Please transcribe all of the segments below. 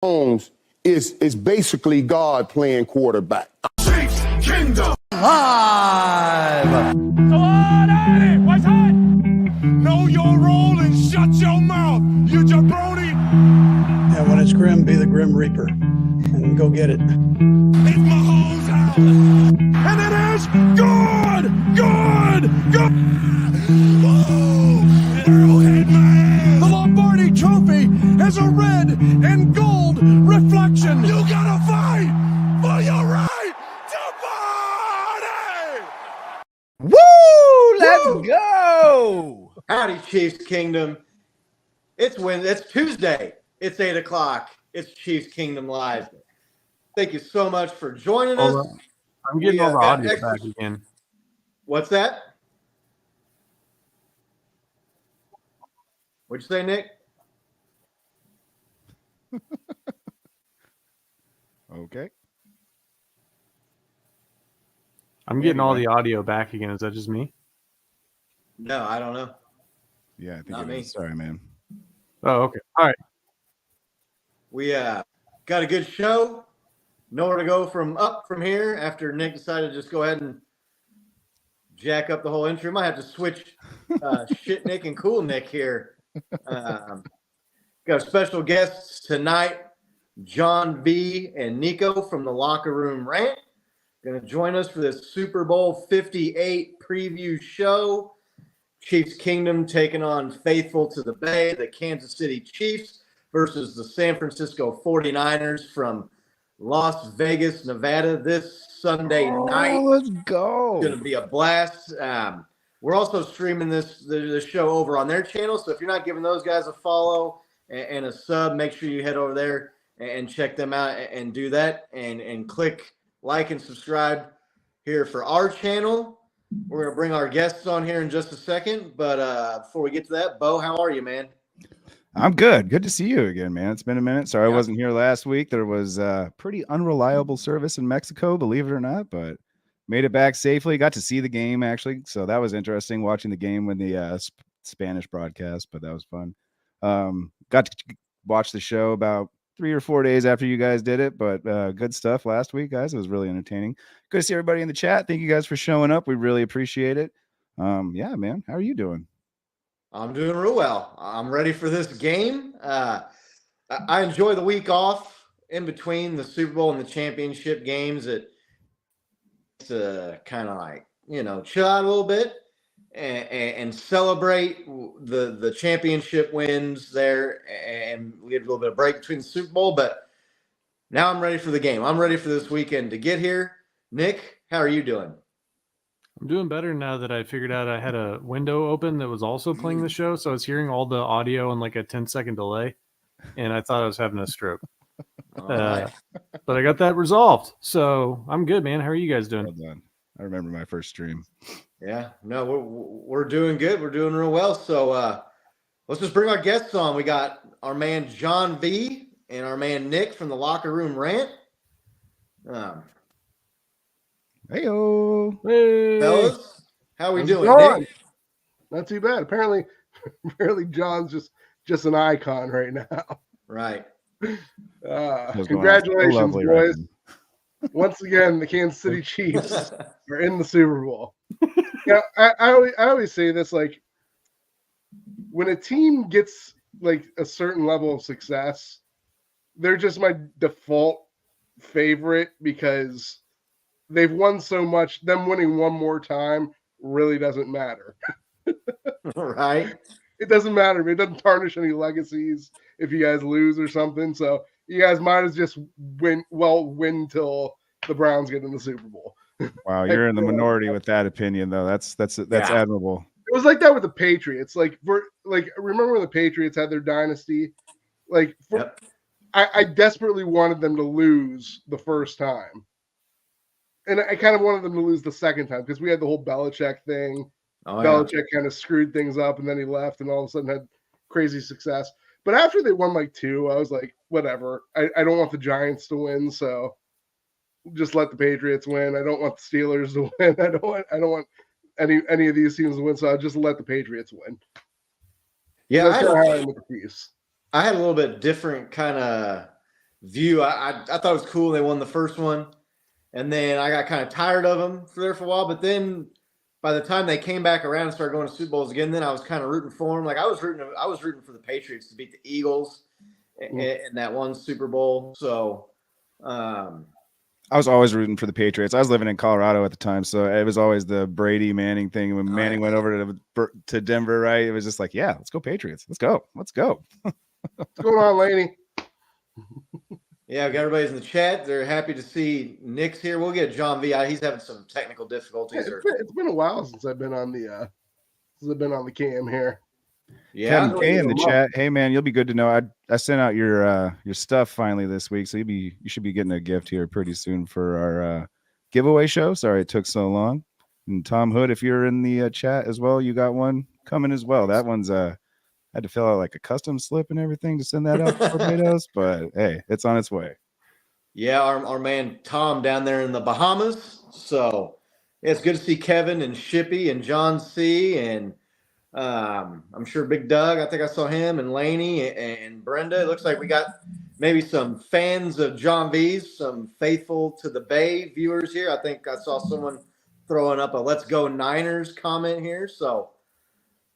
Mahomes is basically God playing quarterback. Chiefs Kingdom Live. Come on at it. What's hot? Know your role and shut your mouth, you jabroni. And when it's grim, be the Grim Reaper and go get it. It's Mahomes' house. And it is good. Woo! Arrowhead man. The Lombardi Trophy has a red and gold reflection. You gotta fight for your right to party. Woo! Let's go! Howdy, Chiefs Kingdom. It's Tuesday. It's 8 o'clock. It's Chiefs Kingdom Live. Thank you so much for joining us. I'm getting all the audio back again. What's that? What'd you say, Nick? Okay. I'm getting all the audio back again. Is that just me? No, I don't know. Yeah, I think Not it me. is. Sorry, man. Oh, okay. All right. We got a good show. Nowhere to go from here after Nick decided to just go ahead and jack up the whole intro. Might have to switch shit Nick and cool Nick here. Got special guests tonight, John V and Nico from the Room Rant. Going to join us for this Super Bowl 58 preview show. Chiefs Kingdom taking on faithful to the Bay, the Kansas City Chiefs versus the San Francisco 49ers from Las Vegas, Nevada this Sunday night. Let's go. It's going to be a blast. We're also streaming the show over on their channel. So if you're not giving those guys a follow and a sub, make sure you head over there and check them out and do that and click like and subscribe here for our channel. We're going to bring our guests on here in just a second. But before we get to that, Bo, how are you, man? I'm good. Good to see you again, man. It's been a minute. Sorry I wasn't here last week. There was pretty unreliable service in Mexico, believe it or not, but made it back safely. Got to see the game, actually. So that was interesting, watching the game when the Spanish broadcast, but that was fun. Got to watch the show about 3 or 4 days after you guys did it, but good stuff last week, guys. It was really entertaining. Good to see everybody in the chat. Thank you guys for showing up. We really appreciate it. Yeah, man. How are you doing? I'm doing real well. I'm ready for this game. I enjoy the week off in between the Super Bowl and the championship games. It's kind of like, chill out a little bit and celebrate the championship wins there, and we had a little bit of break between the Super Bowl, but now I'm ready for the game. I'm ready for this weekend to get here. Nick, how are you doing? I'm doing better now that I figured out I had a window open that was also playing the show. So I was hearing all the audio in like a 10-second delay, and I thought I was having a stroke. But I got that resolved. So I'm good, man. How are you guys doing? Well done. I remember my first stream. Yeah, no, we're doing good. We're doing real well. So let's just bring our guests on. We got our man John V and our man Nick from the Room Rant. Hey-o. Hey. Fellas, how we doing, going? Nick? Not too bad. Apparently John's just an icon right now. Right. Congratulations, lovely, boys. right? Once again, the Kansas City Chiefs are in the Super Bowl. I always say this, like, when a team gets like a certain level of success, they're just my default favorite because they've won so much. Them winning one more time really doesn't matter. Right. It doesn't matter. It doesn't tarnish any legacies if you guys lose or something. So you guys might as just win till the Browns get in the Super Bowl. Wow, you're in the minority with that opinion, though. That's admirable. It was like that with the Patriots. Remember when the Patriots had their dynasty? I desperately wanted them to lose the first time. And I kind of wanted them to lose the second time because we had the whole Belichick thing. Belichick kind of screwed things up, and then he left, and all of a sudden had crazy success. But after they won like 2, I was like, whatever. I don't want the Giants to win, so just let the Patriots win. I don't want the Steelers to win. I don't want any of these teams to win, so I'll just let the Patriots win. Yeah, that's how I am with the Chiefs. I had a little bit different kind of view. I thought it was cool. They won the first one, and then I got kind of tired of them for a while. But then by the time they came back around and started going to Super Bowls again, then I was kind of rooting for them. Like I was rooting for the Patriots to beat the Eagles in that one Super Bowl. So. I was always rooting for the Patriots. I was living in Colorado at the time, so it was always the Brady Manning thing. When Manning went over to Denver, right? It was just like, yeah, let's go Patriots. Let's go. What's going on, Laney? Yeah, everybody's in the chat. They're happy to see Nick's here. We'll get John V. He's having some technical difficulties. It's been a while since I've been on the cam here. Yeah, Kevin K in the chat. Hey man, you'll be good to know. I sent out your stuff finally this week, so you should be getting a gift here pretty soon for our giveaway show. Sorry it took so long. And Tom Hood, if you're in the chat as well, you got one coming as well. That one's I had to fill out like a custom slip and everything to send that out to Barbados, but hey, it's on its way. Yeah, our man Tom down there in the Bahamas. So yeah, it's good to see Kevin and Shippy and John C. and I'm sure Big Doug. I think I saw him and Laney and Brenda. It looks like we got maybe some fans of John V's, some faithful to the Bay viewers here. I think I saw someone throwing up a "Let's Go Niners" comment here. So,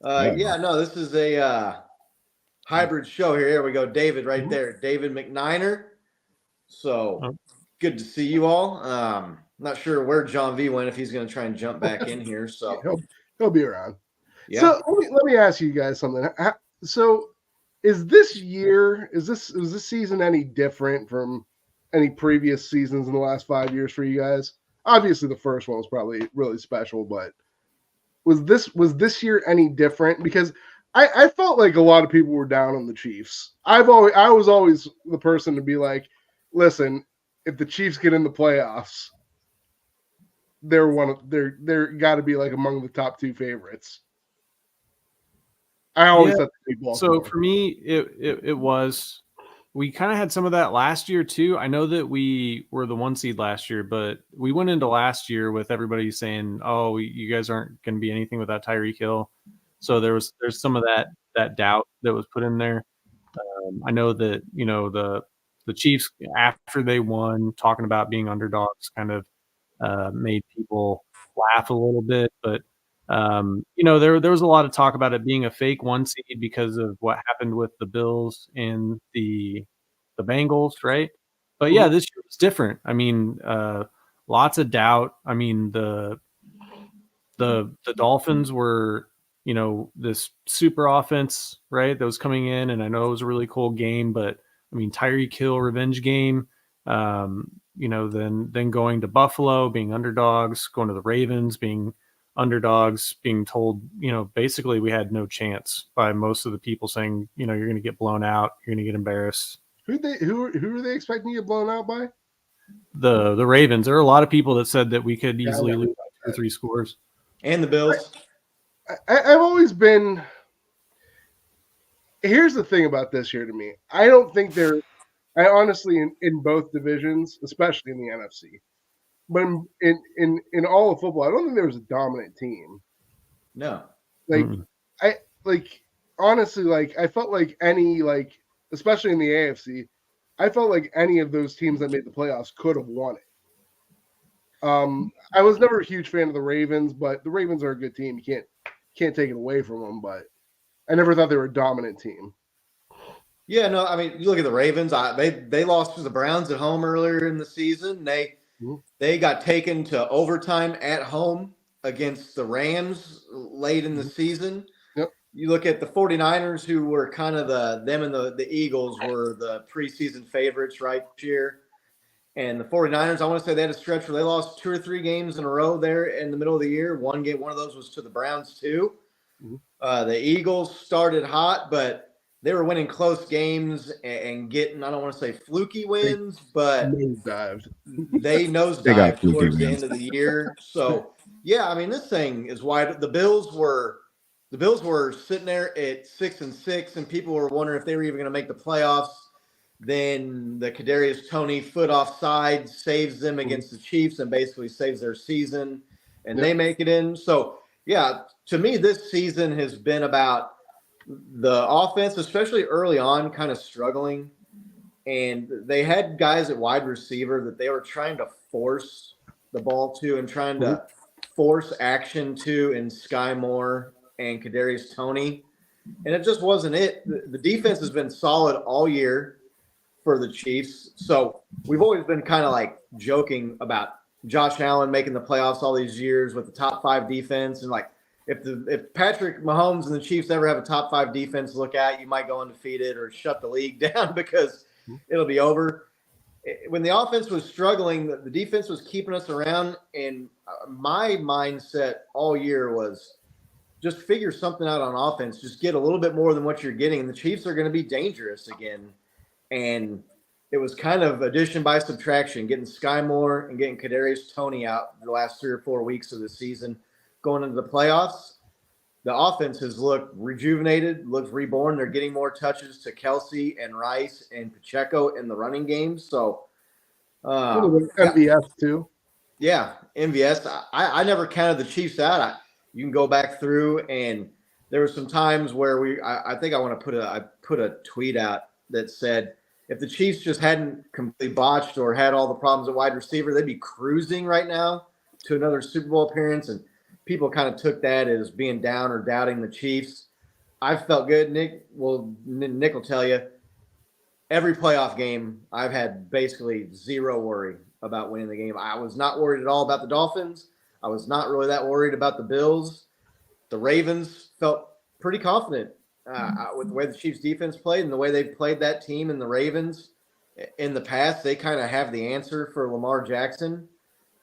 this is a hybrid show here. Here we go, David, right there, David McNiner. So good to see you all. Not sure where John V went, if he's going to try and jump back in here. So he'll be around. Yeah. So let me ask you guys something. So is this season any different from any previous seasons in the last 5 years for you guys? Obviously the first one was probably really special, but was this year any different? Because I felt like a lot of people were down on the Chiefs. I was always the person to be like, listen, if the Chiefs get in the playoffs, they're got to be like among the top two favorites. I always thought the big ball. So for me, it was. We kind of had some of that last year too. I know that we were the 1 seed last year, but we went into last year with everybody saying, "Oh, you guys aren't going to be anything without Tyreek Hill." So there's some of that doubt that was put in there. I know that the Chiefs, after they won, talking about being underdogs, kind of made people laugh a little bit, but. There was a lot of talk about it being a fake 1 seed because of what happened with the Bills and the Bengals, right? But yeah, this year was different. I mean, lots of doubt. I mean, the Dolphins were, this super offense, right? That was coming in, and I know it was a really cool game, but I mean, Tyreek Hill revenge game. Then going to Buffalo, being underdogs, going to the Ravens, being underdogs, being told, basically we had no chance by most of the people saying, you're going to get blown out, you're going to get embarrassed. Who are they expecting to get blown out by? The Ravens. There are a lot of people that said that we could easily lose 2 or 3 scores. And the Bills. I've always been. Here's the thing about this year to me. I don't think I honestly, in both divisions, especially in the NFC, but in all of football, I don't think there was a dominant team. No. Honestly, I felt like especially in the AFC, I felt like any of those teams that made the playoffs could have won it. I was never a huge fan of the Ravens, but the Ravens are a good team. You can't take it away from them, but I never thought they were a dominant team. Yeah, no, I mean, you look at the Ravens, they lost to the Browns at home earlier in the season. They got taken to overtime at home against the Rams late in the season. Yep. You look at the 49ers, who were kind of them and the Eagles were the preseason favorites right here. And the 49ers, I want to say they had a stretch where they lost 2 or 3 games in a row there in the middle of the year. One of those was to the Browns too. The Eagles started hot, but they were winning close games and getting, I don't want to say fluky wins, but they nosedived towards the end of the year. So, yeah, I mean, this thing is wide. The Bills were sitting there at 6-6, and people were wondering if they were even going to make the playoffs. Then the Kadarius Toney foot offside saves them against the Chiefs and basically saves their season, and they make it in. So, yeah, to me, this season has been about the offense, especially early on, kind of struggling. and they had guys at wide receiver that they were trying to force the ball to and trying to force action to in Sky Moore and Kadarius Toney. And it just wasn't it. The defense has been solid all year for the Chiefs. So we've always been kind of like joking about Josh Allen making the playoffs all these years with the top 5 defense. And like, if Patrick Mahomes and the Chiefs ever have a top 5 defense to look at, you might go undefeated or shut the league down because it'll be over. When the offense was struggling, the defense was keeping us around. And my mindset all year was just figure something out on offense. Just get a little bit more than what you're getting. And the Chiefs are going to be dangerous again. And it was kind of addition by subtraction, getting Sky Moore and getting Kadarius Toney out the last 3 or 4 weeks of the season. Going into the playoffs, the offense has looked rejuvenated, looks reborn. They're getting more touches to Kelsey and Rice and Pacheco in the running games. So, MVS too. Yeah, MVS. I never counted the Chiefs out. You can go back through, and there were some times where I think I put a tweet out that said if the Chiefs just hadn't completely botched or had all the problems at wide receiver, they'd be cruising right now to another Super Bowl appearance. And people kind of took that as being down or doubting the Chiefs. I felt good. Nick will tell you, every playoff game, I've had basically zero worry about winning the game. I was not worried at all about the Dolphins. I was not really that worried about the Bills. The Ravens felt pretty confident with the way the Chiefs defense played and the way they've played that team and the Ravens in the past. They kind of have the answer for Lamar Jackson.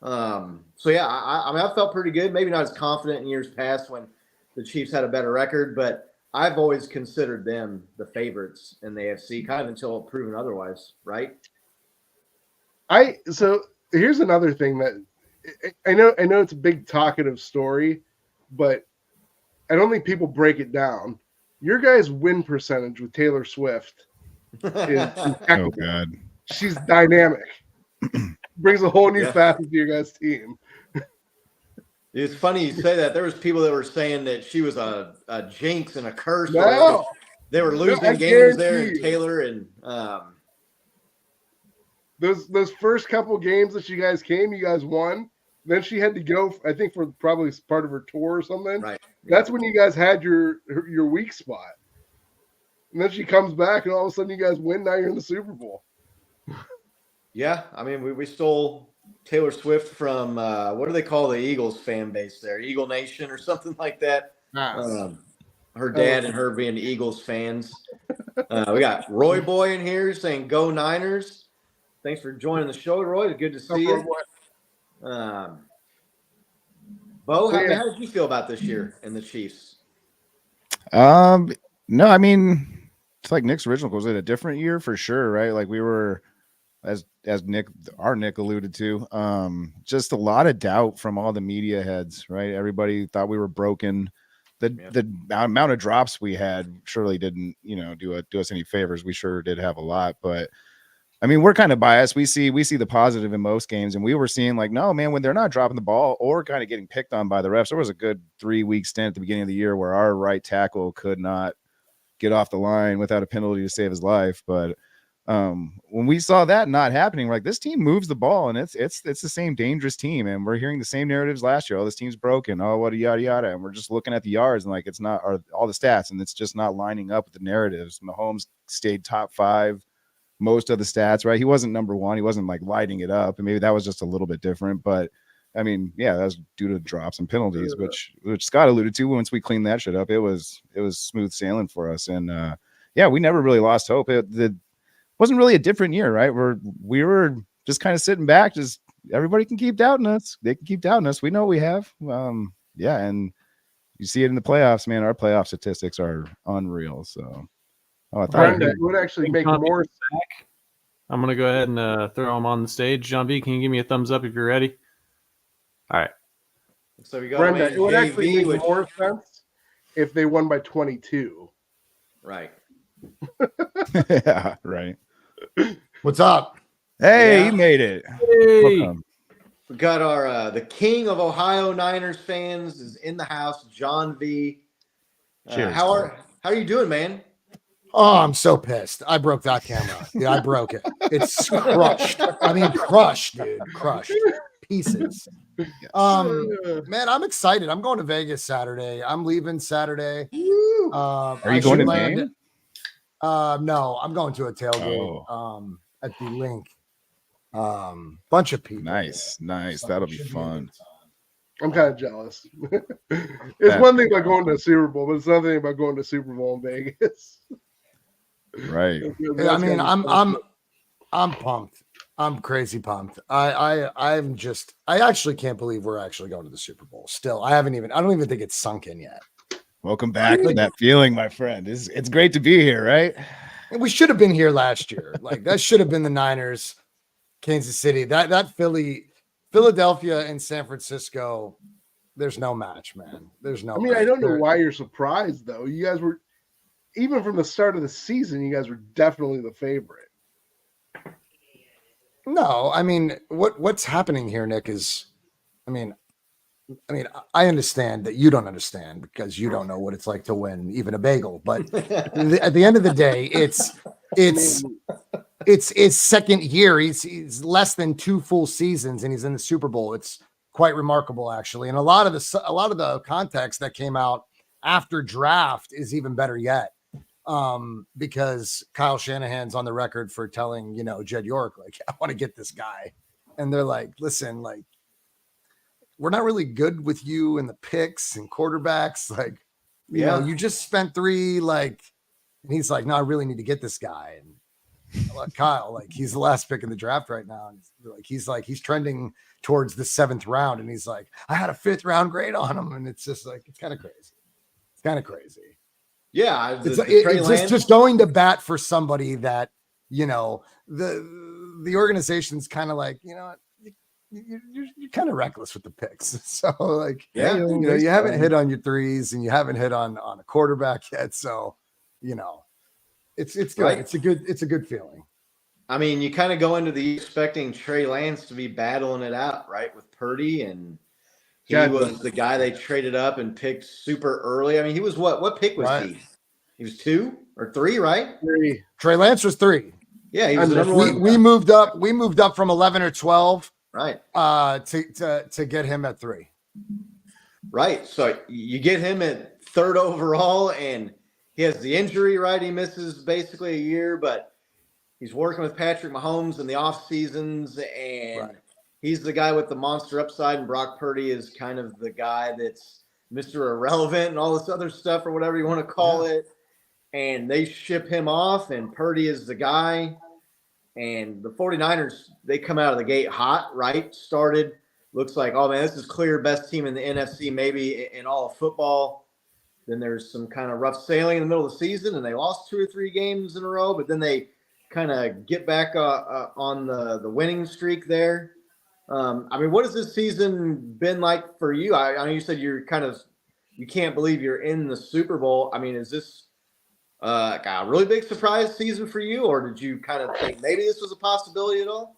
So yeah, I mean, I felt pretty good. Maybe not as confident in years past when the Chiefs had a better record, but I've always considered them the favorites in the AFC, kind of until proven otherwise, right? So here's another thing that I know it's a big talkative story, but I don't think people break it down. Your guys' win percentage with Taylor Swift is impeccable. Oh God, she's dynamic. Brings a whole new facet to your guys' team. It's funny you say that. There was people that were saying that she was a jinx and a curse. No. They were losing games there, and Taylor and those first couple games that you guys came, you guys won. Then she had to go, I think, for probably part of her tour or something. Right. That's when you guys had your weak spot. And then she comes back, and all of a sudden you guys win. Now you're in the Super Bowl. Yeah, I mean, we stole Taylor Swift from what do they call the Eagles fan base there? Eagle Nation or something like that. Nice. Her dad and her being Eagles fans. We got Roy Boy in here saying "Go Niners." Thanks for joining the show, Roy. It's good to see you. Bo, how did you feel about this year and the Chiefs? No, I mean, it's like Nick's original. Was it a different year for sure, right? Like we were, as Nick alluded to, just a lot of doubt from all the media heads, right? Everybody thought we were broken. The amount of drops we had surely didn't, do us any favors. We sure did have a lot, but I mean, we're kind of biased. We see the positive in most games, and we were seeing like, no, man, when they're not dropping the ball or kind of getting picked on by the refs. There was a good 3-week stint at the beginning of the year where our right tackle could not get off the line without a penalty to save his life. But when we saw that not happening, like this team moves the ball, and it's the same dangerous team, and we're hearing the same narratives last year. Oh, this team's broken. Oh, what yada yada, and we're just looking at the yards and like it's not all the stats, and it's just not lining up with the narratives. Mahomes stayed top 5. Most of the stats, right? He wasn't number 1. He wasn't like lighting it up, and maybe that was just a little bit different. But I mean, yeah, that was due to drops and penalties, which Scott alluded to. Once we cleaned that shit up, it was smooth sailing for us. And we never really lost hope. It wasn't really a different year, right? We were just kind of sitting back, just everybody can keep doubting us. They can keep doubting us. We know we have. And you see it in the playoffs, man. Our playoff statistics are unreal. So. Oh, I thought it would actually make more. I'm going to go ahead and throw him on the stage. John B, can you give me a thumbs up if you're ready? All right. So we got Brenda, it would actually make more sense if they won by 22. Right. Yeah, right. What's up? Hey, you made it. Hey. Welcome. We got our the king of Ohio Niners fans is in the house, John V. Cheers. How are you doing, man? Oh, I'm so pissed. I broke that camera. Yeah, I broke it. It's crushed. I mean, crushed, dude. Crushed. Pieces. Man, I'm excited. I'm going to Vegas Saturday. I'm leaving Saturday. Are you going to the game? No, I'm going to a tailgate at the Link. Bunch of people. Nice. That'll be fun. I'm kind of jealous. It's one thing about going to a Super Bowl, but it's another thing about going to Super Bowl in Vegas. Right. I mean, I'm pumped. I'm crazy pumped. I actually can't believe we're actually going to the Super Bowl. Still, I don't even think it's sunk in yet. Welcome back to that feeling, my friend. It's great to be here, right? We should have been here last year. Like that should have been the Niners, Kansas City. That Philadelphia and San Francisco. There's no match, man. There's no. I mean, I don't know why you're surprised though. You guys were, even from the start of the season, you guys were definitely the favorite. No, I mean, what's happening here, Nick, is, I mean, I understand that you don't understand because you don't know what it's like to win even a bagel. But at the end of the day, it's his second year. He's less than 2 full seasons, and he's in the Super Bowl. It's quite remarkable, actually. And a lot of the context that came out after draft is even better yet. Because Kyle Shanahan's on the record for telling, Jed York, like, I want to get this guy. And they're like, listen, like, we're not really good with you in the picks and quarterbacks. Like, you know, you just spent 3, like, and he's like, no, I really need to get this guy. And Kyle, like, he's the last pick in the draft right now. And he's trending towards the 7th round. And he's like, I had a 5th round grade on him. And it's just like, it's kind of crazy. Yeah, it's just going to bat for somebody that, the organization's kind of like, you're kind of reckless with the picks. So like, you haven't hit on your 3s and you haven't hit on a quarterback yet. So, it's good. Right. It's a good feeling. I mean, you kind of go into the expecting Trey Lance to be battling it out, right, with Purdy, and he was the guy they traded up and picked super early. I mean, he was what pick was he? He was 2 or 3, right? 3. Trey Lance was 3. Yeah, he was the number 1. We moved up from 11 or 12. Right. To get him at 3. Right. So you get him at 3rd overall, and he has the injury, right? He misses basically a year, but he's working with Patrick Mahomes in the off seasons, and he's the guy with the monster upside, and Brock Purdy is kind of the guy that's Mr. Irrelevant and all this other stuff or whatever you want to call it. And they ship him off, and Purdy is the guy. And the 49ers, they come out of the gate hot, right? Started, looks like, oh, man, this is clear best team in the NFC, maybe in all of football. Then there's some kind of rough sailing in the middle of the season, and they lost 2 or 3 games in a row, but then they kind of get back on the winning streak there. I mean, what has this season been like for you? I know you said you can't believe you're in the Super Bowl. I mean, is this a really big surprise season for you, or did you kind of think maybe this was a possibility at all?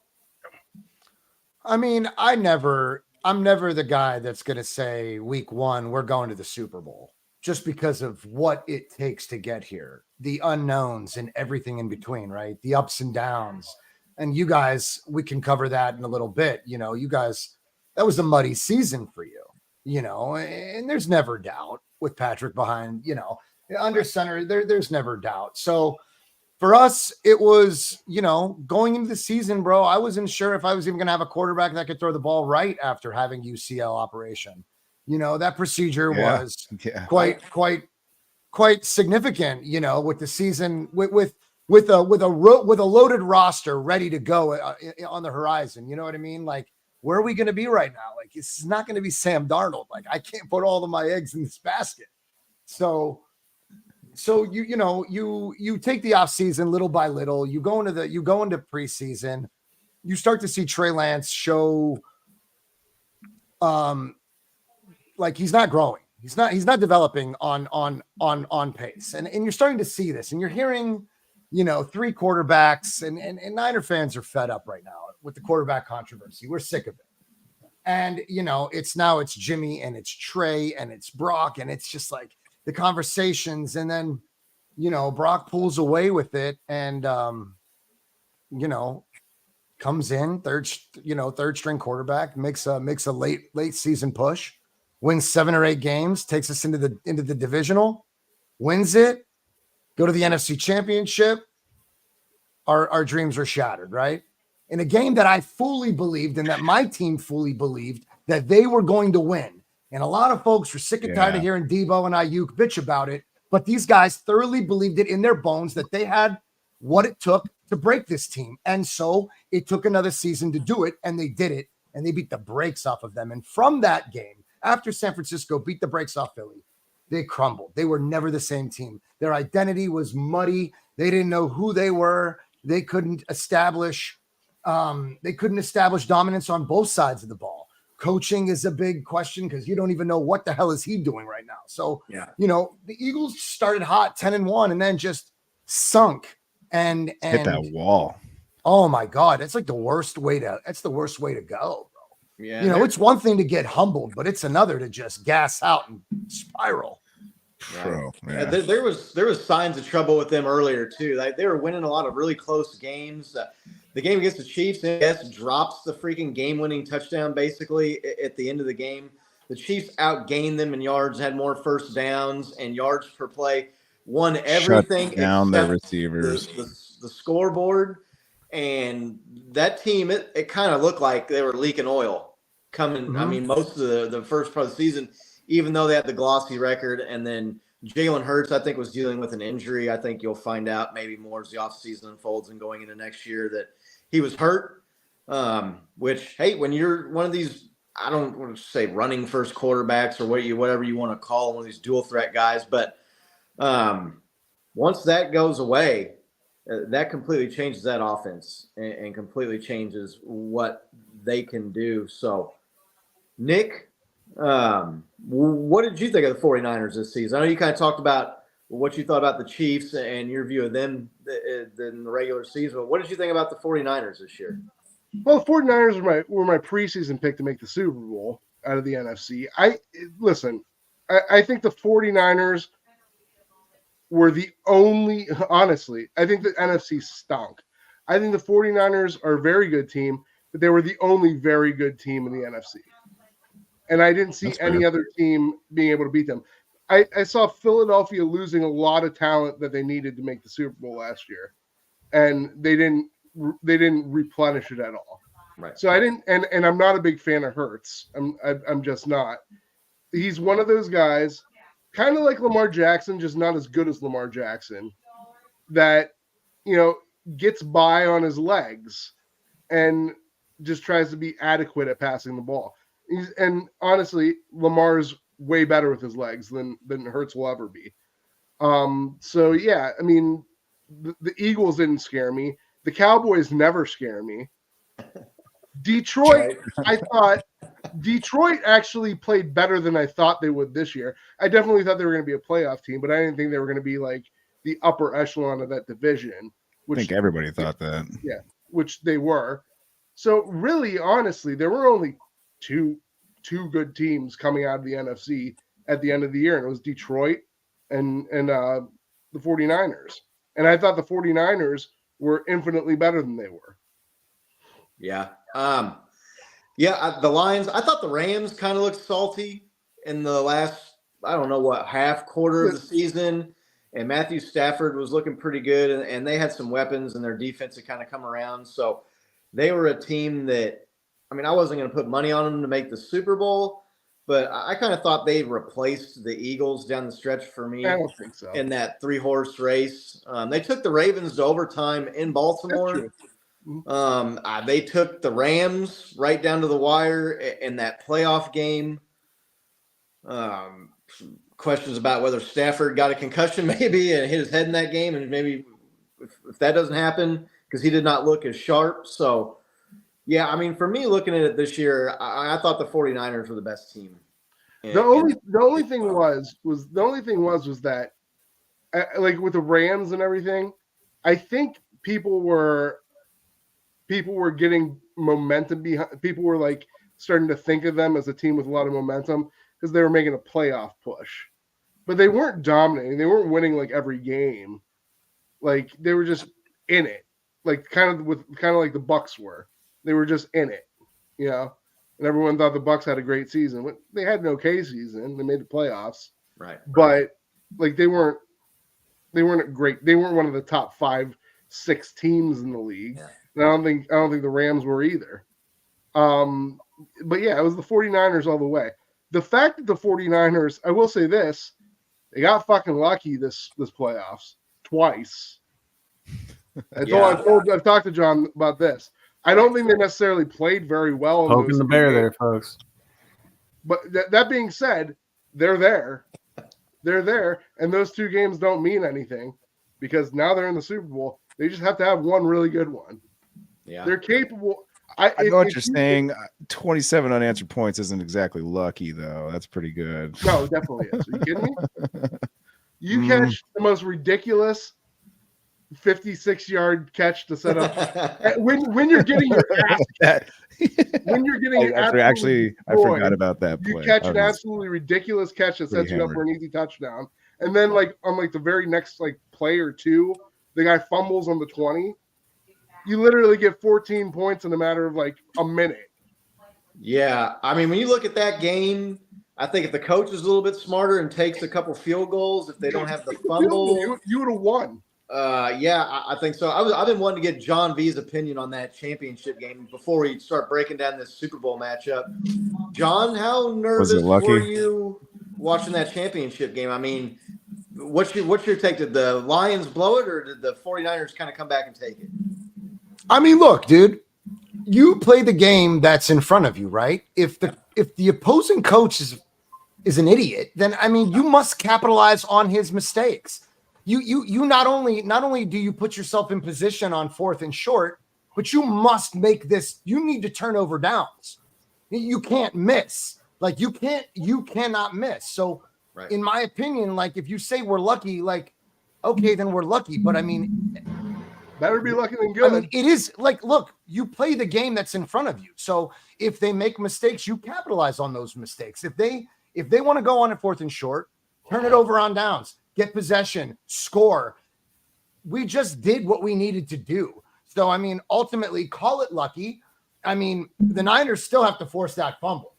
I mean, I'm never the guy that's going to say week 1, we're going to the Super Bowl, just because of what it takes to get here, the unknowns and everything in between, right? The ups and downs. And you guys, we can cover that in a little bit. You guys, that was a muddy season for you, and there's never doubt with Patrick behind, under center, there's never doubt. So for us, it was, going into the season, bro, I wasn't sure if I was even going to have a quarterback that could throw the ball right after having UCL operation. That procedure was quite significant, with the season, with a loaded roster ready to go on the horizon. You know what I mean? Like, where are we going to be right now? Like, it's not going to be Sam Darnold. Like, I can't put all of my eggs in this basket. So you take the off season little by little. You go into preseason. You start to see Trey Lance show, like he's not growing. He's not developing on pace. And you're starting to see this, and you're hearing, 3 quarterbacks, and Niner fans are fed up right now with the quarterback controversy. We're sick of it. And it's Jimmy and it's Trey and it's Brock, and it's just like the conversations. And then Brock pulls away with it and, comes in third string quarterback, makes a late season push, wins 7 or 8 games, takes us into the divisional, wins it, go to the NFC Championship. Our dreams are shattered, right? In a game that I fully believed and that my team fully believed that they were going to win. And a lot of folks were sick and tired of hearing Debo and Ayuk bitch about it. But these guys thoroughly believed it in their bones that they had what it took to break this team. And so it took another season to do it. And they did it. And they beat the brakes off of them. And from that game, after San Francisco beat the brakes off Philly, they crumbled. They were never the same team. Their identity was muddy. They didn't know who they were. They couldn't establish dominance on both sides of the ball. Coaching is a big question because you don't even know what the hell is he doing right now. So, the Eagles started hot 10-1 and then just sunk and hit that wall. Oh my God. It's like the worst way to go, bro. Yeah. It's one thing to get humbled, but it's another to just gas out and spiral. Bro, yeah. There was signs of trouble with them earlier too. Like they were winning a lot of really close games. The game against the Chiefs, NS drops the freaking game-winning touchdown basically at the end of the game. The Chiefs outgained them in yards, had more first downs and yards per play, won everything shut down their receivers, the scoreboard, and that team it kind of looked like they were leaking oil coming. Mm-hmm. I mean, most of the first part of the season, even though they had the glossy record, and then Jalen Hurts, I think, was dealing with an injury. I think you'll find out maybe more as the offseason unfolds and going into next year that he was hurt, which, hey, when you're one of these, I don't want to say running first quarterbacks or whatever you want to call them, one of these dual threat guys, but once that goes away, that completely changes that offense and completely changes what they can do. So, Nick, what did you think of the 49ers this season? I know you kind of talked about what you thought about the Chiefs and your view of them in the regular season. But what did you think about the 49ers this year? Well, the 49ers were my preseason pick to make the Super Bowl out of the NFC. I think the 49ers were the only – honestly, I think the NFC stunk. I think the 49ers are a very good team, but they were the only very good team in the NFC. And I didn't see any other team being able to beat them. I saw Philadelphia losing a lot of talent that they needed to make the Super Bowl last year, and they didn't replenish it at all. Right. So I didn't, and I'm not a big fan of Hurts. I'm just not. He's one of those guys, kind of like Lamar Jackson, just not as good as Lamar Jackson, that gets by on his legs and just tries to be adequate at passing the ball. And honestly, Lamar's way better with his legs than Hurts will ever be. So yeah, I mean, the Eagles didn't scare me. The Cowboys never scare me. Detroit, I thought Detroit actually played better than I thought they would this year. I definitely thought they were going to be a playoff team, but I didn't think they were going to be like the upper echelon of that division. I think everybody thought that. Yeah, which they were. So really, honestly, there were only two good teams coming out of the NFC at the end of the year, and it was Detroit and the 49ers. And I thought the 49ers were infinitely better than they were. Yeah. The Lions, I thought the Rams kind of looked salty in the last, half quarter of the season. And Matthew Stafford was looking pretty good, and they had some weapons, and their defense had kind of come around. So they were a team that, I wasn't going to put money on them to make the Super Bowl, but I kind of thought they replaced the Eagles down the stretch for me. I don't think so. In that 3-horse race. They took the Ravens to overtime in Baltimore. They took the Rams right down to the wire in that playoff game. Questions about whether Stafford got a concussion maybe and hit his head in that game, and maybe if that doesn't happen, because he did not look as sharp. So, yeah, for me, looking at it this year, I thought the 49ers were the best team. The only thing was that, like with the Rams and everything, I think people were getting momentum behind. People were like starting to think of them as a team with a lot of momentum because they were making a playoff push. but they weren't dominating. They weren't winning like every game. Like they were just in it, like kind of like the Bucks were. They were just in it, you know. And everyone thought the Bucks had a great season. They had an okay season. They made the playoffs, right? But like they weren't great. They weren't one of the top 5-6 teams in the league. Yeah. And I don't think the Rams were either. But yeah, it was the 49ers all the way. The fact that the 49ers, I will say this, they got fucking lucky this playoffs twice. I've talked to John about this. I don't think they necessarily played very well. Poking the bear there, folks. But that being said, they're there. They're there, and those 2 games don't mean anything because now they're in the Super Bowl. They just have to have one really good one. Yeah, they're capable. I know what you're saying. 27 unanswered points isn't exactly lucky, though. That's pretty good. No, it definitely is. Are you kidding me? You catch the most ridiculous 56-yard catch to set up when you're getting your ass. When you're getting your ass, actually, I forgot about that you play. catch an absolutely ridiculous catch that sets you up for an easy touchdown, and then like on like the very next like play or two, the guy fumbles on the 20. You literally get 14 points in a matter of like a minute. Yeah, I mean, when you look at that game, I think if the coach is a little bit smarter and takes a couple field goals, if they don't have the fumble, you would have won. Yeah, I think so. I've been wanting to get John V's opinion on that championship game before we start breaking down this Super Bowl matchup. John, how nervous were you watching that championship game? I mean, what's your take? Did the Lions blow it, or did the 49ers kind of come back and take it? I mean, look, dude, you play the game that's in front of you, right? If the opposing coach is an idiot, then I mean, you must capitalize on his mistakes. You not only do you put yourself in position on 4th and short, but you must make this. You need to turn over downs. You can't miss. Like you cannot miss. So, right. In my opinion, like if you say we're lucky, like okay, then we're lucky. But I mean, better be lucky than good. I mean, it is like, look, you play the game that's in front of you. So if they make mistakes, you capitalize on those mistakes. If they want to go on a 4th and short, turn it over on downs. Get possession, score. We just did what we needed to do. So, I mean, ultimately, call it lucky. I mean, the Niners still have to force that fumble.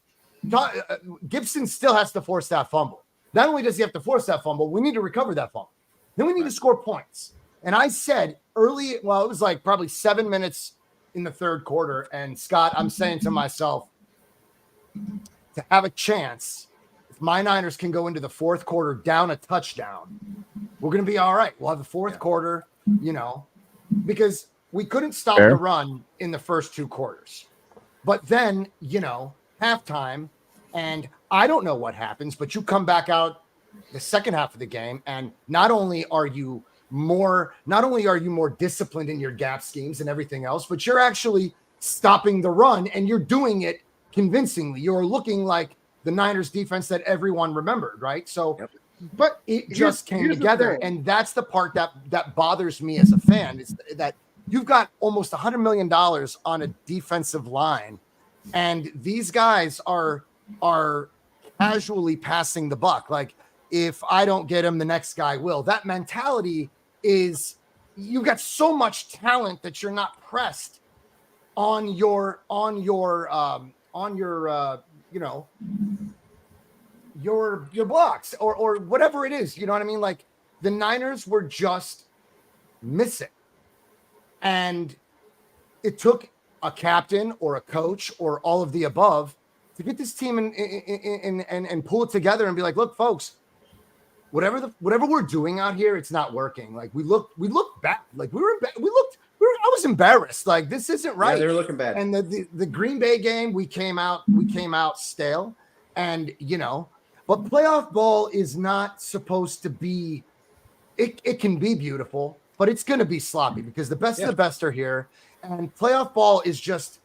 Gibson still has to force that fumble. Not only does he have to force that fumble, we need to recover that fumble. Then we need to score points. And I said it was like probably 7 minutes in the 3rd quarter. And Scott, I'm saying to myself, to have a chance, if my Niners can go into the 4th quarter down a touchdown, we're going to be all right. We'll have the 4th quarter, because we couldn't stop the run in the first 2 quarters. But then, halftime, and I don't know what happens, but you come back out the second half of the game, and not only are you more disciplined in your gap schemes and everything else, but you're actually stopping the run, and you're doing it convincingly. You're looking like the Niners defense that everyone remembered, right? So, but it just came together, and that's the part that bothers me as a fan is that you've got almost $100 million on a defensive line, and these guys are casually passing the buck. Like, if I don't get him, the next guy will. That mentality is you've got so much talent that you're not pressed on your blocks or whatever it is. You know what I mean? Like the Niners were just missing. And it took a captain or a coach or all of the above to get this team and pull it together and be like, look, folks, whatever we're doing out here, it's not working. Like we look bad. Like I was embarrassed. Like this isn't right. Yeah, they were looking bad. And the Green Bay game, we came out stale, and but playoff ball is not supposed to be. It can be beautiful, but it's going to be sloppy because the best of the best are here, and playoff ball is just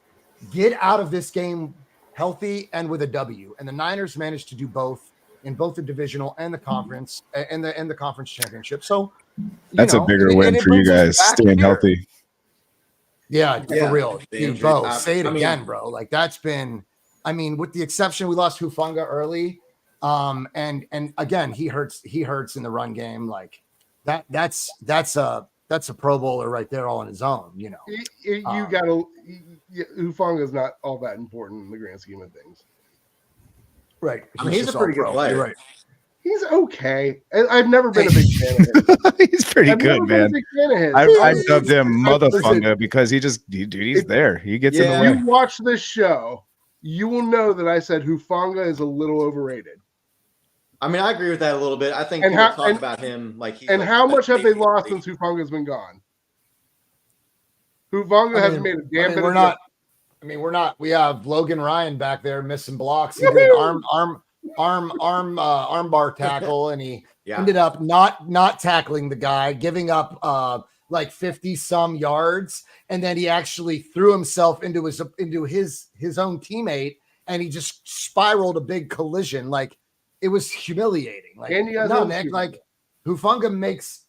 get out of this game healthy and with a W. And the Niners managed to do both in both the divisional and the conference and the conference championship. So that's a bigger win for you guys staying healthy. Yeah, for real. Dude, bro, say it again, bro. Like that's been, I mean, with the exception, we lost Hufanga early. And again, he hurts in the run game. Like that's a Pro Bowler right there all on his own, you know. Hufanga's not all that important in the grand scheme of things. Right. I mean, he's a pretty good player. You're right. He's okay. I've never been a big fan of him. He's pretty good, man. I've dubbed him Motherfunga because he's there. He gets in the way. If you watch this show, you will know that I said Hufanga is a little overrated. I mean, I agree with that a little bit. I think people talk about him like he's and like how much have they lost since Hufanga's been gone? Hufanga hasn't made a damn bit. We're not. We have Logan Ryan back there missing blocks. He did arm bar tackle, and he ended up not tackling the guy, giving up like 50 some yards, and then he actually threw himself into his own teammate, and he just spiraled a big collision. Like it was humiliating. Like no, Nick, like Hufanga makes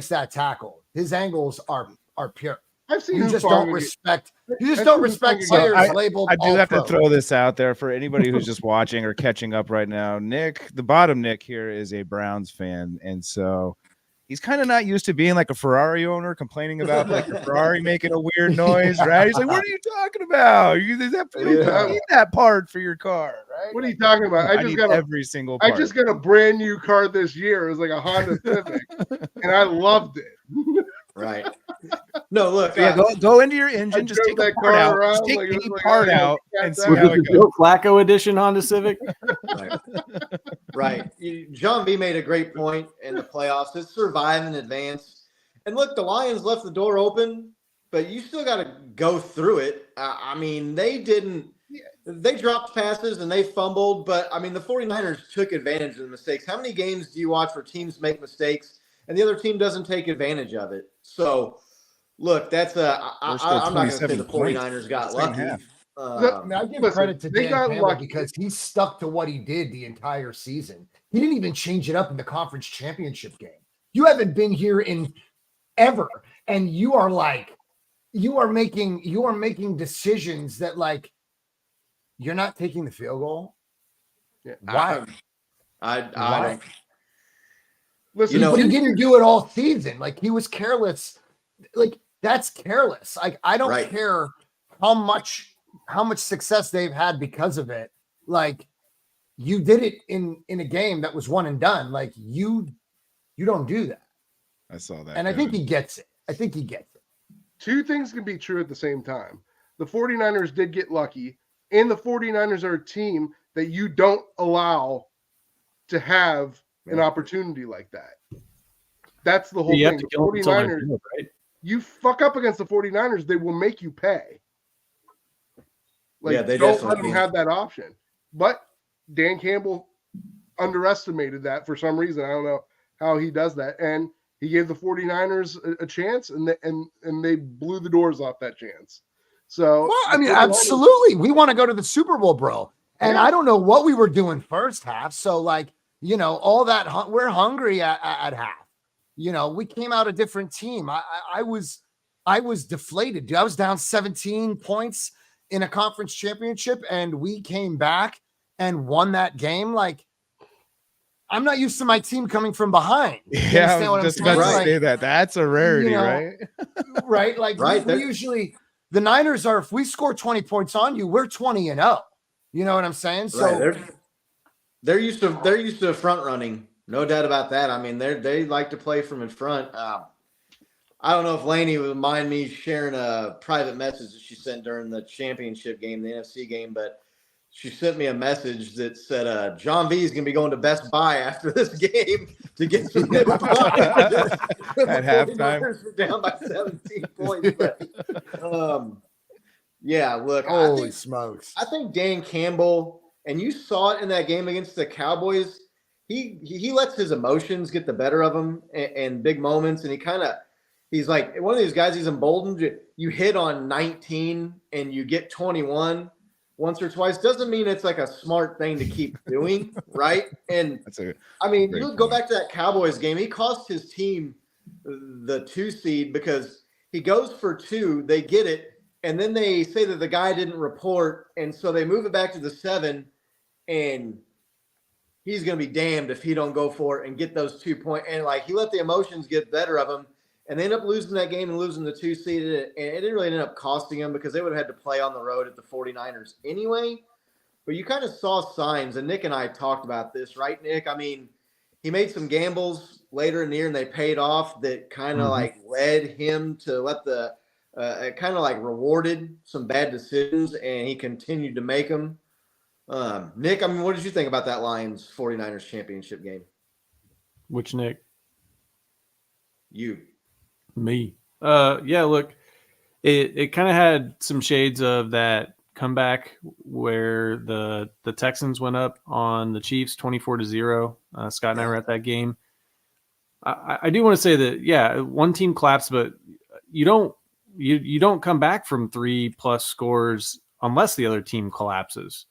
that tackle. His angles are pure. I've seen you just don't respect players labeled. I do have to throw this out there for anybody who's just watching or catching up right now. Nick, the bottom Nick here, is a Browns fan, and so he's kind of not used to being like a Ferrari owner complaining about like the Ferrari making a weird noise, right? He's like, "What are you talking about? You need that part for your car, right?" What are you talking about? I just got every single part. I just got a brand new car this year. It was like a Honda Civic, and I loved it. Right. No, look. Go into your engine. Just take that part out. Just take any part out and see how it goes. Flacco edition Honda Civic. Right. John B made a great point in the playoffs. It's survive and advance. And look, the Lions left the door open, but you still got to go through it. I mean, they dropped passes and they fumbled, but I mean, the 49ers took advantage of the mistakes. How many games do you watch where teams make mistakes and the other team doesn't take advantage of it? So, look, that's I'm not going to say the 49ers got lucky. I give credit to Dan Campbell because he stuck to what he did the entire season. He didn't even change it up in the conference championship game. You haven't been here in ever, and you are making decisions that like you're not taking the field goal. Yeah. Why? I don't. Listen, but he didn't do it all season. Like he was careless. Like that's careless. Like I don't care how much success they've had because of it. Like you did it in a game that was one and done. Like you don't do that. I saw that. And I think he gets it. Two things can be true at the same time. The 49ers did get lucky, and the 49ers are a team that you don't allow to have an opportunity like that. That's the whole thing. The 49ers, right? You fuck up against the 49ers, they will make you pay. Like, they don't let them have that option. But Dan Campbell underestimated that for some reason. I don't know how he does that. And he gave the 49ers a chance, and they blew the doors off that chance. So, well, I mean, absolutely. We want to go to the Super Bowl, bro. And I don't know what we were doing first half. So, like, you know, all that we're hungry at half. You know, we came out a different team. I was deflated, dude. I was down 17 points in a conference championship, and we came back and won that game. Like, I'm not used to my team coming from behind. Yeah, I was just about to say that. That's a rarity, right? Right. Like we usually, the Niners are, if we score 20 points on you, we're 20-0. You know what I'm saying? So they're used to front running. No doubt about that. I mean, they like to play from in front. I don't know if Lainey would mind me sharing a private message that she sent during the championship game, the NFC game, but she sent me a message that said, John V is going to be going to Best Buy after this game to get some at halftime. We're down by 17 points. But, yeah, look. Holy smokes. I think Dan Campbell, and you saw it in that game against the Cowboys, he lets his emotions get the better of him in big moments, and he's like one of these guys, he's emboldened. You hit on 19 and you get 21 once or twice doesn't mean it's like a smart thing to keep doing, right? And you go back to that Cowboys game. He cost his team the 2 seed because he goes for 2, they get it, and then they say that the guy didn't report, and so they move it back to the 7, and he's going to be damned if he don't go for it and get those 2 points. And like he let the emotions get better of him, and they end up losing that game and losing the 2 seed. And it didn't really end up costing them because they would have had to play on the road at the 49ers anyway. But you kind of saw signs, and Nick and I talked about this, right, Nick? I mean, he made some gambles later in the year, and they paid off that kind of like led him to let the it kind of like rewarded some bad decisions, and he continued to make them. Nick, I mean, what did you think about that Lions 49ers championship game? Which Nick? You. Me. Yeah, look, it kind of had some shades of that comeback where the Texans went up on the Chiefs 24-0. Scott and I were at that game. I do want to say that, yeah, one team collapsed, but you don't come back from 3+ scores unless the other team collapses.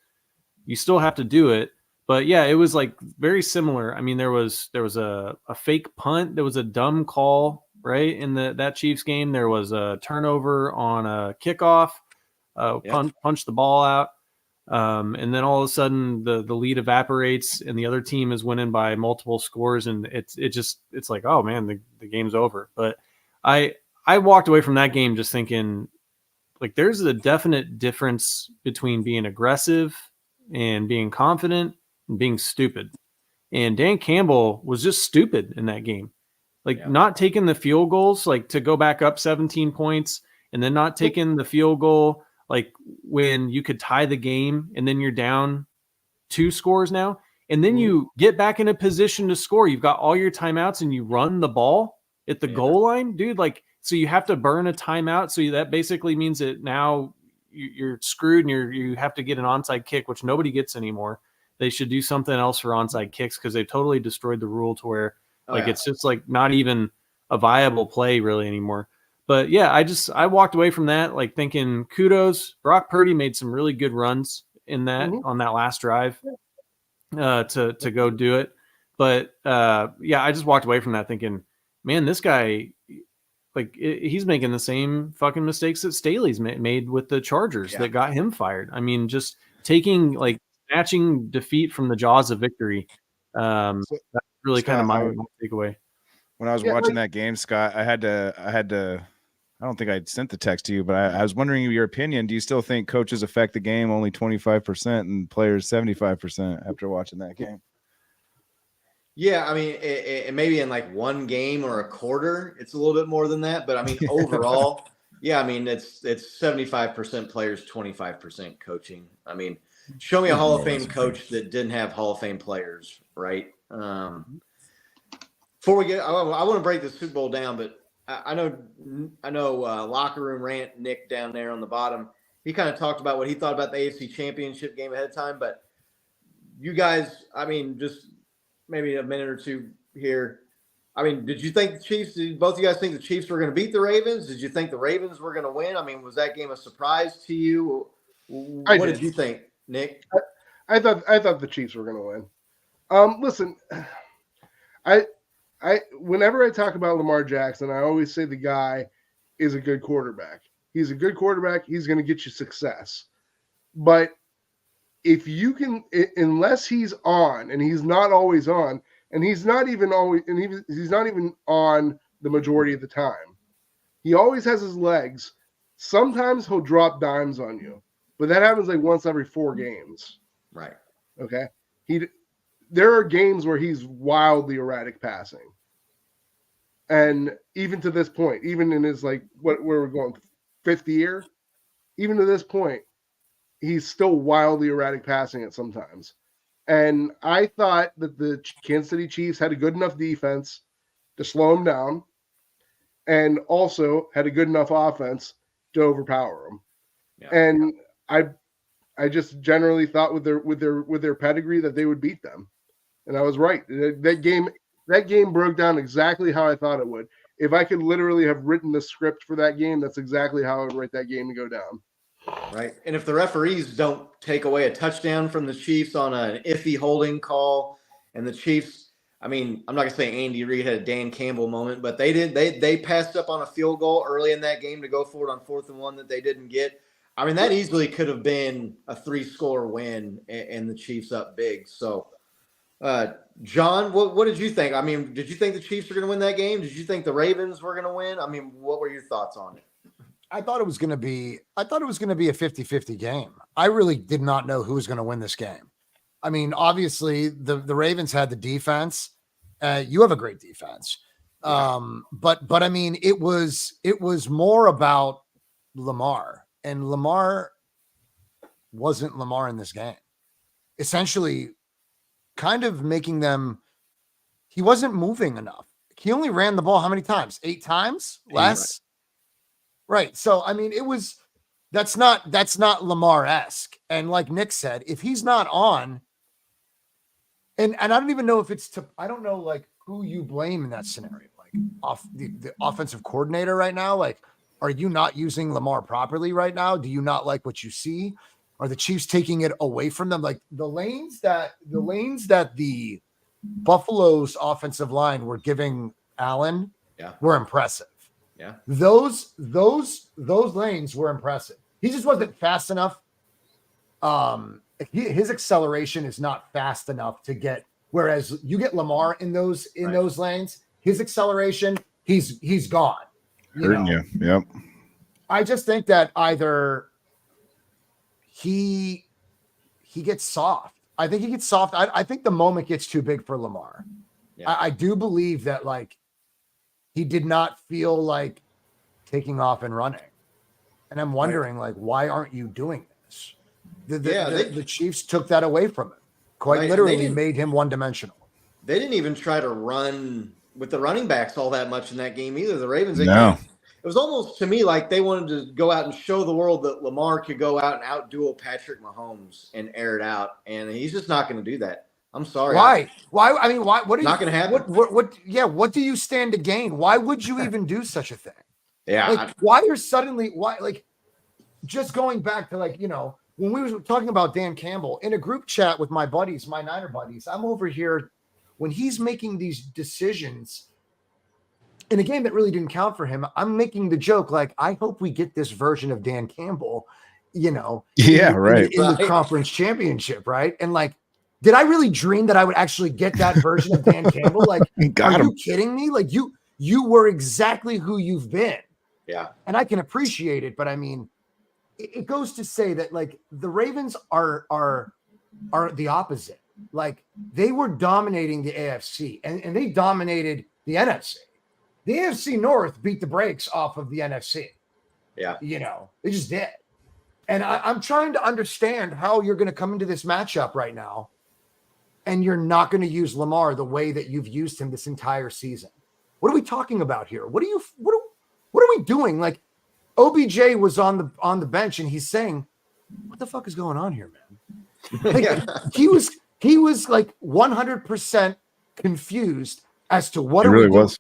You still have to do it. But yeah, it was like very similar. I mean, there was a fake punt. There was a dumb call, right? In that Chiefs game, there was a turnover on a kickoff, punch the ball out. And then all of a sudden the lead evaporates and the other team is winning by multiple scores. And it's like, oh man, the game's over. But I walked away from that game just thinking like there's a definite difference between being aggressive and being confident and being stupid. And Dan Campbell was just stupid in that game. Like not taking the field goals, like to go back up 17 points and then not taking the field goal, like when you could tie the game and then you're down 2 scores now. And then you get back in a position to score. You've got all your timeouts and you run the ball at the goal line, dude. Like, so you have to burn a timeout. So that basically means that now you're screwed and you have to get an onside kick, which nobody gets anymore. They should do something else for onside kicks because they've totally destroyed the rule to where it's just like not even a viable play really anymore. But yeah, I walked away from that like thinking kudos. Brock Purdy made some really good runs in that on that last drive to go do it. But yeah, I just walked away from that thinking, man, this guy, like he's making the same fucking mistakes that Staley's made with the Chargers that got him fired. I mean, just taking like snatching defeat from the jaws of victory. That's really kind of my takeaway. When I was watching that game, Scott, I had to, I don't think I sent the text to you, but I was wondering your opinion. Do you still think coaches affect the game only 25% and players 75% after watching that game? Yeah, I mean, it maybe in like one game or a quarter, it's a little bit more than that. But I mean, overall, yeah, I mean, it's 75% players, 25% coaching. I mean, show me a Hall of Fame coach that didn't have Hall of Fame players, right? Before we get, I want to break the Super Bowl down, but I know Locker Room Rant, Nick down there on the bottom, he kind of talked about what he thought about the AFC Championship game ahead of time. But you guys, I mean, just maybe a minute or two here. I mean, did you think the Chiefs, did both of you guys think the Chiefs were going to beat the Ravens? Did you think the Ravens were going to win? I mean, was that game a surprise to you? What did you think, Nick? I thought the Chiefs were going to win. Listen, whenever I talk about Lamar Jackson, I always say the guy is a good quarterback. He's a good quarterback. He's going to get you success. But if you can, unless he's on, and he's not always on, and he's not even always, and he's not even on the majority of the time. He always has his legs. Sometimes he'll drop dimes on you, but that happens like once every 4 games. Right. Okay. There are games where he's wildly erratic passing. And even to this point, even in his like where we're going 5th year, even to this point, he's still wildly erratic passing it sometimes. And I thought that the Kansas City Chiefs had a good enough defense to slow him down and also had a good enough offense to overpower him. Yeah. And I just generally thought with their pedigree that they would beat them. And I was right. That game broke down exactly how I thought it would. If I could literally have written the script for that game, that's exactly how I would write that game to go down. Right. And if the referees don't take away a touchdown from the Chiefs on an iffy holding call, and the Chiefs, I mean, I'm not going to say Andy Reid had a Dan Campbell moment, but they passed up on a field goal early in that game to go for it on 4th and 1 that they didn't get. I mean, that easily could have been a 3-score win and the Chiefs up big. So, John, what did you think? I mean, did you think the Chiefs were going to win that game? Did you think the Ravens were going to win? I mean, what were your thoughts on it? I thought it was going to be a 50-50 game. I really did not know who was going to win this game. I mean, obviously the Ravens had the defense. You have a great defense. But I mean, it was more about Lamar, and Lamar wasn't Lamar in this game. Essentially, kind of making them, he wasn't moving enough. He only ran the ball how many times? 8 times? Less? Right. So I mean, that's not Lamar-esque. And like Nick said, if he's not on, and I don't even know if it's I don't know like who you blame in that scenario. Like the offensive coordinator right now, like, are you not using Lamar properly right now? Do you not like what you see? Are the Chiefs taking it away from them? Like the lanes that the Buffalo's offensive line were giving Allen were impressive. Yeah. Those lanes were impressive. He just wasn't fast enough. His acceleration is not fast enough to get, whereas you get Lamar in those lanes, his acceleration, he's gone. Hurting you. Yep. I just think that either he gets soft. I think he gets soft. I think the moment gets too big for Lamar. Yeah. I do believe that like he did not feel like taking off and running. And I'm wondering like, why aren't you doing this? The Chiefs took that away from him. Quite literally made him one-dimensional. They didn't even try to run with the running backs all that much in that game either. The Ravens, it was almost to me like they wanted to go out and show the world that Lamar could go out and outduel Patrick Mahomes and air it out, and he's just not going to do that. I'm sorry. Why? I mean, why? What? Not going to happen. What? Yeah. What do you stand to gain? Why would you even do such a thing? Yeah. Like, why are suddenly? Why? Like, just going back to like when we were talking about Dan Campbell in a group chat with my buddies, my Niner buddies. I'm over here when he's making these decisions in a game that really didn't count for him. I'm making the joke like, I hope we get this version of Dan Campbell, in the conference championship, right? And like, did I really dream that I would actually get that version of Dan Campbell? Like, are you kidding me? Like you were exactly who you've been. Yeah. And I can appreciate it, but I mean, it goes to say that like the Ravens are the opposite. Like they were dominating the AFC and they dominated the NFC. The AFC North beat the brakes off of the NFC. Yeah. They just did. And I'm trying to understand how you're going to come into this matchup right now and you're not going to use Lamar the way that you've used him this entire season. What are we talking about here? What are we doing? Like OBJ was on the bench and he's saying, what the fuck is going on here, man? Like, he was like 100% confused as to what he really was.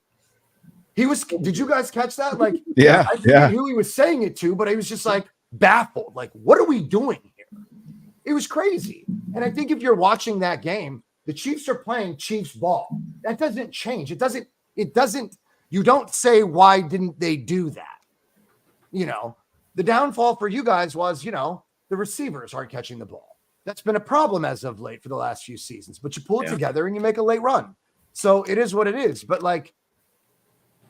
He was. Did you guys catch that? Like, I forget who he was saying it to, but he was just like baffled. Like, what are we doing here? It was crazy. And I think if you're watching that game, the Chiefs are playing Chiefs ball. That doesn't change. It doesn't. You don't say, why didn't they do that? The downfall for you guys was, the receivers aren't catching the ball. That's been a problem as of late for the last few seasons, but you pull it together and you make a late run. So it is what it is. But like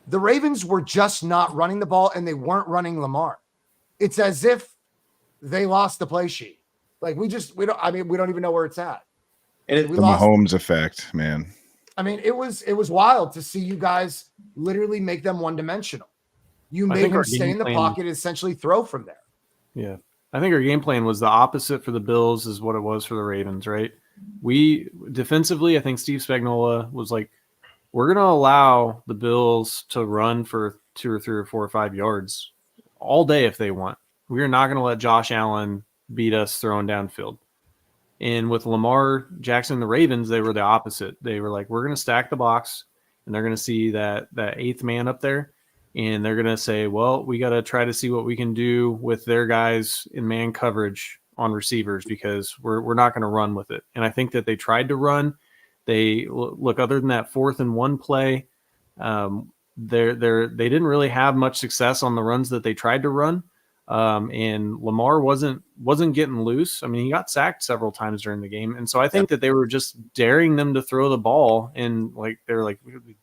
the Ravens were just not running the ball and they weren't running Lamar. It's as if they lost the play sheet. Like we don't even know where it's at. And it's the Mahomes effect, man. I mean, it was wild to see you guys literally make them one-dimensional. You made him stay in the pocket and essentially throw from there. Yeah. I think our game plan was the opposite for the Bills is what it was for the Ravens, right? We defensively, I think Steve Spagnuolo was like, we're going to allow the Bills to run for 2 or 3 or 4 or 5 yards all day if they want. We are not going to let Josh Allen beat us throwing downfield. And with Lamar Jackson and the Ravens, they were the opposite. They were like, we're going to stack the box, and they're going to see that 8th man up there, and they're going to say, well, we got to try to see what we can do with their guys in man coverage on receivers because we're not going to run with it. And I think that they tried to run. They look, other than that 4th and 1 play, they didn't really have much success on the runs that they tried to run. and Lamar wasn't getting loose. I mean, he got sacked several times during the game, and so I think that they were just daring them to throw the ball, and like they're like,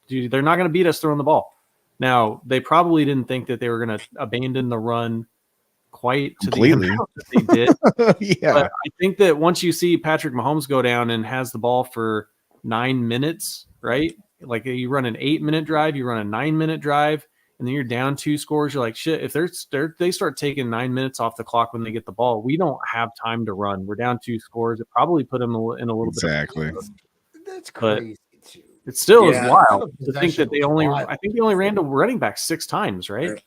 dude, they're not going to beat us throwing the ball. Now they probably didn't think that they were going to abandon the run quite to Completely. the amount that they did. Yeah. But I think that once you see Patrick Mahomes go down and has the ball for 9 minutes, right? Like you run an 8-minute drive, you run a 9-minute drive, and then you're down 2 scores. You're like, shit, if they start taking 9 minutes off the clock when they get the ball, we don't have time to run. We're down 2 scores. It probably put them in a little Exactly. bit. That's But crazy too. it still Yeah. is wild to think Possession that they was only. wild. I think they only ran to running back 6 times, right?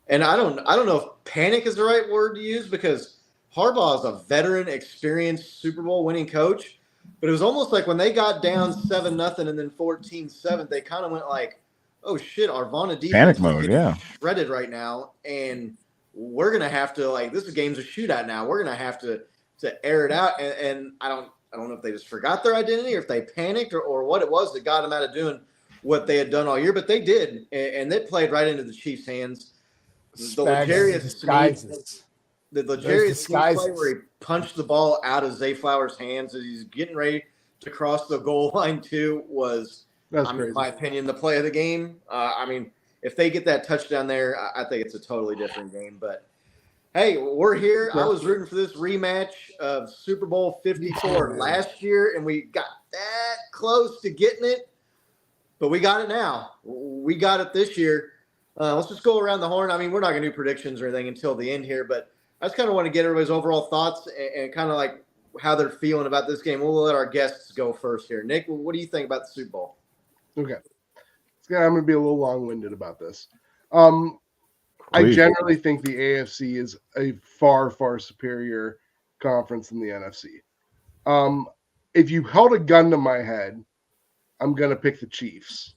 And I don't know if panic is the right word to use, because Harbaugh is a veteran, experienced Super Bowl winning coach. But it was almost like when they got down 7-0 and then 14-7, they kind of went like, oh shit, our Vaughn defense Panic is mode, getting yeah. shredded right now, and we're gonna have to, like, this game's a shootout now. We're gonna have to air it out. And I don't know if they just forgot their identity or if they panicked or what it was that got them out of doing what they had done all year, but they did, and they played right into the Chiefs' hands. The L'Jarius Sneed play where he punched the ball out of Zay Flowers' hands as he's getting ready to cross the goal line too was, in my opinion, the play of the game. I mean, if they get that touchdown there, I think it's a totally different game. But hey, we're here. I was rooting for this rematch of Super Bowl 54 last year, and we got that close to getting it, but we got it now. We got it this year. Let's just go around the horn. I mean, we're not going to do predictions or anything until the end here, but I just kind of want to get everybody's overall thoughts and kind of like how they're feeling about this game. We'll let our guests go first here. Nick, what do you think about the Super Bowl? Okay. I'm going to be a little long-winded about this. I generally think the AFC is a far, far superior conference than the NFC. If you held a gun to my head, I'm going to pick the Chiefs.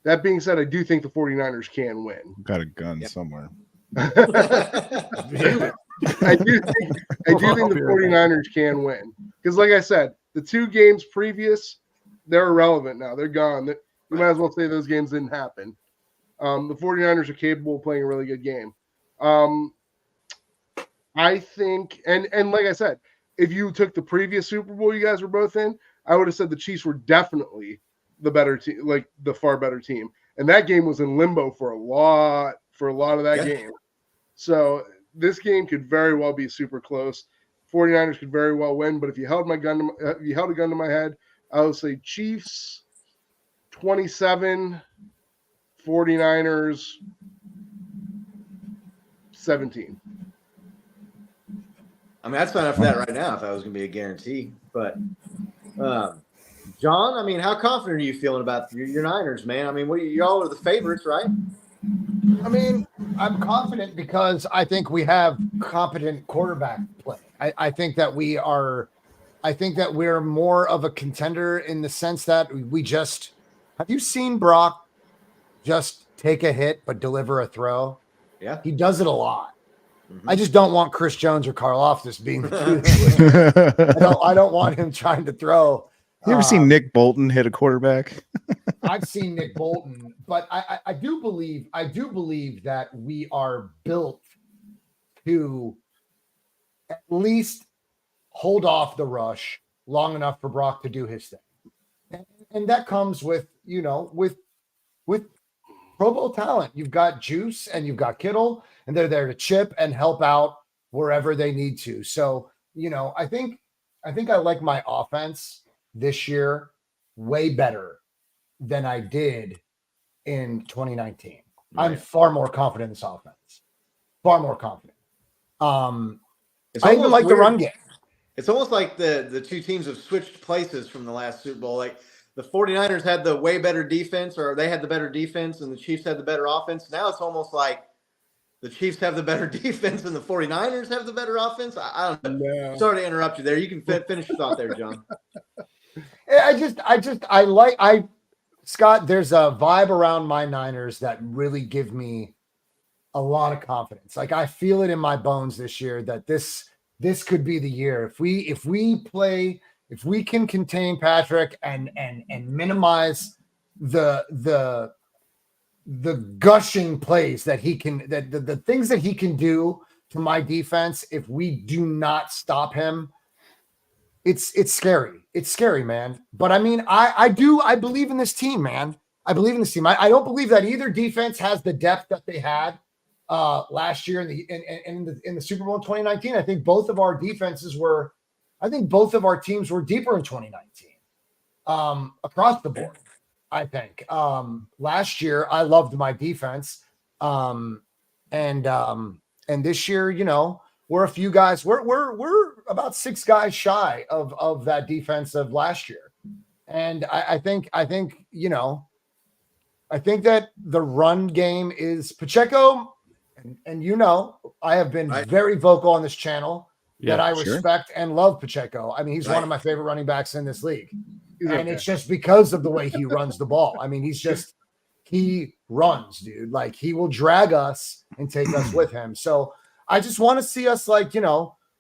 That being said, I do think the 49ers can win. Got a gun somewhere. I do think the 49ers can win. Because like I said, the 2 games previous, they're irrelevant now. They're gone. You might as well say those games didn't happen. The 49ers are capable of playing a really good game. I think, and like I said, if you took the previous Super Bowl you guys were both in, I would have said the Chiefs were definitely the better team, like the far better team. And that game was in limbo for a lot of that game. So this game could very well be super close. 49ers could very well win, but if you held a gun to my head, I would say Chiefs 27, 49ers 17. I mean, I'd sign up for that right now if that was going to be a guarantee. But, John, I mean, how confident are you feeling about your Niners, man? I mean, y'all are the favorites, right? I mean, I'm confident because I think we have competent quarterback play. I think that we're more of a contender in the sense that we just – have you seen Brock just take a hit but deliver a throw? Yeah. He does it a lot. Mm-hmm. I just don't want Chris Jones or Carl Loftus being the I don't want him trying to throw. You ever seen Nick Bolton hit a quarterback? I've seen Nick Bolton, but I do believe that we are built to at least hold off the rush long enough for Brock to do his thing. And that comes with Pro Bowl talent. You've got Juice and you've got Kittle, and they're there to chip and help out wherever they need to. So, I think I like my offense this year way better than I did in 2019. Right. I'm far more confident in this offense. Far more confident. I even like the run game. It's almost like the 2 teams have switched places from the last Super Bowl. Like the 49ers had the way better defense, or they had the better defense, and the Chiefs had the better offense. Now it's almost like the Chiefs have the better defense and the 49ers have the better offense. I don't know. No. Sorry to interrupt you there. You can finish your thought there, John. Scott, there's a vibe around my Niners that really give me a lot of confidence. Like I feel it in my bones this year that this could be the year. If we can contain Patrick and minimize the gushing plays that he can, the things that he can do to my defense, if we do not stop him, it's scary. It's scary, man. But I mean, I believe in this team, man. I believe in this team. I don't believe that either defense has the depth that they had last year in the Super Bowl in 2019. I think both of our teams were deeper in 2019 across the board. I think last year I loved my defense, and this year, we're a few guys. We're about 6 guys shy of that defense of last year, and I think that the run game is Pacheco, and I have been very vocal on this channel that I respect and love Pacheco. I mean, he's one of my favorite running backs in this league. And it's just because of the way he runs the ball. I mean, he runs, dude. Like, he will drag us and take us with him. So I just want to see us,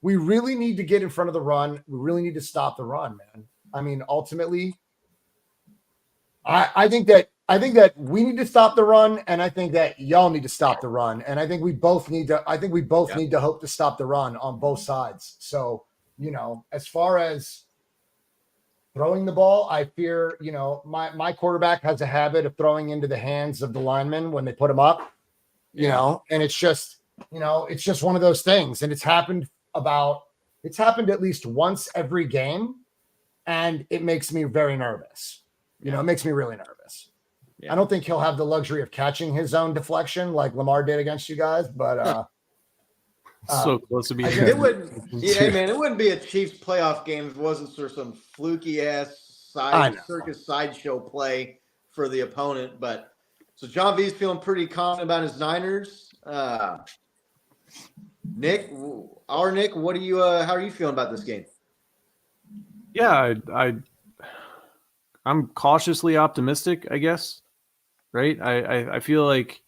we really need to get in front of the run. We really need to stop the run, man. I mean, ultimately, I think that we need to stop the run, and I think that y'all need to stop the run. And I think we both need to need to hope to stop the run on both sides. So, as far as throwing the ball, I fear, my quarterback has a habit of throwing into the hands of the linemen when they put him up, and it's just one of those things. And it's happened at least once every game, and it makes me very nervous. It makes me really nervous. Yeah. I don't think he'll have the luxury of catching his own deflection like Lamar did against you guys, but so close to being. It wouldn't be a Chiefs playoff game if it wasn't for some fluky ass circus sideshow play for the opponent. But so John V's feeling pretty confident about his Niners. Nick, what do you? How are you feeling about this game? Yeah, I'm cautiously optimistic, I guess. Right? I feel like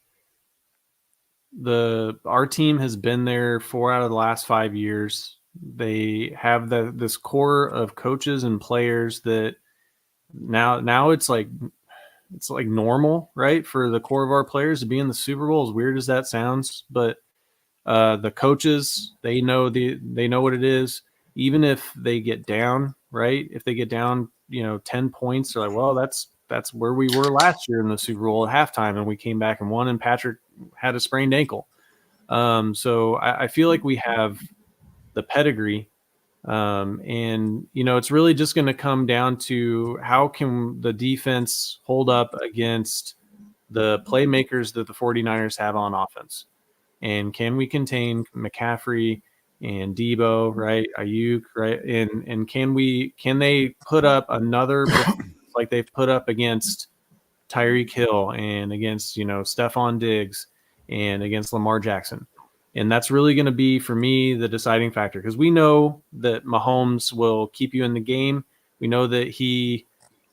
our team has been there 4 out of the last 5 years. They have this core of coaches and players that now it's like normal, right? For the core of our players to be in the Super Bowl, as weird as that sounds, but the coaches, they know what it is. Even if they get down, right? If they get down, 10 points, they're like, well, that's where we were last year in the Super Bowl at halftime, and we came back and won, and Patrick had a sprained ankle. So I feel like we have the pedigree, and it's really just going to come down to how can the defense hold up against the playmakers that the 49ers have on offense, and can we contain McCaffrey and Debo, right? Ayuk, right? And can they put up another like they've put up against Tyreek Hill and against, Stephon Diggs and against Lamar Jackson? And that's really going to be, for me, the deciding factor, because we know that Mahomes will keep you in the game. We know that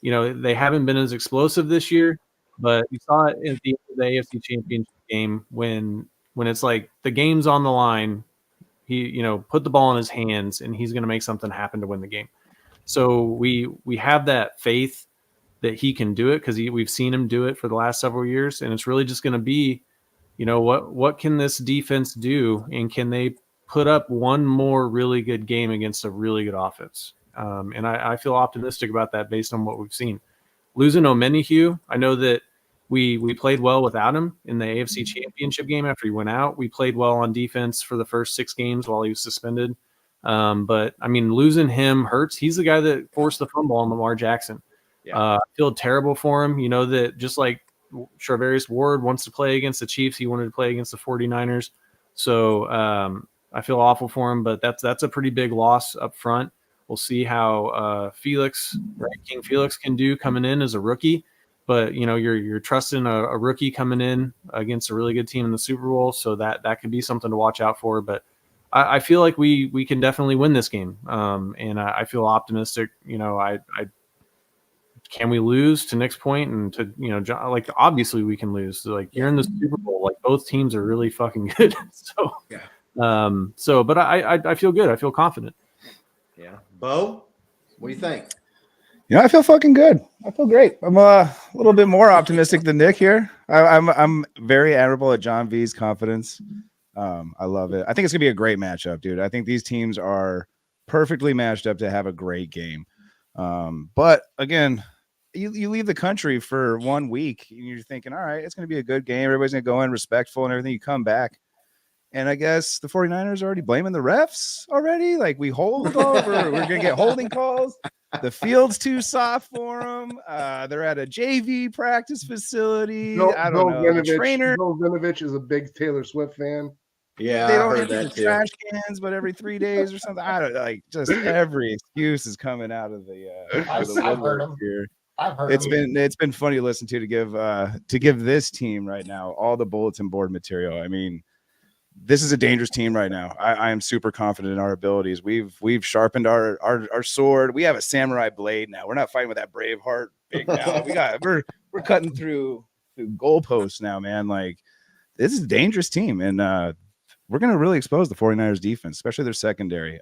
they haven't been as explosive this year, but you saw it in the AFC Championship game when it's like the game's on the line. He, put the ball in his hands, and he's going to make something happen to win the game. So we have that faith that he can do it, because we've seen him do it for the last several years, and it's really just going to be, what can this defense do, and can they put up one more really good game against a really good offense? And I feel optimistic about that based on what we've seen. Losing Omenihu, I know that we played well without him in the AFC Championship game after he went out. We played well on defense for the first 6 games while he was suspended. But, I mean, losing him hurts. He's the guy that forced the fumble on Lamar Jackson. Yeah. I feel terrible for him. That just like Charvarius Ward wants to play against the Chiefs, he wanted to play against the 49ers. So I feel awful for him, but that's a pretty big loss up front. We'll see how King Felix can do coming in as a rookie. But, you're trusting a rookie coming in against a really good team in the Super Bowl, so that could be something to watch out for. But I feel like we can definitely win this game, and I feel optimistic. Can we lose, to Nick's point, and to John, like, obviously we can lose. Like, you're in the Super Bowl, like, both teams are really fucking good. So yeah. But I feel good. I feel confident. Yeah, Bo, what do you think? I feel fucking good. I feel great. I'm a little bit more optimistic than Nick here. I'm very admirable at John V's confidence. I love it. I think it's gonna be a great matchup, dude. I think these teams are perfectly matched up to have a great game. But again, you leave the country for 1 week and you're thinking, all right, it's gonna be a good game. Everybody's gonna go in respectful and everything. You come back. And I guess the 49ers are already blaming the refs already. Like we hold over, we're going to get holding calls. The field's too soft for them. They're at a JV practice facility. I don't know. The trainer. Bill Vinovich is a big Taylor Swift fan. Yeah, they I don't heard use that the too. trash cans, but every 3 days or something. I don't like. Just every excuse is coming out of the. I've heard them. Here. I've heard It's been funny to listen to give this team right now all the bulletin board material. I mean, this is a dangerous team right now. I am super confident in our abilities. We've sharpened our sword. We have a samurai blade now. We're not fighting with that Braveheart big now. We're cutting through goalposts now, man. Like this is a dangerous team, and we're gonna really expose the 49ers defense, especially their secondary.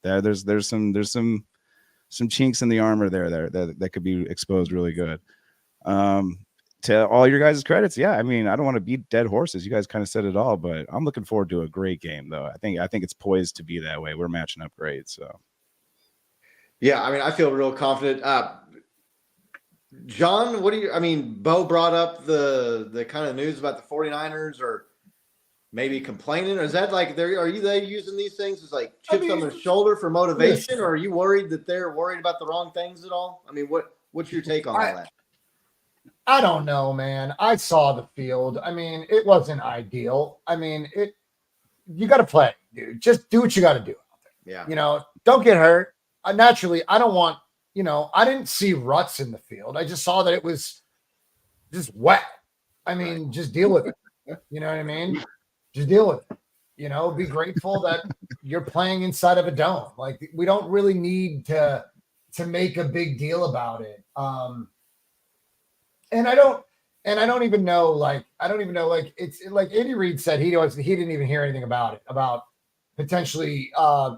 There's some chinks in the armor there that could be exposed really good. To all your guys' credits, yeah. I mean, I don't want to beat dead horses. You guys kind of said it all, but I'm looking forward to a great game, though. I think it's poised to be that way. We're matching up great, so. Yeah, I mean, I feel real confident. John, Bo brought up the kind of news about the 49ers or maybe complaining. Or is that like are they using these things as like chips on their shoulder for motivation, or are you worried that they're worried about the wrong things at all? I mean, what's your take on all that? I don't know, man. I saw the field. I mean, it wasn't ideal. I mean, you got to play, dude. Just do what you got to do out there. Yeah. Don't get hurt. Naturally, I don't want, I didn't see ruts in the field. I just saw that it was just wet. I mean, just deal with it. You know what I mean? Just deal with it. Be grateful that you're playing inside of a dome. Like we don't really need to make a big deal about it. And I don't even know, it's like Andy Reid said, he didn't even hear anything about it, about potentially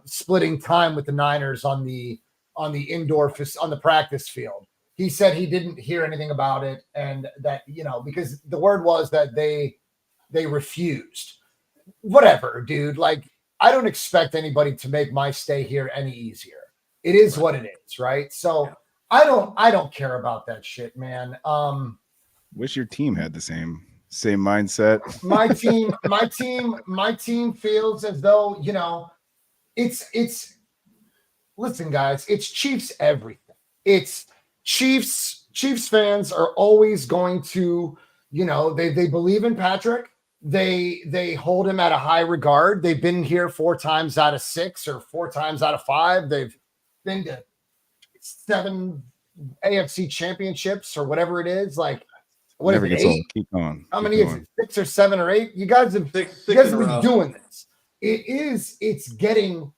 splitting time with the Niners on the indoor, on the practice field. He said he didn't hear anything about it. And that, because the word was that they refused. Whatever, dude. Like, I don't expect anybody to make my stay here any easier. It is what it is. Right. So I don't care about that shit, man. Wish your team had the same mindset. My team feels as though, it's listen, guys, it's Chiefs everything. It's Chiefs fans are always going to, they believe in Patrick. They hold him at a high regard. They've been here 4 times out of 6 or 4 times out of 5. They've been to 7 AFC championships or whatever it is. Like, what Never is it, gets 8? old. Keep going. How many is it? 6 or 7 or 8? You guys have been doing this. It's getting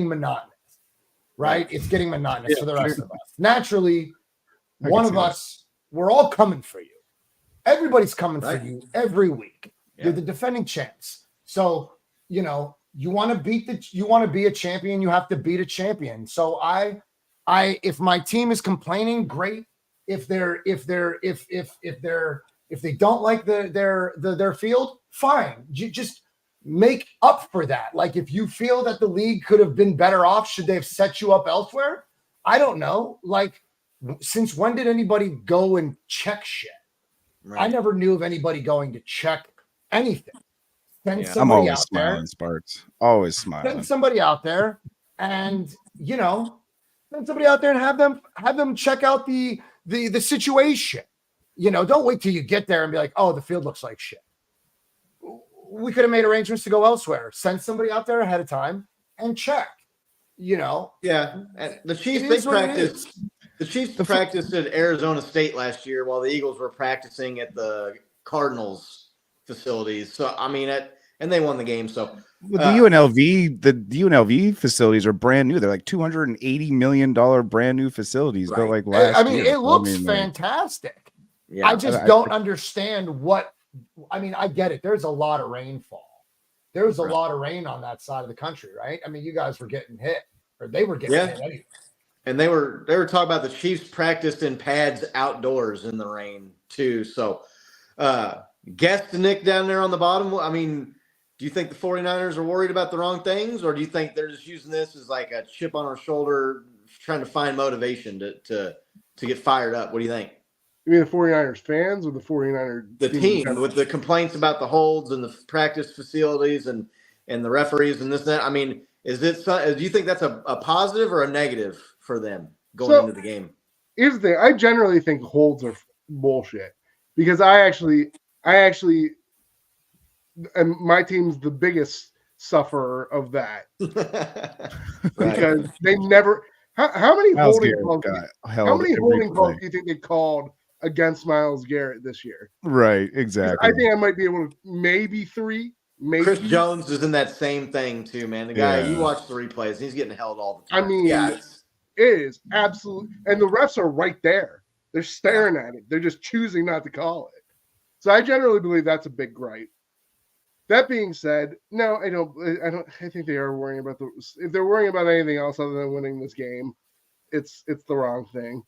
monotonous, right? It's getting monotonous for the rest of us. Naturally, one of us, we're all coming for you. Everybody's coming for you every week. Yeah. You're the defending champs. So, you want to be a champion, you have to beat a champion. So if my team is complaining, great. If they don't like their field, fine. You just make up for that. Like, if you feel that the league could have been better off, should they have set you up elsewhere? I don't know. Like, since when did anybody go and check shit? Right. I never knew of anybody going to check anything. I'm always smiling, Sparks. Always smiling. Send somebody out there, and send somebody out there and have them check out the situation. Don't wait till you get there and be like, oh, the field looks like shit. We could have made arrangements to go elsewhere. Send somebody out there ahead of time and check. Yeah, and the Chiefs practiced. The Chiefs practiced at Arizona State last year while the Eagles were practicing at the Cardinals facilities. So, I mean, and they won the game. So the UNLV facilities are brand new. They're like $280 million brand new facilities. Right. Built like last year. It looks fantastic. Yeah, I just don't understand what. I mean, I get it. There's a lot of rainfall. There's a lot of rain on that side of the country, right? I mean, you guys were getting hit, or they were getting hit anyway. And they were talking about the Chiefs practiced in pads outdoors in the rain too. So, guest Nick down there on the bottom. I mean, Do you think the 49ers are worried about the wrong things, or do you think they're just using this as like a chip on our shoulder, trying to find motivation to get fired up? What do you think? You mean the 49ers fans or the 49ers? The team with the complaints about the holds and the practice facilities and the referees and this and that. I mean, do you think that's a positive or a negative for them going into the game? Here's the thing. I generally think holds are bullshit because I actually, and my team's the biggest sufferer of that because they never. How many holding calls? How many holding calls do you think they called against Myles Garrett this year? Right, exactly. I think I might be able to maybe 3. Maybe. Chris Jones is in that same thing too, man. The guy you watch the replays, he's getting held all the time. I mean, it is absolutely, and the refs are right there. They're staring at it. They're just choosing not to call it. So I generally believe that's a big gripe. That being said, no, I don't. I think they are worrying about if they're worrying about anything else other than winning this game, it's the wrong thing.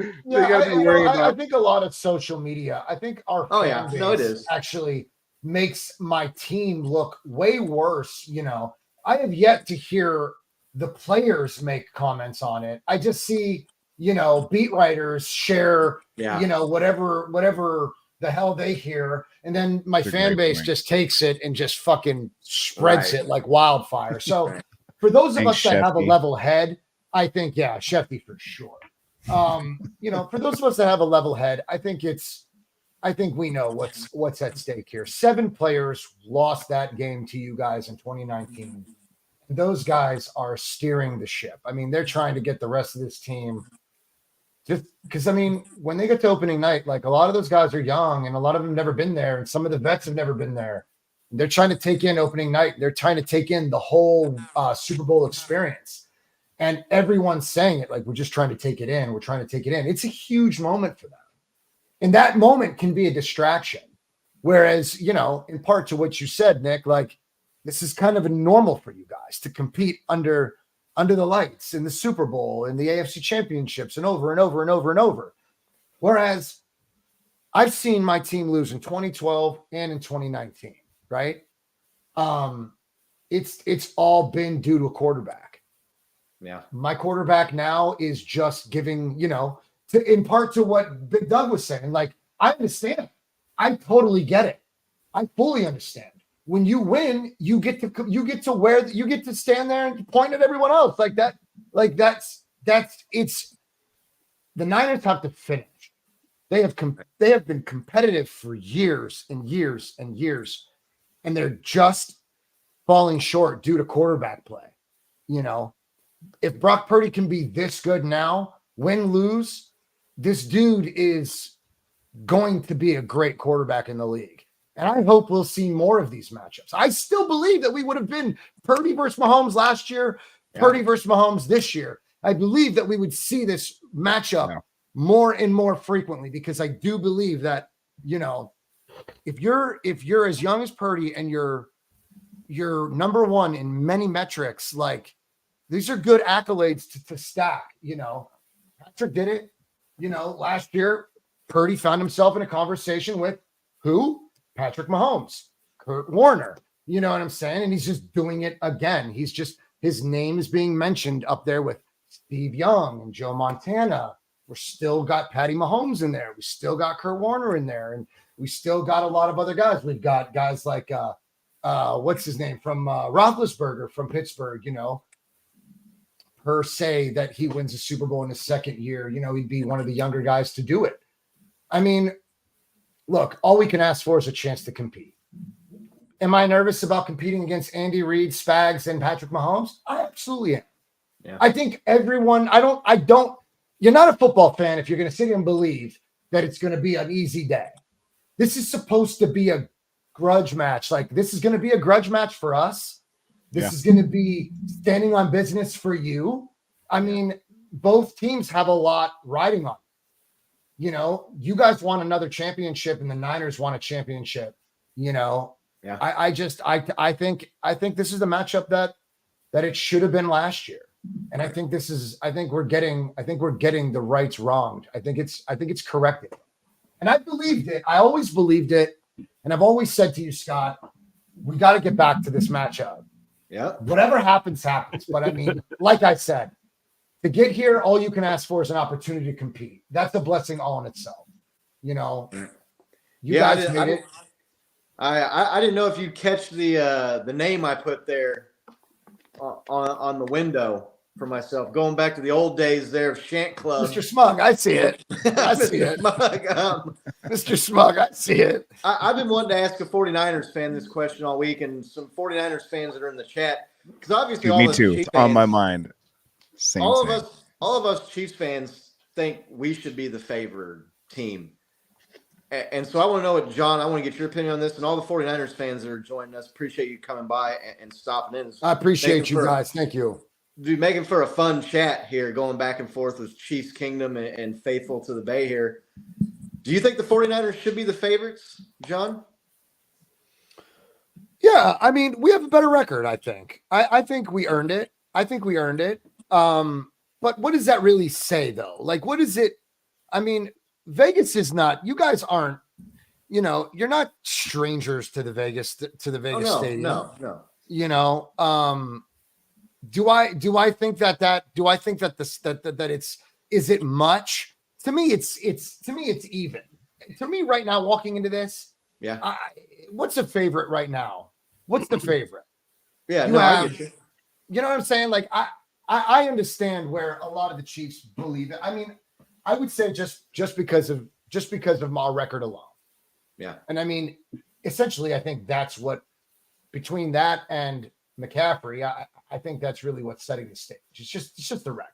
I think a lot of social media. I think our fan base it is actually makes my team look way worse. You know, I have yet to hear the players make comments on it. I just see, beat writers share, whatever the hell they hear. And then my fan base just takes it and just fucking spreads it like wildfire. So for those of us that have a level head, I think, Shefty for sure. For those of us that have a level head, I think we know what's at stake here. 7 players lost that game to you guys in 2019. Those guys are steering the ship. I mean, they're trying to get the rest of this team just because, when they get to opening night, like a lot of those guys are young and a lot of them have never been there. And some of the vets have never been there. They're trying to take in opening night. They're trying to take in the whole Super Bowl experience. And everyone's saying it like, we're just trying to take it in. We're trying to take it in. It's a huge moment for them. And that moment can be a distraction. Whereas, in part to what you said, Nick, like this is kind of a normal for you guys to compete under the lights in the Super Bowl and the AFC championships and over and over and over and over. Whereas I've seen my team lose in 2012 and in 2019, right? It's all been due to a quarterback. Yeah. My quarterback now is just giving, in part to what Big Doug was saying. Like, I understand. I totally get it. I fully understand. When you win, you get to stand there and point at everyone else like that. Like that's it's the Niners have to finish. They have been competitive for years and years and years, and they're just falling short due to quarterback play. If Brock Purdy can be this good now, win, lose, this dude is going to be a great quarterback in the league. And I hope we'll see more of these matchups. I still believe that we would have been Purdy versus Mahomes last year, Purdy versus Mahomes this year. I believe that we would see this matchup more and more frequently because I do believe that, if you're as young as Purdy and you're number one in many metrics, like these are good accolades to stack. Patrick did it, last year. Purdy found himself in a conversation with who? Patrick Mahomes, Kurt Warner, you know what I'm saying? And he's just doing it again. His name is being mentioned up there with Steve Young and Joe Montana. We're still got Patty Mahomes in there. We still got Kurt Warner in there. And we still got a lot of other guys. We've got guys like, what's his name from Roethlisberger from Pittsburgh, per se that he wins a Super Bowl in his second year. He'd be one of the younger guys to do it. I mean, look, all we can ask for is a chance to compete. Am I nervous about competing against Andy Reid, Spags, and Patrick Mahomes? I absolutely am. Yeah. I think everyone, you're not a football fan if you're going to sit here and believe that it's going to be an easy day. This is supposed to be a grudge match. Like, this is going to be a grudge match for us. This is going to be standing on business for you. I mean, both teams have a lot riding on it. You guys want another championship and the Niners want a championship, I think this is the matchup that it should have been last year. And I think we're getting the rights wronged. I think it's corrected. And I believed it. I always believed it. And I've always said to you, Scott, we got to get back to this matchup. Yeah. Whatever happens, happens. But I mean, like I said, to get here, all you can ask for is an opportunity to compete. That's a blessing all in itself. You know, you guys made it. I didn't know if you catch the name I put there on the window for myself. Going back to the old days there of Shant Club. Mr. Smug, I see it. I see it. Smug, Mr. Smug, I see it. I've been wanting to ask a 49ers fan this question all week, and some 49ers fans that are in the chat. Because obviously all me of too. Chiefs It's on my fans, mind. Same. all of us Chiefs fans think we should be the favored team. And so I want to know what, John, I want to get your opinion on this, and all the 49ers fans that are joining us. Appreciate you coming by and stopping in. I appreciate you guys. Thank you. Dude, making for a fun chat here, going back and forth with Chiefs Kingdom and faithful to the Bay here. Do you think the 49ers should be the favorites, John? Yeah, I mean, we have a better record, I think. I think we earned it. But what does that really say, though? Like, what is it? I mean, Vegas is not, you guys aren't, you know, you're not strangers to the Vegas stadium. No. You know, do I think that is it much? To me, it's even. To me right now, walking into this, yeah. What's a favorite right now? What's the favorite? Yeah, I get you. You know what I'm saying? Like I understand where a lot of the Chiefs believe it. I mean, I would say just because of our record alone. Yeah. And I mean, essentially, I think that's what, between that and McCaffrey, I think that's really what's setting the stage. It's just the record.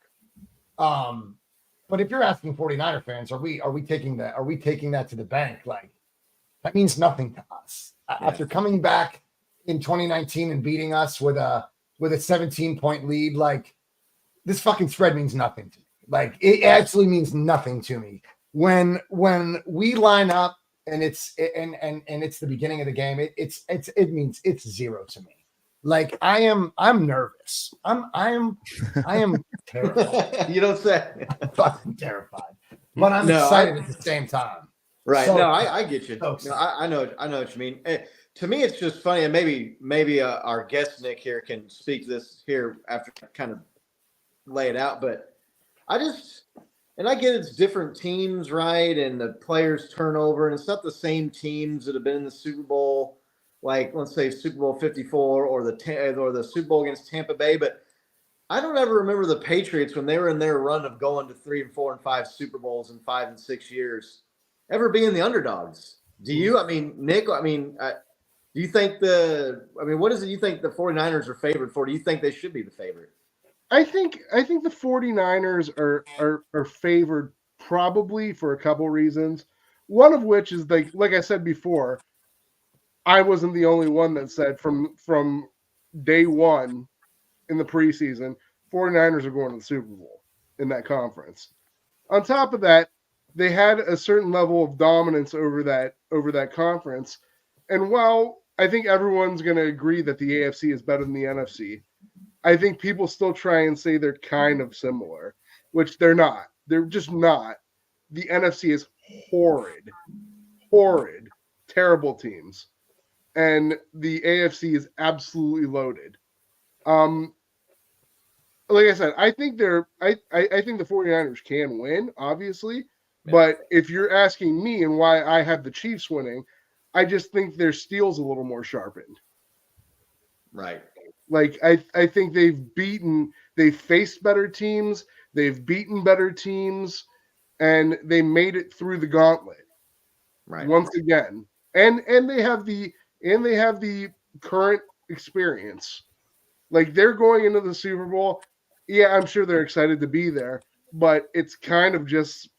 But if you're asking 49er fans, are we taking that to the bank? Like, that means nothing to us. Yeah. After coming back in 2019 and beating us with a 17-point lead, like, this fucking spread means nothing to me. Like, it actually means nothing to me. When we line up and it's the beginning of the game, it means it's zero to me. Like, I'm nervous. I am terrified. You don't say. I'm fucking terrified. But I'm excited at the same time. Right. So, I get you. No, I know what you mean. To me, it's just funny, and maybe our guest Nick here can speak to this here after I kind of lay it out. But I get it's different teams, right? And the players turnover, and it's not the same teams that have been in the Super Bowl, like let's say Super Bowl 54 or the Super Bowl against Tampa Bay. But I don't ever remember the Patriots when they were in their run of going to 3 and 4 and 5 Super Bowls in 5 and 6 years ever being the underdogs. Do you? I mean, Nick, do you think what is it you think the 49ers are favored for? Do you think they should be the favorite? I think the 49ers are favored probably for a couple reasons. One of which is like I said before, I wasn't the only one that said from day one in the preseason, 49ers are going to the Super Bowl in that conference. On top of that, they had a certain level of dominance over that conference. And while I think everyone's going to agree that the AFC is better than the NFC, I think people still try and say they're kind of similar, which they're not. They're just not. The NFC is horrid, terrible teams. And the AFC is absolutely loaded. Like I said, I think the 49ers can win, obviously. Yeah. But if you're asking me and why I have the Chiefs winning, I just think their steel's a little more sharpened. Right. Like, I think they've faced better teams, they've beaten better teams, and they made it through the gauntlet. Right. Once again. And they have the current experience. Like, they're going into the Super Bowl. Yeah, I'm sure they're excited to be there, but it's kind of just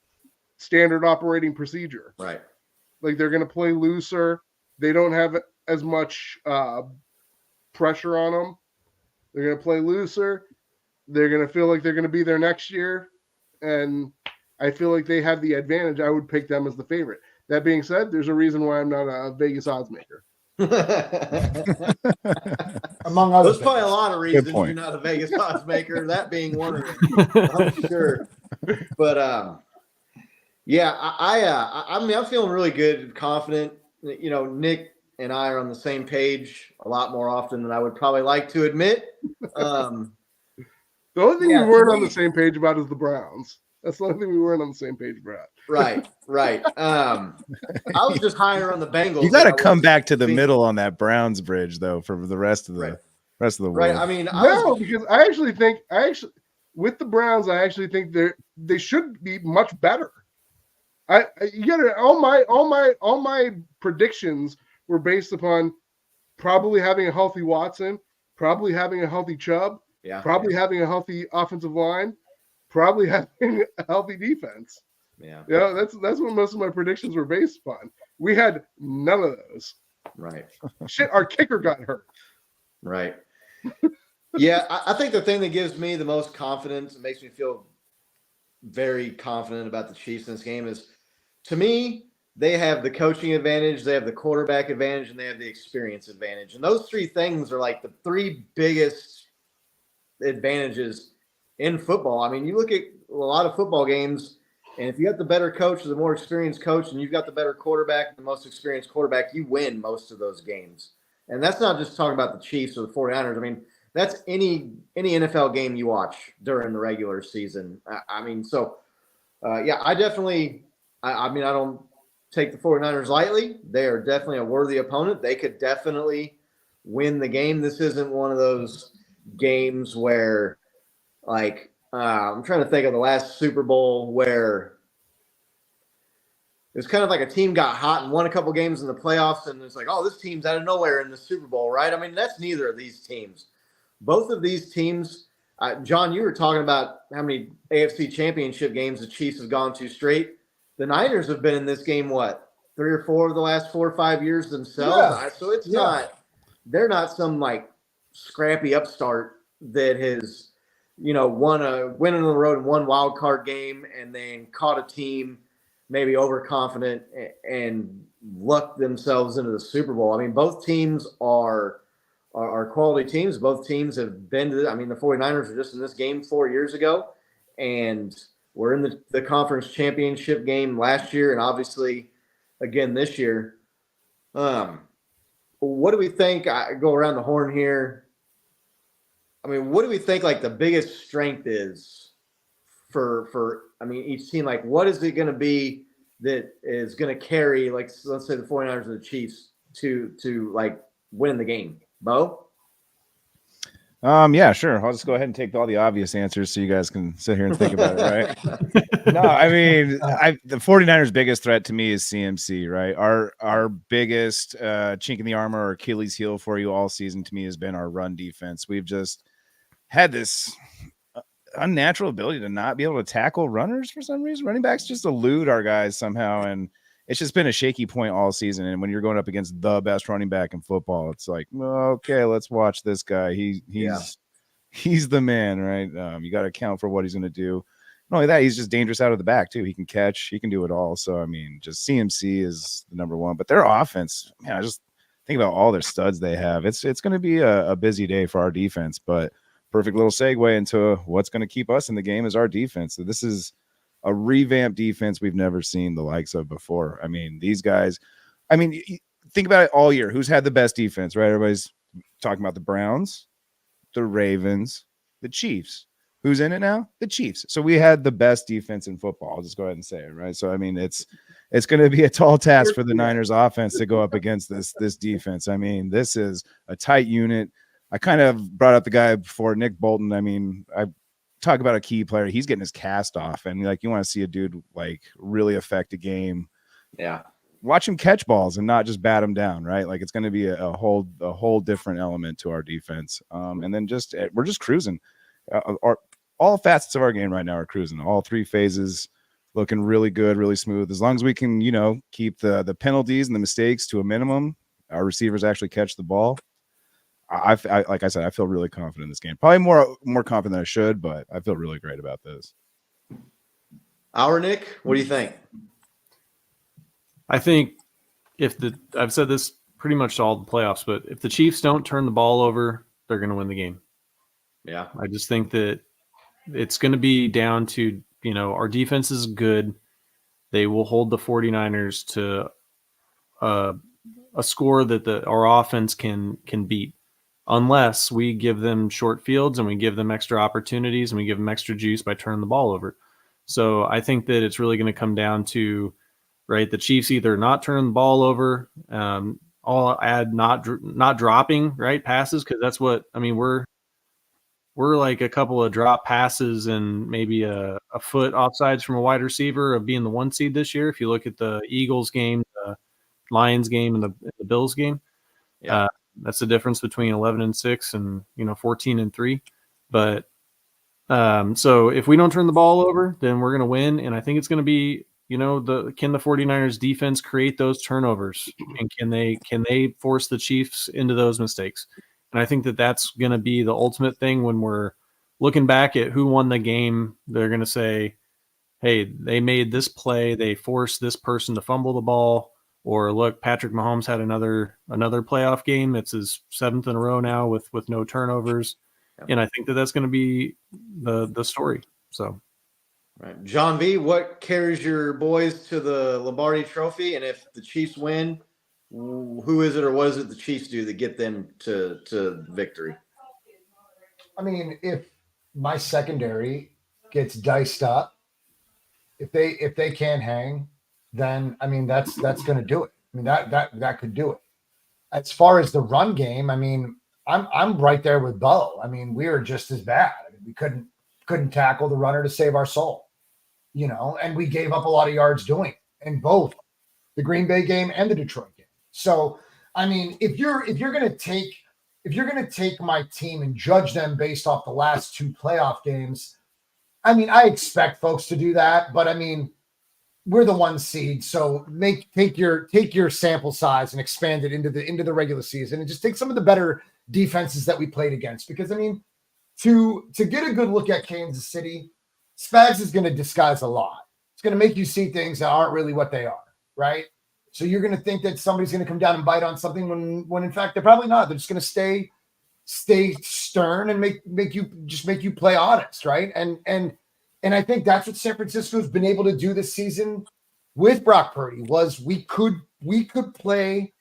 standard operating procedure. Right. Like, they're going to play looser. They don't have as much pressure on them. They're going to play looser. They're going to feel like they're going to be there next year. And I feel like they have the advantage. I would pick them as the favorite. That being said, there's a reason why I'm not a Vegas odds maker. Among others. There's probably a lot of reasons you're not a Vegas odds maker, that being one of them, I'm sure. But yeah, I mean, I'm feeling really good and confident. You know, Nick and I are on the same page a lot more often than I would probably like to admit. The only thing Yeah, we weren't to on me- the same page about is the Browns. That's the only thing we weren't on the same page about. Right. I was just higher on the Bengals. You got than to I come was back to the thinking. middle on that Browns bridge, though, for the rest of the world. Right. I mean, No, because I actually think with the Browns, I actually think they should be much better. You gotta all my predictions were based upon probably having a healthy Watson, probably having a healthy Chubb, probably having a healthy offensive line, probably having a healthy defense. Yeah. Yeah, that's what most of my predictions were based upon. We had none of those. Right. Shit, our kicker got hurt. Right. Yeah, I think the thing that gives me the most confidence and makes me feel very confident about the Chiefs in this game is, to me, they have the coaching advantage, they have the quarterback advantage, and they have the experience advantage. And those three things are like the three biggest advantages in football. I mean, you look at a lot of football games, and if you got the better coach, the more experienced coach, and you've got the better quarterback, the most experienced quarterback, you win most of those games. And that's not just talking about the Chiefs or the 49ers. I mean, that's any NFL game you watch during the regular season. I mean, I definitely – I mean, I don't take the 49ers lightly. They are definitely a worthy opponent. They could definitely win the game. This isn't one of those games where, like, I'm trying to think of the last Super Bowl where it was kind of like a team got hot and won a couple games in the playoffs, and it's like, oh, this team's out of nowhere in the Super Bowl, right? I mean, that's neither of these teams. Both of these teams, John, you were talking about how many AFC championship games the Chiefs have gone to straight. The Niners have been in this game, what, 3 or 4 of the last 4 or 5 years themselves? Yeah. So it's not – they're not some, like, scrappy upstart that has, won a win on the road in one wild card game and then caught a team maybe overconfident and lucked themselves into the Super Bowl. I mean, both teams are quality teams. Both teams have been to the 49ers were just in this game 4 years ago, and we're in the conference championship game last year and obviously again this year. What do we think? I go around the horn here. I mean, what do we think like the biggest strength is for each team? Like, what is it going to be that is going to carry, like, let's say the 49ers or the Chiefs to like win the game? Bo? Yeah, sure. I'll just go ahead and take all the obvious answers so you guys can sit here and think about it, right? No, I mean, the 49ers' biggest threat to me is CMC, right? Our biggest chink in the armor or Achilles heel for you all season to me has been our run defense. We've just had this unnatural ability to not be able to tackle runners for some reason. Running backs just elude our guys somehow, and it's just been a shaky point all season. And when you're going up against the best running back in football, it's like, okay, let's watch this guy. He's the man, right? You got to account for what he's going to do. Not only that, he's just dangerous out of the back too. He can catch, he can do it all. So I mean, just CMC is the number one. But their offense, man, I just think about all their studs they have. It's going to be a busy day for our defense. But perfect little segue into what's going to keep us in the game is our defense. So this is a revamped defense we've never seen the likes of before. I mean, these guys, think about it all year. Who's had the best defense, right? Everybody's talking about the Browns, the Ravens, the Chiefs. Who's in it now? The Chiefs. So we had the best defense in football. I'll just go ahead and say it, right? So, I mean, it's going to be a tall task for the Niners offense to go up against this defense. I mean, this is a tight unit. I kind of brought up the guy before, Nick Bolton. I mean, I talk about a key player. He's getting his cast off, and like you want to see a dude like really affect a game. Yeah. Watch him catch balls and not just bat him down, right? Like it's going to be a whole different element to our defense. And then we're just cruising. All facets of our game right now are cruising. All three phases looking really good, really smooth. As long as we can, keep the penalties and the mistakes to a minimum, our receivers actually catch the ball. Like I said, I feel really confident in this game. Probably more confident than I should, but I feel really great about this. Our Nick, what do you think? I think I've said this pretty much all the playoffs, but if the Chiefs don't turn the ball over, they're going to win the game. Yeah. I just think that it's going to be down to, our defense is good. They will hold the 49ers to a score that our offense can beat, unless we give them short fields and we give them extra opportunities and we give them extra juice by turning the ball over. So I think that it's really going to come down to, right, the Chiefs either not turning the ball over, I'll add not dropping, right, passes, because that's what, I mean, we're like a couple of drop passes and maybe a foot offsides from a wide receiver of being the 1 seed this year. If you look at the Eagles game, the Lions game, and the Bills game, that's the difference between 11-6 and 14-3. But so if we don't turn the ball over, then we're going to win. And I think it's going to be, can the 49ers defense create those turnovers, and can they force the Chiefs into those mistakes? And I think that that's going to be the ultimate thing when we're looking back at who won the game. They're going to say, hey, they made this play, they forced this person to fumble the ball, or look, Patrick Mahomes had another playoff game. It's his 7th in a row now with no turnovers. And I think that that's going to be the story. So, right. John V., what carries your boys to the Lombardi Trophy? And if the Chiefs win, who is it, or what does it the Chiefs do to get them to victory? I mean, if my secondary gets diced up, if they can't hang, then I mean that's going to do it. I mean that could do it. As far as the run game, I mean, I'm right there with Bo. I mean, we were just as bad. I mean, we couldn't tackle the runner to save our soul, and we gave up a lot of yards doing it in both the Green Bay game and the Detroit game. So, I mean, if you're going to take my team and judge them based off the last 2 playoff games, I mean, I expect folks to do that, but I mean, we're the 1 seed, so take your sample size and expand it into the regular season, and just take some of the better defenses that we played against. Because I mean, to get a good look at Kansas City, Spags is going to disguise a lot. It's going to make you see things that aren't really what they are, right? So you're going to think that somebody's going to come down and bite on something when in fact they're probably not. They're just going to stay stern and make you play honest, right? And I think that's what San Francisco's been able to do this season with Brock Purdy. Was we could play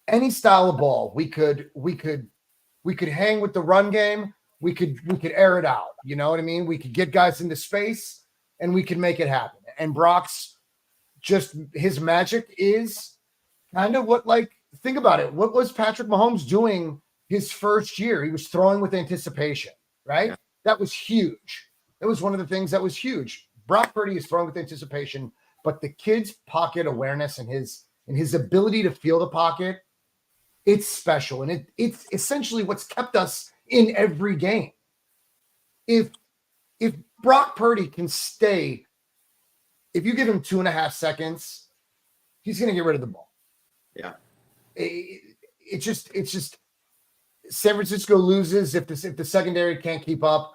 any style of ball. We could hang with the run game. We could air it out. You know what I mean? We could get guys into space and we could make it happen. And Brock's just his magic is kind of what, like, think about it. What was Patrick Mahomes doing his first year? He was throwing with anticipation, right? Yeah. That was huge. That was one of the things that was huge. Brock Purdy is throwing with anticipation, but the kid's pocket awareness and his ability to feel the pocket, it's special. And it's essentially what's kept us in every game. If Brock Purdy can stay, if you give him 2.5 seconds, he's going to get rid of the ball. Yeah. It's just San Francisco loses if the secondary can't keep up,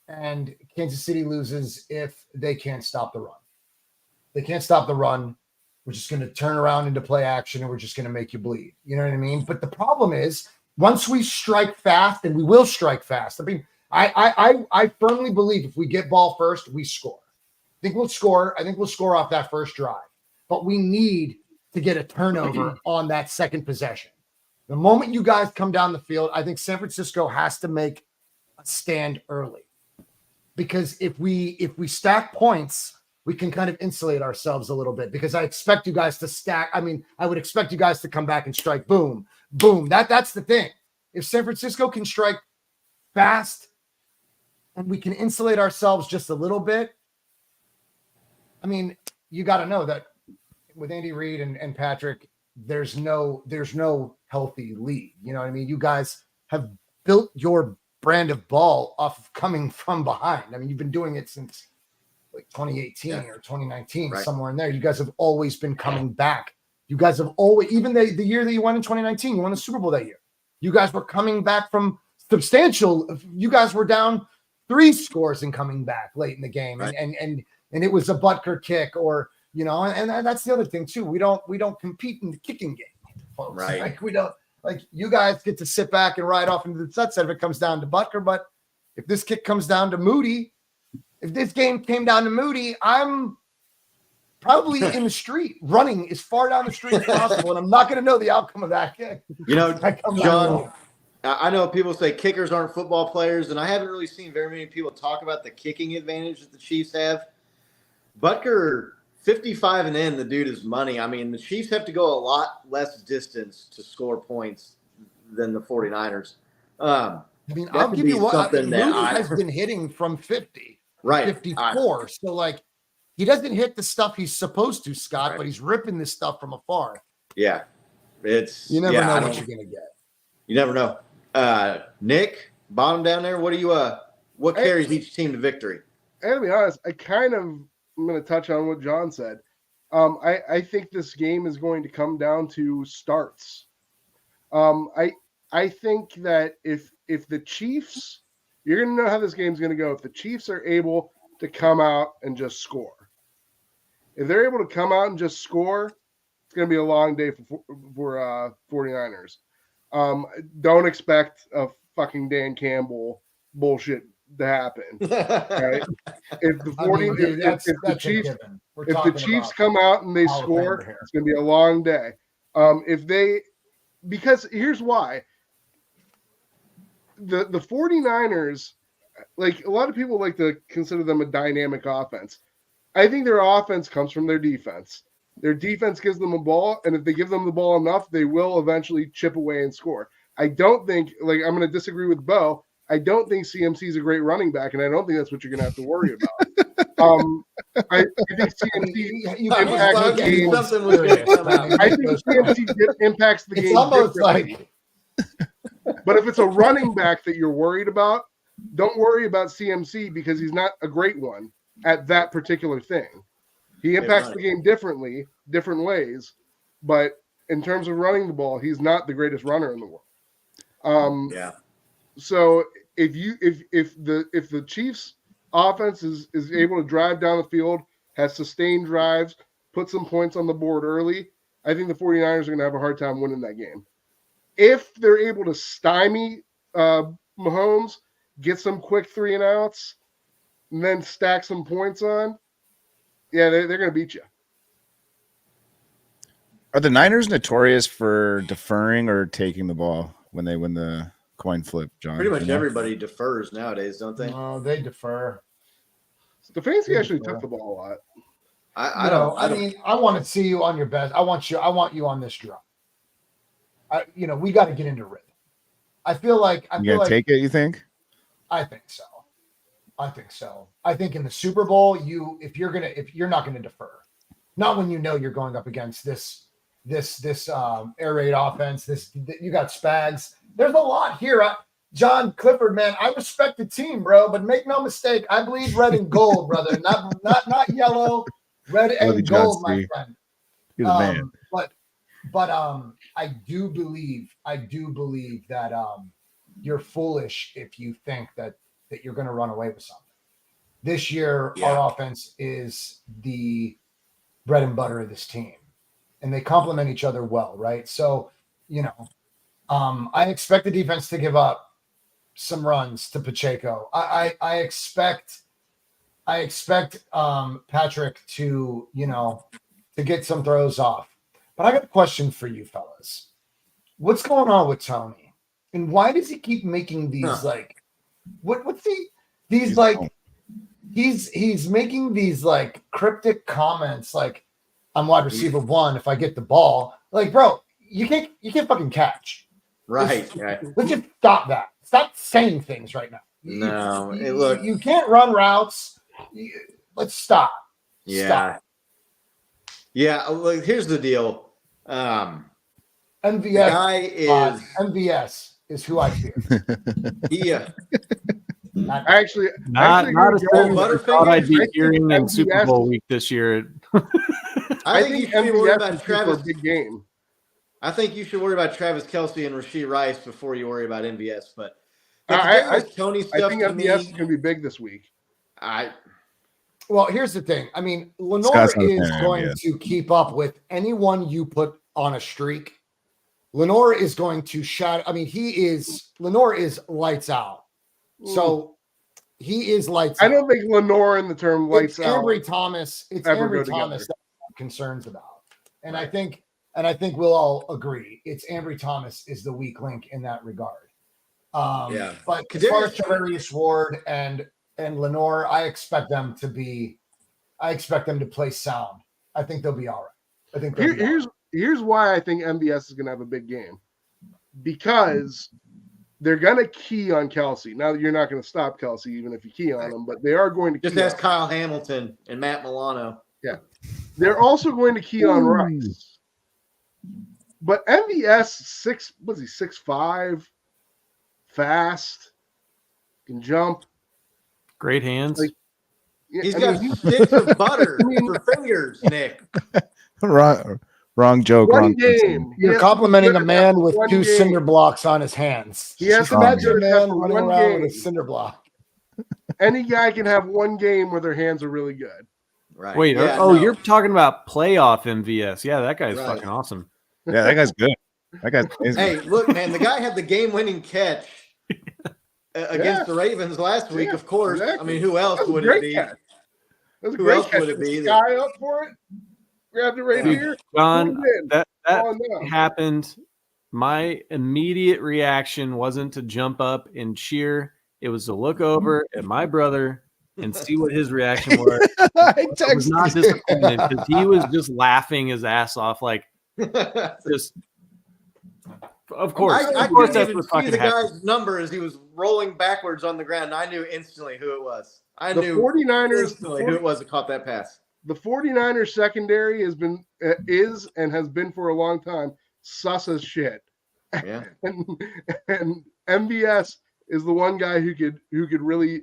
and Kansas City loses if they can't stop the run. They can't stop the run. We're just going to turn around into play action, and we're just going to make you bleed. You know what I mean? But the problem is, once we strike fast, and we will strike fast. I mean, I firmly believe if we get ball first, we score. I think we'll score off that first drive. But we need to get a turnover on that second possession. The moment you guys come down the field, I think San Francisco has to make a stand early. Because if we stack points, we can kind of insulate ourselves a little bit, because I expect you guys to stack. I mean, I would expect you guys to come back and strike boom, boom. That's the thing. If San Francisco can strike fast and we can insulate ourselves just a little bit, I mean, you got to know that with Andy Reid and Patrick, there's no healthy lead. You know what I mean? You guys have built your brand of ball off of coming from behind. I mean, you've been doing it since like 2018 or 2019, right, somewhere in there. You guys have always been coming back. You guys have always, even the year that you won in 2019, you won the Super Bowl that year. You guys were coming back from substantial. You guys were down 3 scores and coming back late in the game, right, and it was a Butker kick, or and that's the other thing too. We don't compete in the kicking game, folks. Right? Like we don't. Like, you guys get to sit back and ride off into the sunset if it comes down to Butker. But if this kick comes down to Moody, if this game came down to Moody, I'm probably in the street, running as far down the street as possible, and I'm not going to know the outcome of that kick. You know, John, I know people say kickers aren't football players, and I haven't really seen very many people talk about the kicking advantage that the Chiefs have. Butker, 55 and in, the dude is money. I mean, the Chiefs have to go a lot less distance to score points than the 49ers. I mean, I'll give you what Mooney has been hitting from 50, right, 54. So, like, he doesn't hit the stuff he's supposed to, Scott, but he's ripping this stuff from afar. Yeah, you never know what you're gonna get. You never know. Nick, bottom down there. What do you? What carries each team to victory? And to be honest, I'm going to touch on what John said. I think this game is going to come down to starts. I think that if the Chiefs, you're going to know how this game's going to go. If the Chiefs are able to come out and just score, if they're able to come out and just score, it's going to be a long day for 49ers. Don't expect a fucking Dan Campbell bullshit to happen. Right? If the Chiefs come out and they score, it's going to be a long day. Because here's why. The 49ers, like a lot of people like to consider them a dynamic offense. I think their offense comes from their defense. Their defense gives them a ball, and if they give them the ball enough, they will eventually chip away and score. I don't think, like, I'm going to disagree with Bo. I don't think CMC is a great running back, and I don't think that's what you're going to have to worry about. I think CMC impacts the game. It's almost like. But if it's a running back that you're worried about, don't worry about CMC because he's not a great one at that particular thing. He impacts the game differently, different ways, but in terms of running the ball, he's not the greatest runner in the world. So if the Chiefs offense is able to drive down the field, has sustained drives, put some points on the board early, I think the 49ers are going to have a hard time winning that game. If they're able to stymie Mahomes, get some quick 3-and-outs, and then stack some points on, yeah, they're going to beat you. Are the Niners notorious for deferring or taking the ball when they win the coin flip, John? Pretty much everybody defers nowadays, don't they? No, they defer. Stefanski actually took the ball a lot. I mean, I want to see you on your best. I want you on this drop. We got to get into rhythm. I feel like take it. You think? I think so. I think in the Super Bowl, if you're not gonna defer, not when you know you're going up against this air raid offense. You got Spags. There's a lot here. John Clifford, man, I respect the team, bro, but make no mistake, I bleed red and gold, brother. Not yellow, red and gold, my friend. You're the man. But I do believe that you're foolish if you think that you're going to run away with something. This year, our offense is the bread and butter of this team, and they complement each other well, right? So, I expect the defense to give up some runs to Pacheco. I expect Patrick to get some throws off. But I got a question for you fellas. What's going on with Tony? And why does he keep making these he's making these like cryptic comments like I'm wide receiver 1 if I get the ball. Like, bro, you can't fucking catch. Right. Let's just stop that. Stop saying things right now. Look, you can't run routes. Let's stop. Yeah. Stop. Yeah, look, here's the deal. MVS is who I fear. Yeah. Not a thing I thought I'd be hearing in Super Bowl week this year. I think you should be worried about Travis. Big game. I think you should worry about Travis Kelce and Rashee Rice before you worry about MVS. But Tony stuff. I think MVS is going to be big this week. Well, here's the thing. I mean, Lenore is going to keep up with anyone you put on a streak. Lenore is going to shadow. I mean, Lenore is lights out. So he is lights out. I don't think Lenore in the term lights out. Ambry Thomas. It's Ambry Thomas concerns about. And I think we'll all agree it's Ambry Thomas is the weak link in that regard. But as far as Tavarius Ward and Lenore, I expect them to play sound. I think they'll be all right. I think here's why I think MVS is going to have a big game, because they're going to key on Kelsey. Now you're not going to stop Kelsey even if you key on him, but they are going to just key ask on Kyle Hamilton and Matt Milano. Yeah, they're also going to key on Rice. But MVS 6'5", fast, can jump, great hands. Like, He's got sticks of butter for fingers, Nick. Wrong joke. One Wrong game. You're complimenting a man with two cinder blocks on his hands. He has Just imagine a man running around game. with a cinder block. Any guy can have one game where their hands are really good. Right. Wait, you're talking about playoff MVS. Yeah, that guy's fucking awesome. Yeah, that guy's good. That guy's amazing. Hey, look, man, the guy had the game-winning catch against the Ravens last week, of course. Exactly. I mean, who else would it be? Catch. That was a Who great else catch. would it be? Guy up for it. Grabbed it right here. John, that Oh, no. happened. My immediate reaction wasn't to jump up and cheer. It was to look over at my brother and see what his reaction was. I was not disappointed because he was just laughing his ass off, like just. Of course, I of course, couldn't that's even what see fucking the happened. guy's number as he was rolling backwards on the ground. I knew instantly who it was. I The knew 49ers instantly who it was that caught that pass. The 49ers secondary has been is and has been for a long time sus as shit. Yeah. and MVS is the one guy who could really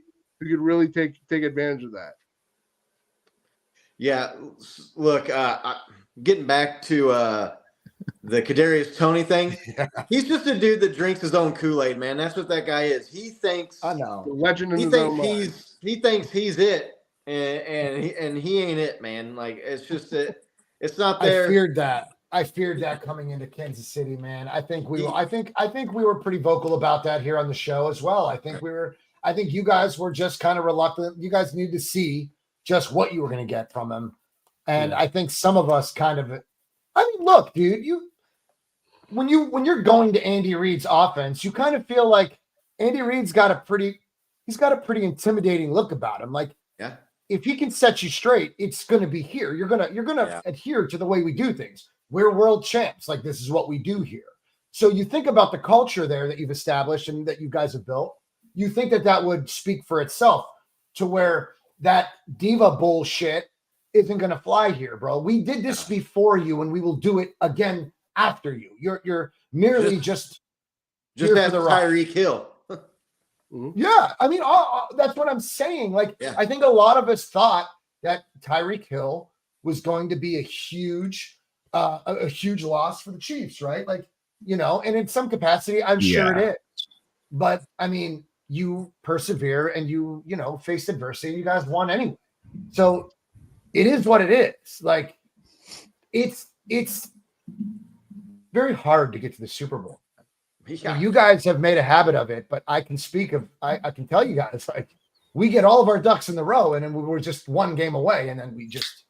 take advantage of that. Yeah, look, getting back to the Kadarius Toney thing, he's just a dude that drinks his own Kool-Aid, man. That's what that guy is. He thinks I know. The legend in he his own mind. thinks he thinks he's it, and he ain't it, man. Like it's just that it's not there. I feared that coming into Kansas City, man. I think we were pretty vocal about that here on the show as well. I think you guys were just kind of reluctant. You guys needed to see just what you were going to get from him. And I think some of us kind of, look, dude, when you're going to Andy Reid's offense, you kind of feel like Andy Reid's got a pretty intimidating look about him. Like, if he can set you straight, it's going to be here. You're going to adhere to the way we do things. We're world champs. Like, this is what we do here. So you think about the culture there that you've established and that you guys have built. You think that would speak for itself to where that diva bullshit isn't going to fly here, bro. We did this before you, and we will do it again after you. You're merely just as Tyreek Hill. Yeah, that's what I'm saying. Like, I think a lot of us thought that Tyreek Hill was going to be a huge loss for the Chiefs, right? Like, and in some capacity, I'm sure it is. But you persevere and you faced adversity. You guys won anyway. So it is what it is. Like, it's very hard to get to the Super Bowl. Yeah. You guys have made a habit of it, but I can can tell you guys, like, we get all of our ducks in the row, and then we were just one game away, and then we just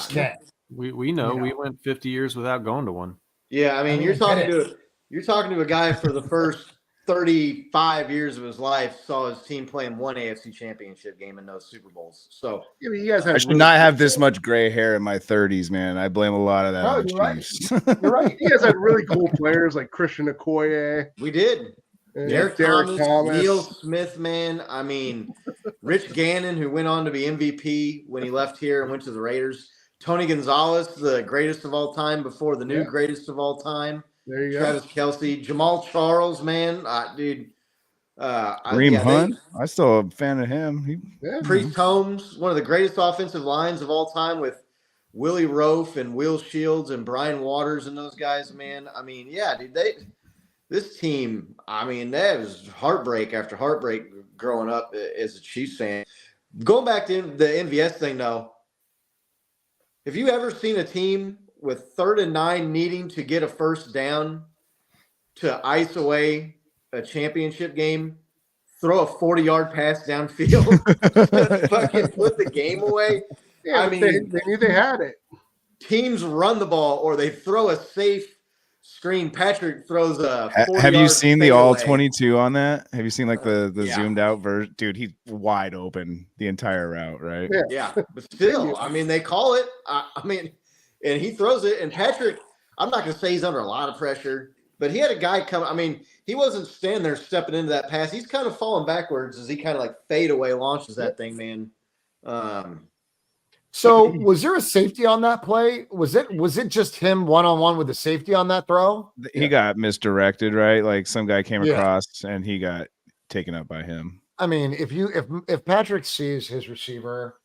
can't. We know we went 50 years without going to one. Yeah, you're talking to a guy for the first 35 years of his life saw his team playing one AFC championship game and no Super Bowls. So you guys I should not have this much gray hair in my 30s, man. I blame a lot of that on the Chiefs. You're right. You guys had really cool players like Christian Okoye. We did. Derek Thomas, Neil Smith, man. Rich Gannon, who went on to be MVP when he left here and went to the Raiders. Tony Gonzalez, the greatest of all time before the new greatest of all time. There you Travis Kelce, Jamal Charles, man, dude. Kareem Hunt, I'm still a fan of him. Priest Holmes, one of the greatest offensive lines of all time with Willie Rofe and Will Shields and Brian Waters and those guys, man. Dude, this team, that was heartbreak after heartbreak growing up as a Chiefs fan. Going back to the MVS thing, though, have you ever seen a team with 3rd and 9 needing to get a first down to ice away a championship game, throw a 40-yard pass downfield, fucking put the game away? Yeah, they knew they had it. teams run the ball or they throw a safe screen, Patrick throws a 40 Have you seen the all fadeaway. 22 on that? Have you seen like the Yeah. zoomed out version? Dude, he's wide open the entire route, right? Yeah, but still, I mean, they call it. I mean, and he throws it. And Patrick, I'm not going to say he's under a lot of pressure, but he had a guy come. I mean, he wasn't standing there stepping into that pass. He's kind of falling backwards as he kind of like fade away launches that thing, man. So was there a safety on that play? Was it just him one-on-one with the safety on that throw? He got misdirected, right? Like some guy came Yeah. across and he got taken up by him. I mean, if Patrick sees his receiver,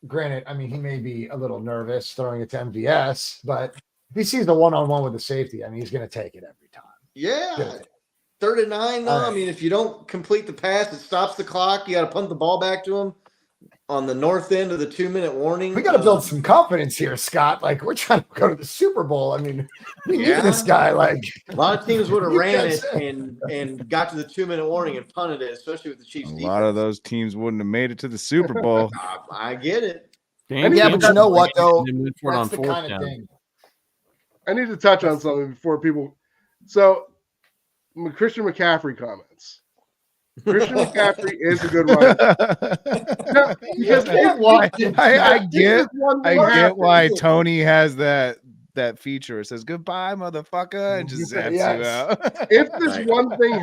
granted, I mean, he may be a little nervous throwing it to MVS, but if he sees the one-on-one with the safety, I mean, he's going to take it every time. Yeah. 3rd and 9, though. I mean, if you don't complete the pass, it stops the clock. You got to punt the ball back to him on the north end of the 2-minute warning. We got to build some confidence here, Scott. Like, we're trying to go to the Super Bowl. I mean, we need this guy. Like, a lot of teams would have ran it and got to the 2-minute warning and punted it, especially with the Chiefs. A lot of those teams wouldn't have made it to the Super Bowl. I get it. Yeah, but you know what, though? That's the kind of thing. I need to touch on something before people. So, Christian McCaffrey comments. Christian McCaffrey is a good runner. No, because I get why Tony has that feature. It says goodbye, motherfucker, and just zaps you out. If this one thing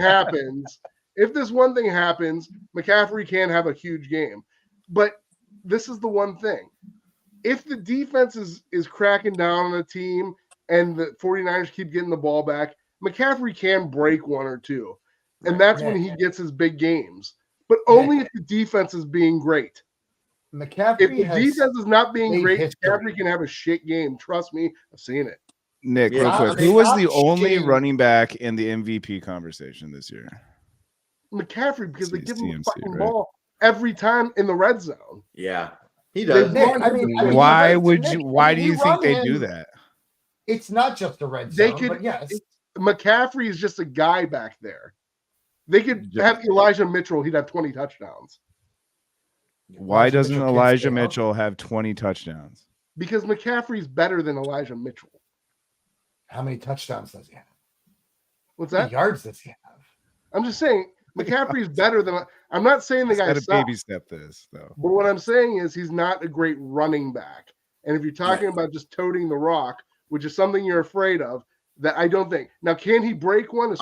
happens, McCaffrey can have a huge game. But this is the one thing. If the defense is cracking down on a team and the 49ers keep getting the ball back, McCaffrey can break one or two. And that's when he gets his big games. But only if the defense is being great. McCaffrey, if the defense is not being great, McCaffrey can have a shit game. Trust me, I've seen it. Nick, real quick, who was the only running back in the MVP conversation this year? McCaffrey, because they give him the fucking ball every time in the red zone. Yeah, he does. Why do you think they do that? It's not just the red zone, but yes. McCaffrey is just a guy back there. They could have Elijah Mitchell. He'd have 20 touchdowns. Why doesn't Elijah Mitchell have 20 touchdowns? Because McCaffrey's better than Elijah Mitchell. How many touchdowns does he have? What's How that? many yards does he have? I'm just saying McCaffrey's better than. I'm not saying the guy. Got to baby step this though. But what I'm saying is he's not a great running back. And if you're talking about just toting the rock, which is something you're afraid of, that I don't think. Now, can he break one?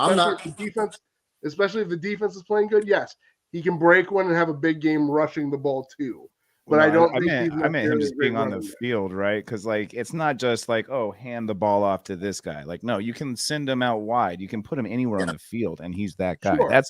Especially if the defense is playing good, yes, he can break one and have a big game rushing the ball too. But I don't think I meant him just being on the field, right? Because like it's not just like, oh, hand the ball off to this guy. Like, no, you can send him out wide. You can put him anywhere on the field, and he's that guy. Sure.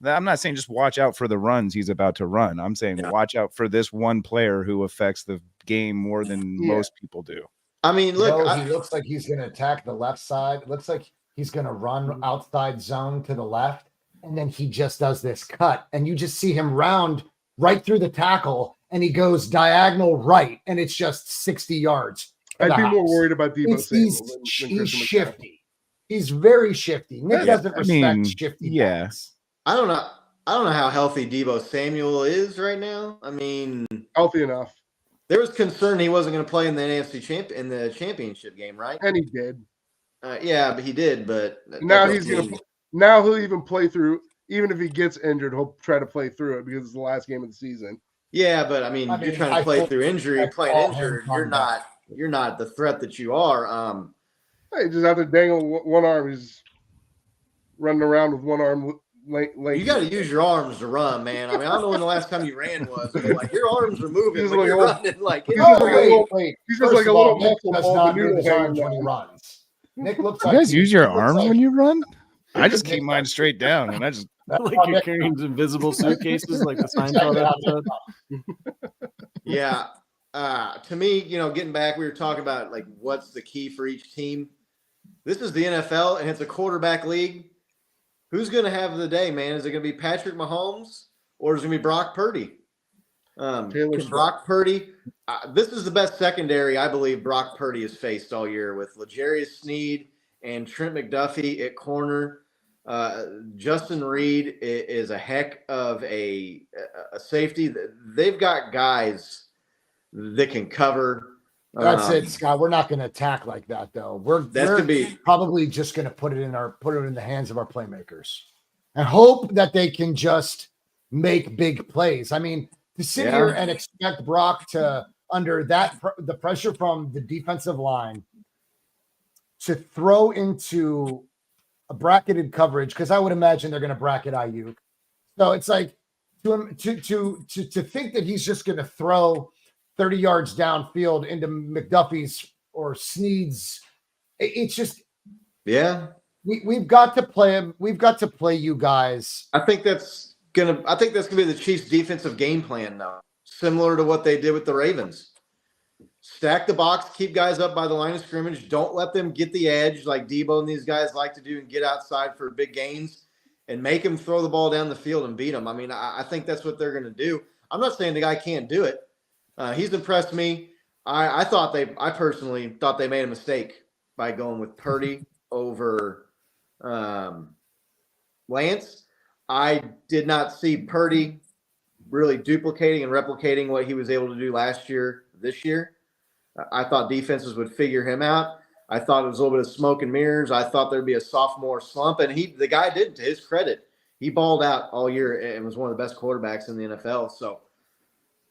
I'm not saying just watch out for the runs he's about to run. I'm saying watch out for this one player who affects the game more than most people do. I mean, look, he looks like he's going to attack the left side. It looks like he's going to run outside zone to the left. And then he just does this cut, and you just see him round right through the tackle, and he goes diagonal right, and it's just 60 yards. I'd be more worried about Deebo Samuel than he's shifty. He's very shifty. Nick doesn't respect shifty. Yes. I don't know how healthy Deebo Samuel is right now. I mean, healthy enough. There was concern he wasn't going to play in the NFC championship game, right? And he did. Yeah, but he did. But now he's going to. Now he'll even play through. Even if he gets injured, he'll try to play through it because it's the last game of the season. Yeah, but I mean you're trying to play through injury. Playing injured, you're not the threat that you are. He just have to dangle one arm. He's running around with one arm. You got to use your arms to run, man. I mean, I don't know when the last time you ran was, but like your arms are moving when you're running. Like he's just like a little Nick does not use his arms when he runs. Nick looks like you guys use your arms when you run. I just keep mine straight down, and I just like you're carrying invisible suitcases, like the Seinfeld episode. Yeah, to me, getting back, we were talking about like what's the key for each team. This is the NFL, and it's a quarterback league. Who's going to have the day, man? Is it going to be Patrick Mahomes or is it going to be Brock Purdy? Brock Purdy. This is the best secondary I believe Brock Purdy has faced all year with L'Jarius Sneed and Trent McDuffie at corner. Justin Reed is a heck of a safety. They've got guys that can cover. That's it, Scott. We're not going to attack like that, though. We're probably just going to put it in the hands of our playmakers and hope that they can just make big plays. I mean, to sit here and expect Brock to, under the pressure from the defensive line, to throw into a bracketed coverage, because I would imagine they're going to bracket Ayuk. So it's like to think that he's just going to throw 30 yards downfield into McDuffie's or Sneed's. It's just, we've got to play him. We've got to play you guys. I think that's gonna be the Chiefs' defensive game plan now, similar to what they did with the Ravens. Stack the box, keep guys up by the line of scrimmage. Don't let them get the edge like Debo and these guys like to do and get outside for big gains and make them throw the ball down the field and beat them. I mean, I think that's what they're going to do. I'm not saying the guy can't do it. He's impressed me. I personally thought they made a mistake by going with Purdy over Lance. I did not see Purdy really duplicating and replicating what he was able to do last year, this year. I thought defenses would figure him out. I thought it was a little bit of smoke and mirrors. I thought there'd be a sophomore slump, and the guy did, to his credit. He balled out all year and was one of the best quarterbacks in the NFL. So,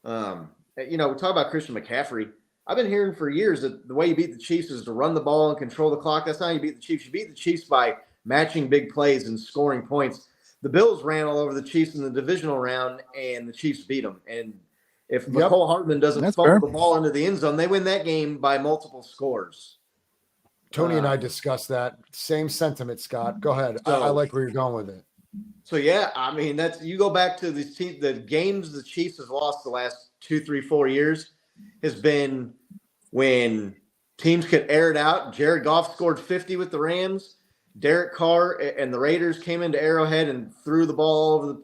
we talk about Christian McCaffrey. I've been hearing for years that the way you beat the Chiefs is to run the ball and control the clock. That's not how you beat the Chiefs. You beat the Chiefs by matching big plays and scoring points. The Bills ran all over the Chiefs in the divisional round, and the Chiefs beat them. And if McCole Hartman doesn't fumble the ball into the end zone, they win that game by multiple scores. Tony and I discussed that. Same sentiment, Scott. Go ahead. So, I like where you're going with it. So, I mean, you go back to the games the Chiefs have lost the last 2, 3, 4 years has been when teams could air it out. Jared Goff scored 50 with the Rams. Derek Carr and the Raiders came into Arrowhead and threw the ball over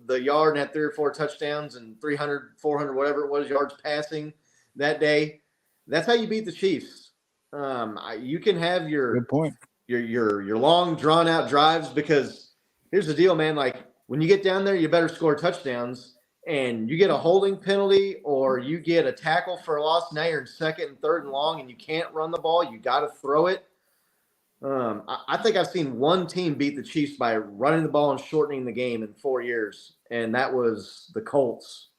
the yard and had 3 or 4 touchdowns and 300, 400, whatever it was, yards passing that day. That's how you beat the Chiefs. You can have your good point. Your long drawn out drives, because here's the deal, man. Like, when you get down there, you better score touchdowns, and you get a holding penalty or you get a tackle for a loss. Now you're in 2nd and 3rd and long, and you can't run the ball. You got to throw it. I think I've seen one team beat the Chiefs by running the ball and shortening the game in 4 years, and that was the Colts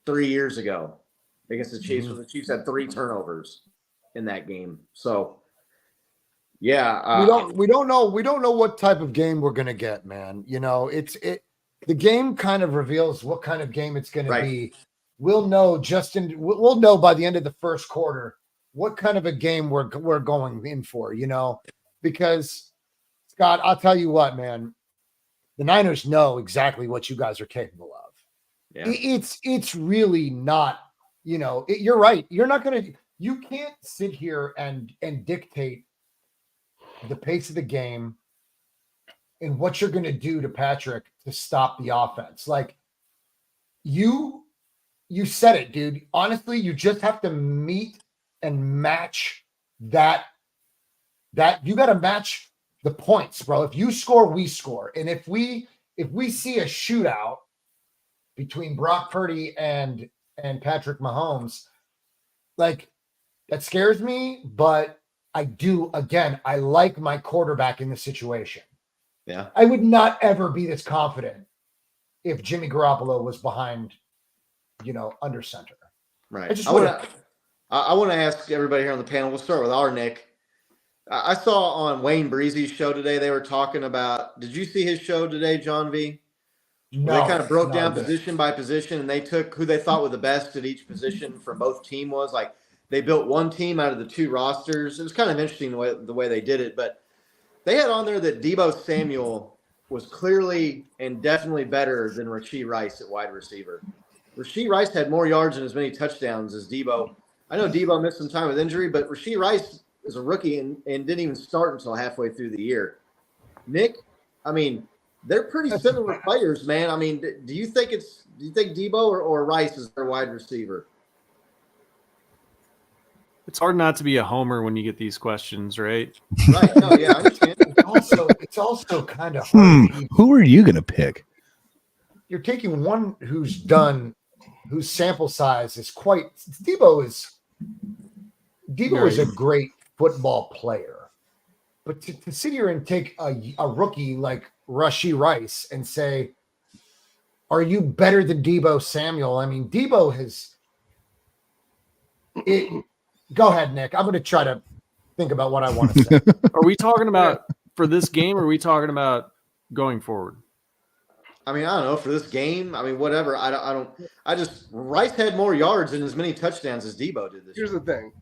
3 years ago against the Chiefs. When the Chiefs had 3 turnovers in that game. So, we don't know what type of game we're gonna get, man. The game kind of reveals what kind of game it's gonna be. We'll know we'll know by the end of the first quarter what kind of a game we're going in for, because, Scott, I'll tell you what, man, the Niners know exactly what you guys are capable of. Yeah. It's really not, you're right. You can't sit here and dictate the pace of the game and what you're going to do to Patrick to stop the offense. Like, you said it, dude. Honestly, you just have to meet and match that you got to match the points, bro. If you score, we score. And if we see a shootout between Brock Purdy and Patrick Mahomes, like, that scares me, but I like my quarterback in this situation. Yeah. I would not ever be this confident if Jimmy Garoppolo was behind, under center. Right. I want to ask everybody here on the panel. We'll start with our Nick. I saw on Wayne Breezy's show today, they were talking about, did you see his show today, John V? No. They kind of broke down position by position, and they took who they thought were the best at each position from both team was. Like, they built one team out of the 2 rosters. It was kind of interesting the way they did it, but they had on there that Deebo Samuel was clearly and definitely better than Rashee Rice at wide receiver. Rashee Rice had more yards and as many touchdowns as Deebo. I know Deebo missed some time with injury, but Rashee Rice is a rookie and didn't even start until halfway through the year. Nick, I mean, they're pretty similar players, man. I mean, do you think Deebo or Rice is their wide receiver? It's hard not to be a homer when you get these questions, right? Right. No, yeah, I understand. It's also kind of hard. Who are you going to pick? You're taking one whose sample size is Deebo is Debo is a great football player, but to sit here and take a rookie like Rashee Rice and say, are you better than Debo Samuel? I mean, Debo has it. Go ahead, Nick. I'm going to try to think about what I want to say. Are we talking about for this game, or are we talking about going forward? I mean, I don't know, for this game. I mean, whatever. Rice had more yards and as many touchdowns as Debo did this year. Here's the thing.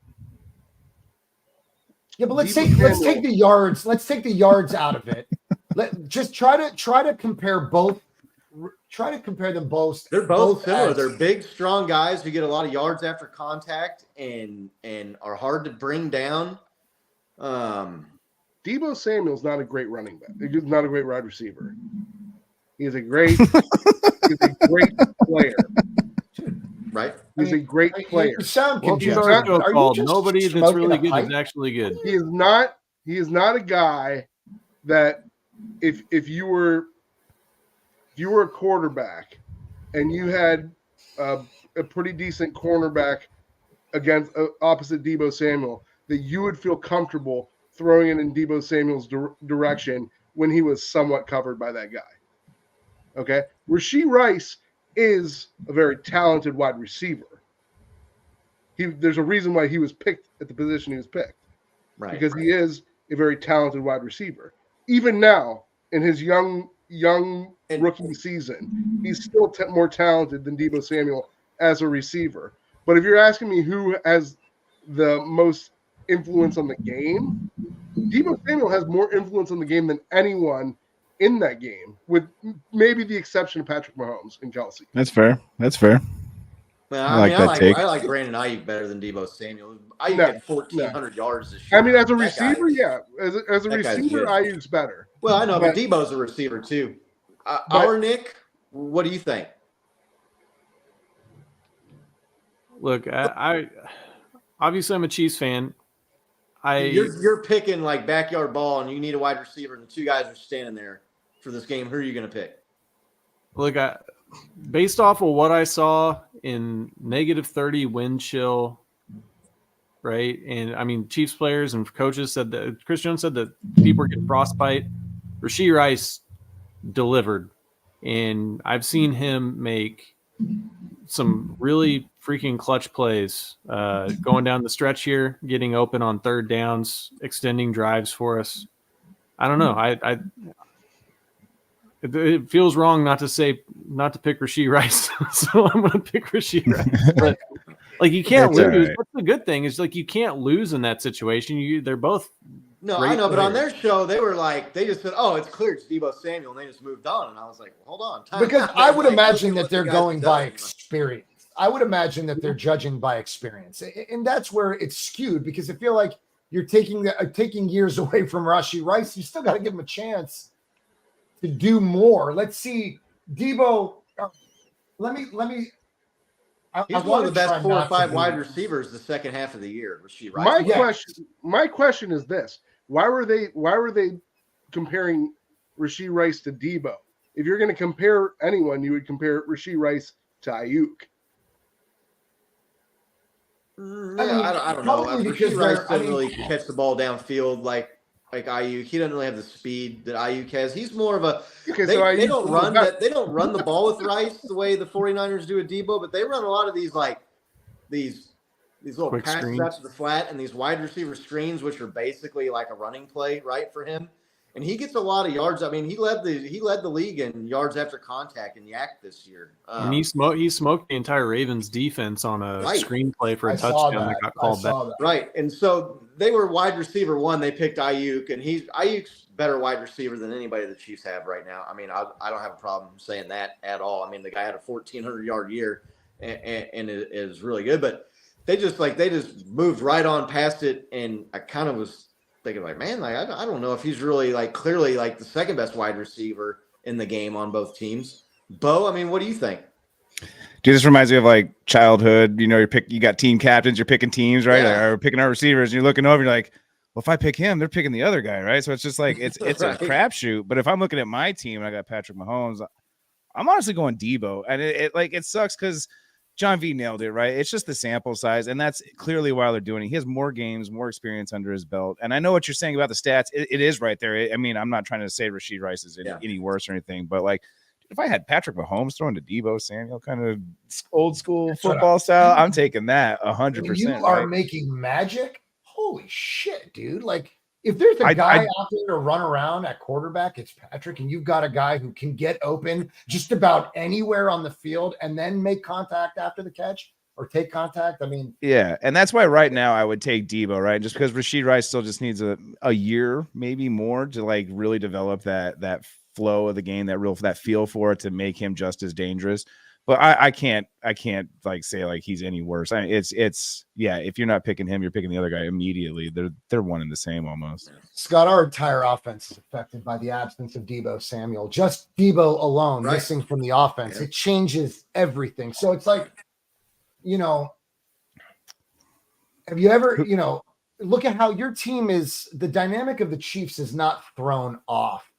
Yeah, but let's take the yards. Let's take the yards out of it. Just try to compare both. Try to compare them both. They're both similar. They're big, strong guys who get a lot of yards after contact and are hard to bring down. Debo Samuel's not a great running back. He's not a great wide receiver. He's a great player. Right? He's a great player. You sound Well, nobody that's really good is actually good. He is not a guy that if you were a quarterback and you had a pretty decent cornerback against opposite Debo Samuel, that you would feel comfortable throwing it in Debo Samuel's direction when he was somewhat covered by that guy. Okay? Rashee Rice is a very talented wide receiver. There's a reason why he was picked at the position he was picked. Right. Because he is a very talented wide receiver. Even now, in his young rookie season, he's still more talented than Debo Samuel as a receiver. But if you're asking me who has the most influence on the game, Debo Samuel has more influence on the game than anyone in that game, with maybe the exception of Patrick Mahomes and Kelsey. That's fair. Well, I like Brandon Ayuk better than Debo Samuel. Ayuk had 1,400 yards this year. I mean, as a receiver, yeah. As a receiver, Ayuk's better. Well, I know, but Debo's a receiver too. Nick, what do you think? Look, I obviously I'm a Chiefs fan. You're picking like backyard ball, and you need a wide receiver, and the two guys are standing there for this game. Who are you going to pick? Look, based off of what I saw in -30 wind chill, right? And I mean, Chiefs players and coaches said that Chris Jones said that people were getting frostbite. Rashee Rice delivered, and I've seen him make some really freaking clutch plays going down the stretch here, getting open on third downs, extending drives for us. I don't know. It feels wrong not to pick Rashee Rice, so I'm going to pick Rashee Rice. But like, you can't lose. Right. What's the good thing is, like, you can't lose in that situation. They're both. No, I know, players. But on their show, they were like, they just said, "Oh, it's clear it's Debo Samuel," and they just moved on. And I was like, well, "Hold on," because I would imagine that they're going by experience. I would imagine that they're judging by experience, and that's where it's skewed, because I feel like you're taking years away from Rashee Rice. You still got to give him a chance to do more. Let's see, Debo. Let me. He's one of the best 4 or 5 wide receivers the second half of the year. Rashee Rice. My question is this: Why were they comparing Rashee Rice to Debo? If you're going to compare anyone, you would compare Rashee Rice to Ayuk. I don't know. Rashee Rice doesn't really catch the ball downfield like Ayuk. He doesn't really have the speed that Ayuk has. He's more of a they don't run the ball with Rice the way the 49ers do with Debo, but they run a lot of these these little quick pass screens sets to the flat and these wide receiver screens, which are basically like a running play, right, for him. And he gets a lot of yards. I mean, he led the league in yards after contact in YAC this year. And he smoked the entire Ravens defense on a screenplay for a touchdown that got called back. Right. And so they were wide receiver one. They picked Ayuk, and Ayuk's better wide receiver than anybody the Chiefs have right now. I mean, I don't have a problem saying that at all. I mean, the guy had a 1,400-yard year and is really good, but they just moved right on past it, and I kind of was thinking like, man, like I don't know if he's really like clearly like the second best wide receiver in the game on both teams. Bo, I mean, what do you think? Dude, this reminds me of like childhood. You know, you got team captains, you're picking teams, right? Yeah. Or picking our receivers, and you're looking over, you're like, well, if I pick him, they're picking the other guy, right? So it's just like it's right. A crapshoot. But if I'm looking at my team and I got Patrick Mahomes, I'm honestly going Debo, and it sucks because John V nailed it, right? It's just the sample size, and that's clearly why they're doing it. He has more games, more experience under his belt. And I know what you're saying about the stats. It is right there. I mean, I'm not trying to say Rashee Rice is any worse or anything, but like, if I had Patrick Mahomes throwing to Deebo Samuel, kind of old school football style, I'm taking that 100%. When you are making magic, holy shit, dude. Like, if there's a guy out there to run around at quarterback, it's Patrick, and you've got a guy who can get open just about anywhere on the field and then make contact after the catch or take contact. I mean, yeah, and that's why right now I would take Deebo, right? Just because Rashee Rice still just needs a year, maybe more, to like really develop that flow of the game, that feel for it to make him just as dangerous. But I can't like say like he's any worse. I mean, it's if you're not picking him, you're picking the other guy immediately. They're one and the same almost. Scott, our entire offense is affected by the absence of Deebo Samuel. Just Deebo alone missing from the offense, it changes everything. So it's like, have you ever, look at how your team is, the dynamic of the Chiefs is not thrown off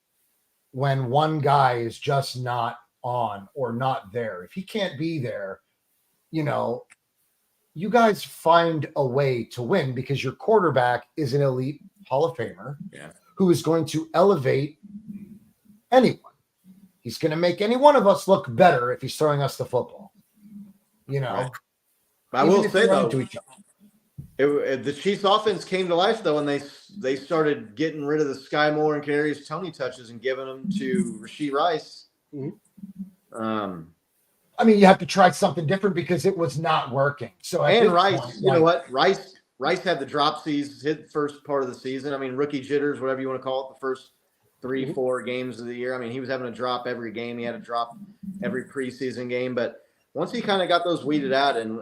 when one guy is just not on or not there. If he can't be there, you guys find a way to win because your quarterback is an elite Hall of Famer who is going to elevate anyone. He's going to make any one of us look better if he's throwing us the football. Right. I will say though, the Chiefs offense came to life though, and they started getting rid of the Sky Moore and Kadarius Toney touches and giving them to Rashee Rice. Mm-hmm. I mean, you have to try something different because it was not working. So Rice, you know what? Rice had the dropsies hit the first part of the season. I mean, rookie jitters, whatever you want to call it, the first 3-4 games of the year. I mean, he was having a drop every game. He had a drop every preseason game. But once he kind of got those weeded out, and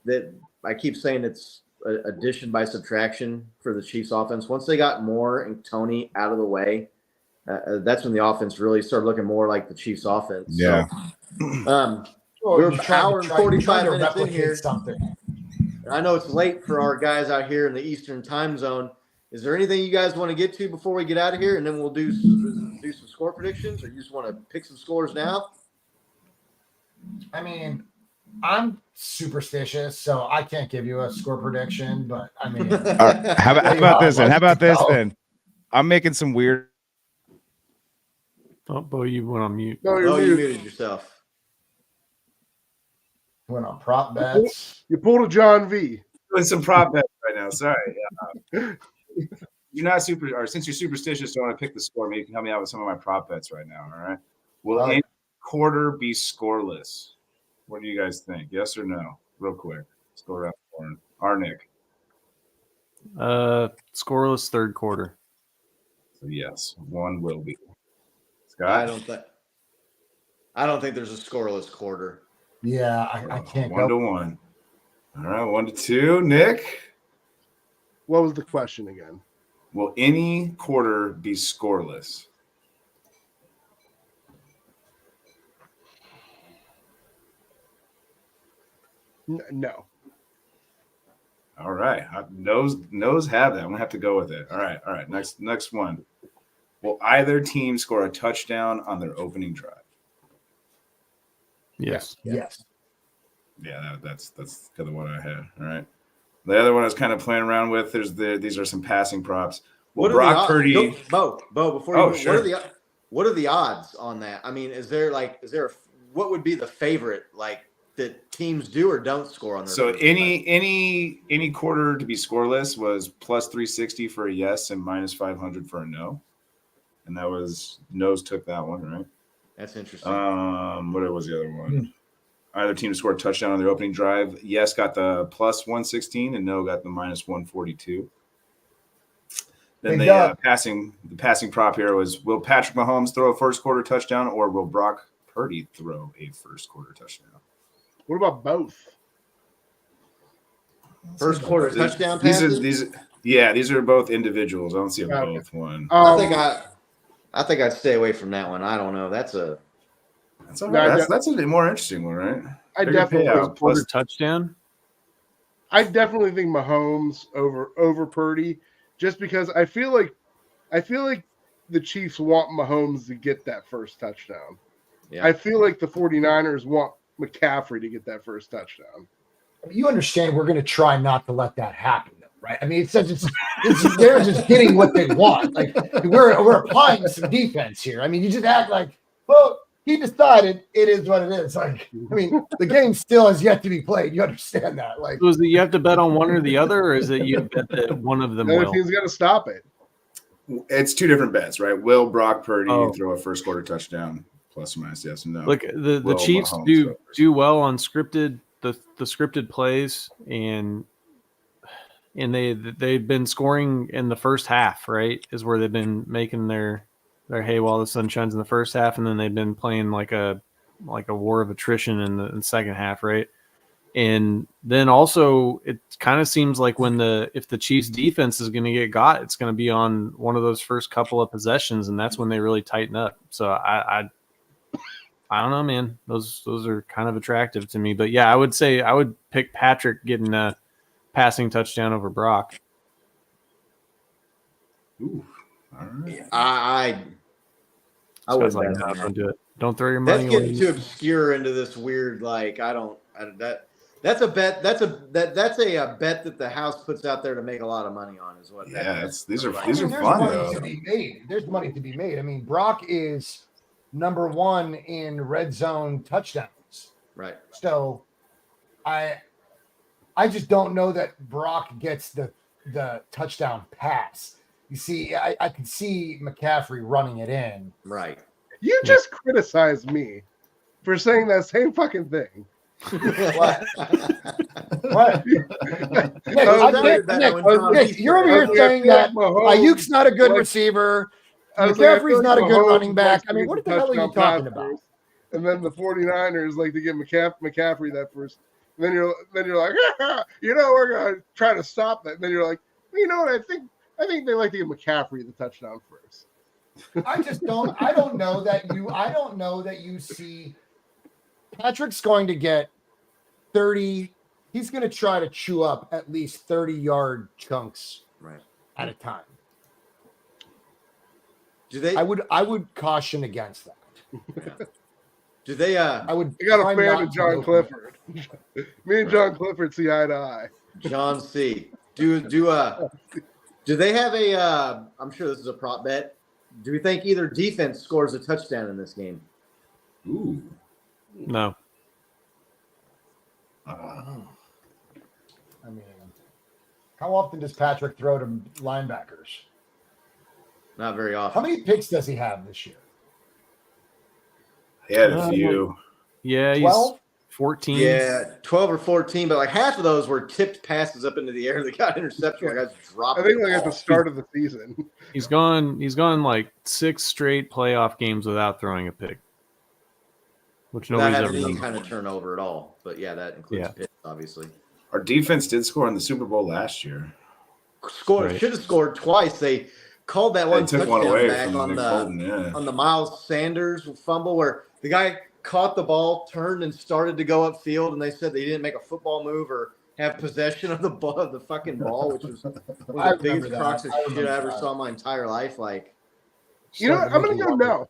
that I keep saying it's addition by subtraction for the Chiefs offense. Once they got Moore and Toney out of the way, that's when the offense really started looking more like the Chiefs offense. Yeah. So, we're an hour and 45 minutes in here. I know it's late for our guys out here in the Eastern time zone. Is there anything you guys want to get to before we get out of here? And then we'll do some score predictions, or you just want to pick some scores now? I mean, I'm superstitious, so I can't give you a score prediction, but I mean, all right. How about this then? How about this then? I'm making some weird. Oh, Bo, you went on mute. No, you muted yourself. Went on prop bets. You pulled a John V. Doing some prop bets right now. Sorry. You're not since you're superstitious, don't want to pick the score. Maybe you can help me out with some of my prop bets right now. All right. Will any quarter be scoreless? What do you guys think? Yes or no? Real quick. Let's go around the horn. Nick. Scoreless third quarter. So yes, one will be. Scott? I don't think there's a scoreless quarter. Yeah, I can't 1-1. All right, 1-2. Nick? What was the question again? Will any quarter be scoreless? No. All right. Nose have that. I'm gonna have to go with it. All right. Next one. Will either team score a touchdown on their opening drive? Yes. Yes. Yeah, that's the other one I had. All right. The other one I was kind of playing around with. These are some passing props. Will Brock Purdy? Bo, before you sure. what are the odds on that? I mean, what would be the favorite that teams do or don't score on their? So any quarter to be scoreless was plus 360 for a yes and minus 500 for a no, and that was Nose took that one, right? That's interesting. What was the other one? Either team to score a touchdown on their opening drive. Yes got the plus 116 and no got the minus 142. Then the passing prop here was, will Patrick Mahomes throw a first quarter touchdown or will Brock Purdy throw a first quarter touchdown? What about both? First quarter touchdown passes? These are both individuals. I don't see a both one. I think I'd stay away from that one. I don't know. That's a more interesting one, right? I definitely quarter touchdown. I definitely think Mahomes over Purdy, just because I feel like the Chiefs want Mahomes to get that first touchdown. Yeah. I feel like the 49ers want McCaffrey to get that first touchdown. You understand we're going to try not to let that happen, though, right? I mean, it's they're just getting what they want. Like we're applying some defense here. I mean, you just act like, well, he decided it is what it is. Like, I mean, the game still has yet to be played. You understand that? Like, So is it you have to bet on one or the other, or is it you bet that one of them The other will? team's got to stop it. It's two different bets, right? Will Brock Purdy throw a first quarter touchdoon, plus or minus yes and no? Look, the Will Chiefs Mahomes do well on scripted the scripted plays, and they've been scoring in the first half, right? Is where they've been making their hay while the sun shines in the first half, and then they've been playing like a war of attrition in the second half, right? And then also it kind of seems like if the Chiefs defense is going to get got, it's going to be on one of those first couple of possessions, and that's when they really tighten up. So I don't know, man. Those are kind of attractive to me. But yeah, I would say I would pick Patrick getting a passing touchdown over Brock. Ooh, all right. I So would like, bet no, on don't that. do it. Don't throw your That's money getting away. too obscure into this weird, like, that's a bet. That's a bet that the house puts out there to make a lot of money on, is what. Yeah, these are there's fun money though. to be made. There's money to be made. I mean, Brock is number 1 in red zone touchdowns. Right. So I just don't know that Brock gets the touchdown pass. You see, I can see McCaffrey running it in. Right. You just criticized me for saying that same fucking thing. What? Nick, was Nick, you're over here saying that Ayuk's not a good receiver. McCaffrey's not a good running back. I mean, what the hell are you talking about? And then the 49ers like to give McCaffrey that first. And then you're like, we're gonna try to stop that. And then you're like, well, you know what? I think they like to give McCaffrey the touchdown first. I don't know that you see Patrick's going to get 30. He's going to try to chew up at least 30-yard chunks at a time. Do they? I would caution against that. Yeah. Do they? I would. I got a try fan not of to John go- Clifford. Me and John Clifford see eye to eye. John C. Do they have a? I'm sure this is a prop bet. Do we think either defense scores a touchdown in this game? Ooh. No. I mean, how often does Patrick throw to linebackers? Not very often. How many picks does he have this year? He had a few. Yeah, he's 12? 14. Yeah, 12 or 14, but like half of those were tipped passes up into the air that got intercepted. Like, guys dropped. I think like at the start of the season. He's gone like 6 straight playoff games without throwing a pick, which Not nobody's having ever any done. kind of turnover at all. But yeah, that includes Yeah. picks, obviously. Our defense did score in the Super Bowl last year. Right. Should have scored twice. They called that one They took touchdown one away back from on Nick the Bolton, yeah. on the Miles Sanders fumble where the guy caught the ball, turned and started to go upfield, and they said they didn't make a football move or have possession of the ball, the fucking ball, which was one of the biggest crocks of shit I ever saw in my entire life. Like, You know what? I'm gonna go no.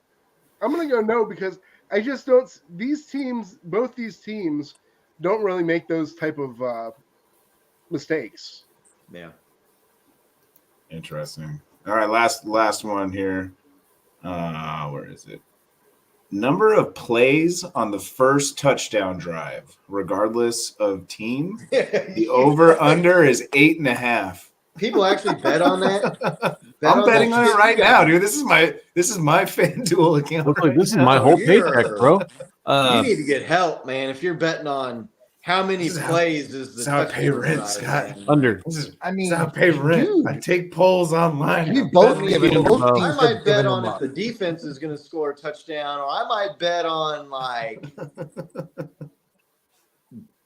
I'm gonna go no because I just don't. Both these teams don't really make those type of mistakes. yeah. Interesting. All right, last one here. Where is it? Number of plays on the first touchdown drive, regardless of team. The over/under is 8.5. People actually bet on that. I'm betting on it right now, dude. This is my FanDuel account. Look, this is now. my whole You're- paycheck, bro. You need to get help, man. If you're betting on how many plays is the This is how I pay touchdown rent, drive, Scott. man. Under. I mean, This is how I pay rent. dude. I take polls online. We both I given mean, both I teams I have might bet given on them if up. the defense is going to score a touchdown, or I might bet on like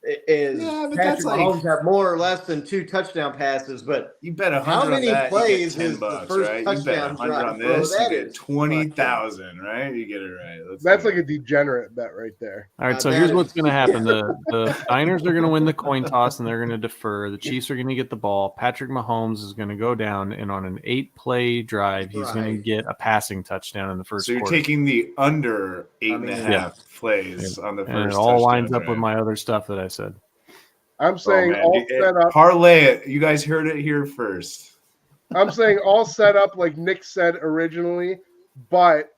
is but Patrick that's like Mahomes have more or less than 2 touchdown passes, but you bet 100 how many on that, plays you get is $10, the first right? You bet touchdown 100 drive? on Bro, this, you that get is 20,000, right? You get it right. That's like a degenerate bet right there. All right, so that here's is- what's going to happen. The Niners are going to win the coin toss, and they're going to defer. The Chiefs are going to get the ball. Patrick Mahomes is going to go down, and on an 8-play drive, he's going to Right. get a passing touchdown in the first So you're quarter. taking the under 8.5 Yeah. plays on the first And it all lines touchdown up with drive. my other stuff that I said. I'm saying man. all set up. Parlay it. You guys heard it here first. I'm saying all set up like Nick said originally, but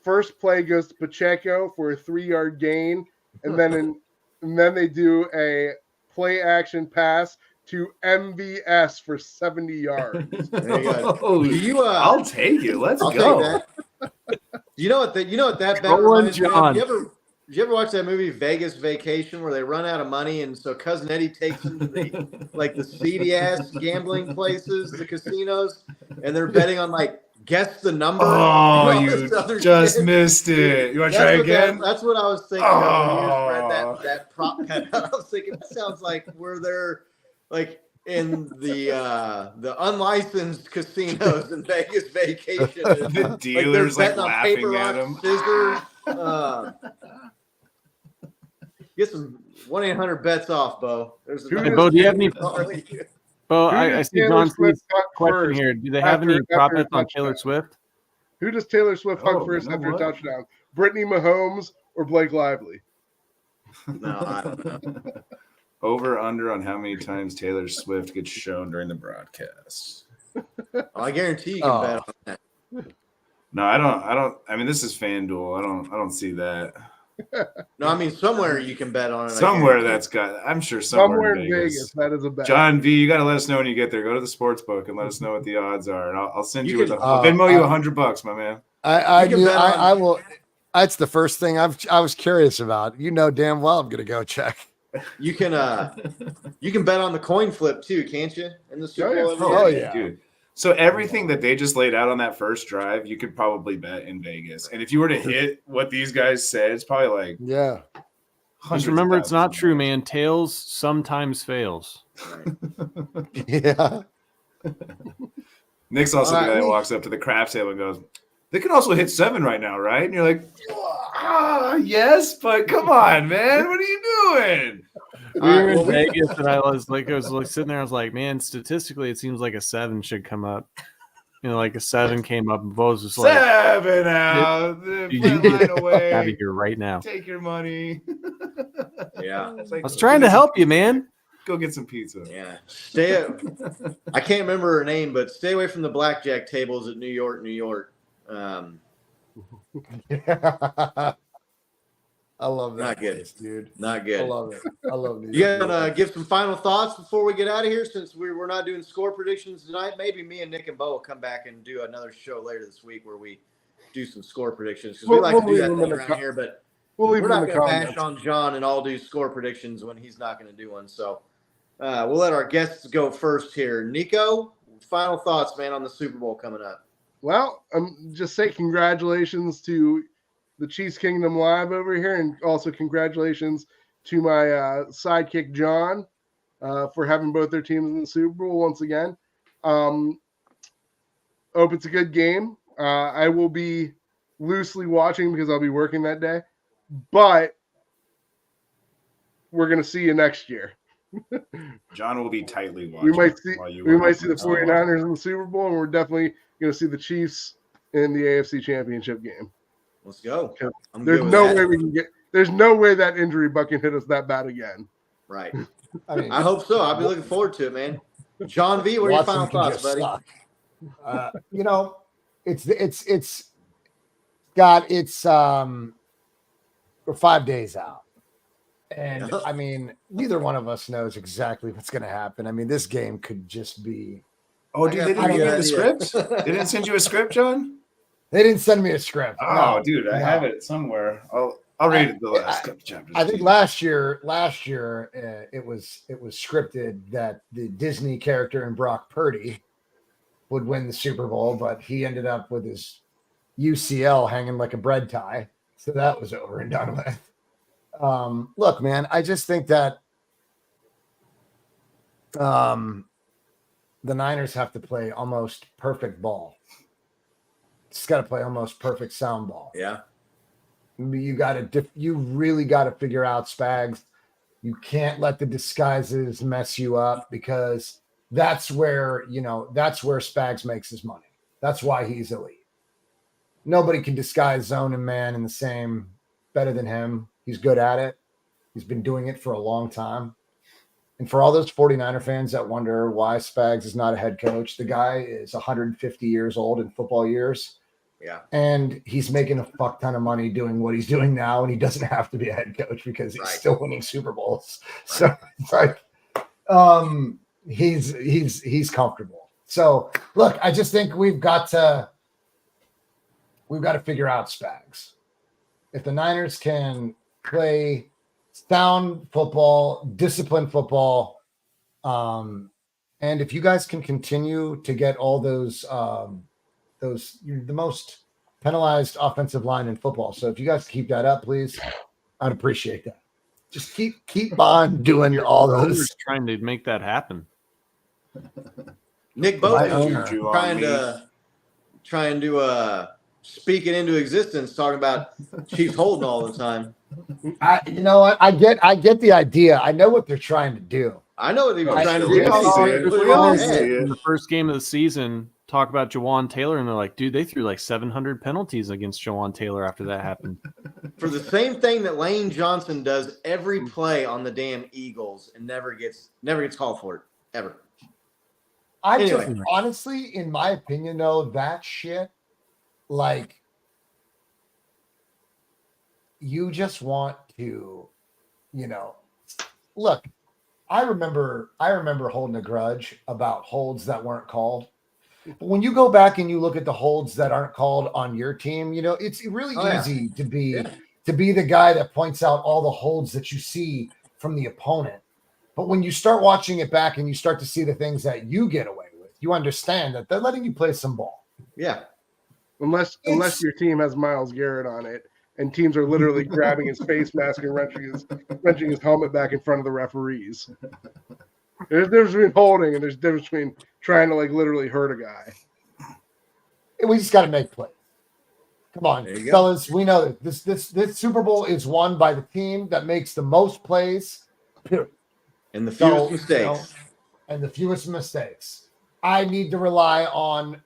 first play goes to Pacheco for a 3-yard gain, and then they do a play action pass to MVS for 70 yards. There you go. Oh, Do you, I'll take it. Let's I'll go. take that. You know what that bet Rolling reminds me of? John. Did you ever watch that movie Vegas Vacation where they run out of money and so Cousin Eddie takes them to the seedy ass gambling places, the casinos, and they're betting on guess the number. Oh, and all you this other just shit. missed it. You want to try again? That's what I was thinking of when you just read Oh. that prop bet. I was thinking that sounds like we're there in the unlicensed casinos in Vegas Vacation. The dealers they're betting on laughing paper, at rock, him. Scissors. Get some 1-800 bets off, Bo. There's Who Hey, does Bo, do you have any? Charlie. Bo, Who I does see Taylor John Swift C's hunt question first here. Do they have any after prop a bets on touchdown? Taylor Swift? Who does Taylor Swift hunt Oh, first you know after what? a touchdown? Brittany Mahomes or Blake Lively? No, I don't know. Over under on how many times Taylor Swift gets shown during the broadcast. I guarantee you can bet on that. No, I don't. I mean, this is FanDuel. I don't see that. No, I mean somewhere you can bet on it. I Somewhere guarantee. that's got. I'm sure Somewhere somewhere in Vegas, that is a bet. John V, you got to let us know when you get there. Go to the sports book and let us know what the odds are, and I'll send You you. can- I'll Venmo you $100, my man. I You can knew bet on- I will. That's the first thing I was curious about. You know damn well I'm gonna go check. You can bet on the coin flip too, can't you? In the Super Bowl. every Oh, year? yeah. Dude. So everything that they just laid out on that first drive, you could probably bet in Vegas. And if you were to hit what these guys said, it's probably like Yeah. Just remember, it's not true, man. Tails sometimes fails. Yeah. Nick's also the All guy right. that walks up to the craps table and goes, "They can also hit 7 right now, right?" And you're like, yes, but come on, man. What are you doing? We were in Vegas, and I was sitting there. I was like, man, statistically, it seems like a 7 should come up. You know, like a 7 came up, and Bo was just like, 7 out. "You Line get away. out of here right now." Take your money. Yeah. It's like, I was trying to help you, man. Go get some pizza. Yeah. I can't remember her name, but stay away from the blackjack tables at New York, New York. I love that. Not good. place, dude. Not I good. love it. I love it. You gotta give some final thoughts before we get out of here, since we're not doing score predictions tonight. Maybe me and Nick and Bo will come back and do another show later this week where we do some score predictions, because we like to do that thing around here, but We'll leave we're them in not the going to comments. bash on John and all do score predictions when he's not going to do one. So we'll let our guests go first here. Nico, final thoughts, man, on the Super Bowl coming up. Well, just say congratulations to the Chiefs Kingdom Live over here, and also congratulations to my sidekick John for having both their teams in the Super Bowl once again. Hope it's a good game. I will be loosely watching because I'll be working that day, but we're going to see you next year. John will be tightly watching. We might see while you we work might see on the this. 49ers in the Super Bowl, and we're definitely going to see the Chiefs in the AFC Championship game. Let's go. I'm There's good with no that. way we can get. There's no way that injury bug can hit us that bad again. Right. I mean, I hope so. I'll be looking forward to it, man. John V, what are your Watson final can thoughts, just buddy? suck. You know, it's got it's we're 5 days out. And I mean, neither one of us knows exactly what's going to happen. I mean, this game could just be. Oh, dude, they got didn't give you a the good script? idea. They didn't send you a script, John? They didn't send me a script. Oh, No, dude, I no. have it somewhere. I'll read the last couple chapters. I think last year it was scripted that the Disney character in Brock Purdy would win the Super Bowl, but he ended up with his UCL hanging like a bread tie, so that was over and done with. Look, man, I just think that the Niners have to play almost perfect ball. Just got to play almost perfect sound ball. Yeah. You really got to figure out Spags. You can't let the disguises mess you up, because that's where Spags makes his money. That's why he's elite. Nobody can disguise zone and man in the same better than him. He's good at it. He's been doing it for a long time. And for all those 49er fans that wonder why Spags is not a head coach, the guy is 150 years old in football years. Yeah. And he's making a fuck ton of money doing what he's doing now, and he doesn't have to be a head coach because he's still winning Super Bowls. So it's like he's comfortable. So look, I just think we've got to figure out Spags. If the Niners can play sound football, disciplined football, and if you guys can continue to get all those you're the most penalized offensive line in football. So if you guys keep that up, please, I'd appreciate that. Just keep on doing all those. Trying to make that happen. Nick Bosa trying to speak it into existence, talking about Chiefs holding all the time. You know what? I get the idea. I know what they're trying to do. I know what he was trying to We all see do. it. In the first game of the season, talk about Jawan Taylor, and they're like, dude, they threw like 700 penalties against Jawan Taylor after that happened. For the same thing that Lane Johnson does every play on the damn Eagles and never gets called for it, ever. Honestly, in my opinion, though, that shit, like, you just want to, look, I remember holding a grudge about holds that weren't called. But when you go back and you look at the holds that aren't called on your team, it's really easy to be the guy that points out all the holds that you see from the opponent. But when you start watching it back and you start to see the things that you get away with, you understand that they're letting you play some ball. Yeah. Unless your team has Myles Garrett on it, and teams are literally grabbing his face mask and wrenching his helmet back in front of the referees. There's a difference between holding and there's a difference between trying to literally hurt a guy. We just got to make plays. Come on, fellas. We know that this Super Bowl is won by the team that makes the most plays. Period. And the fewest mistakes. And the fewest mistakes. I need to rely on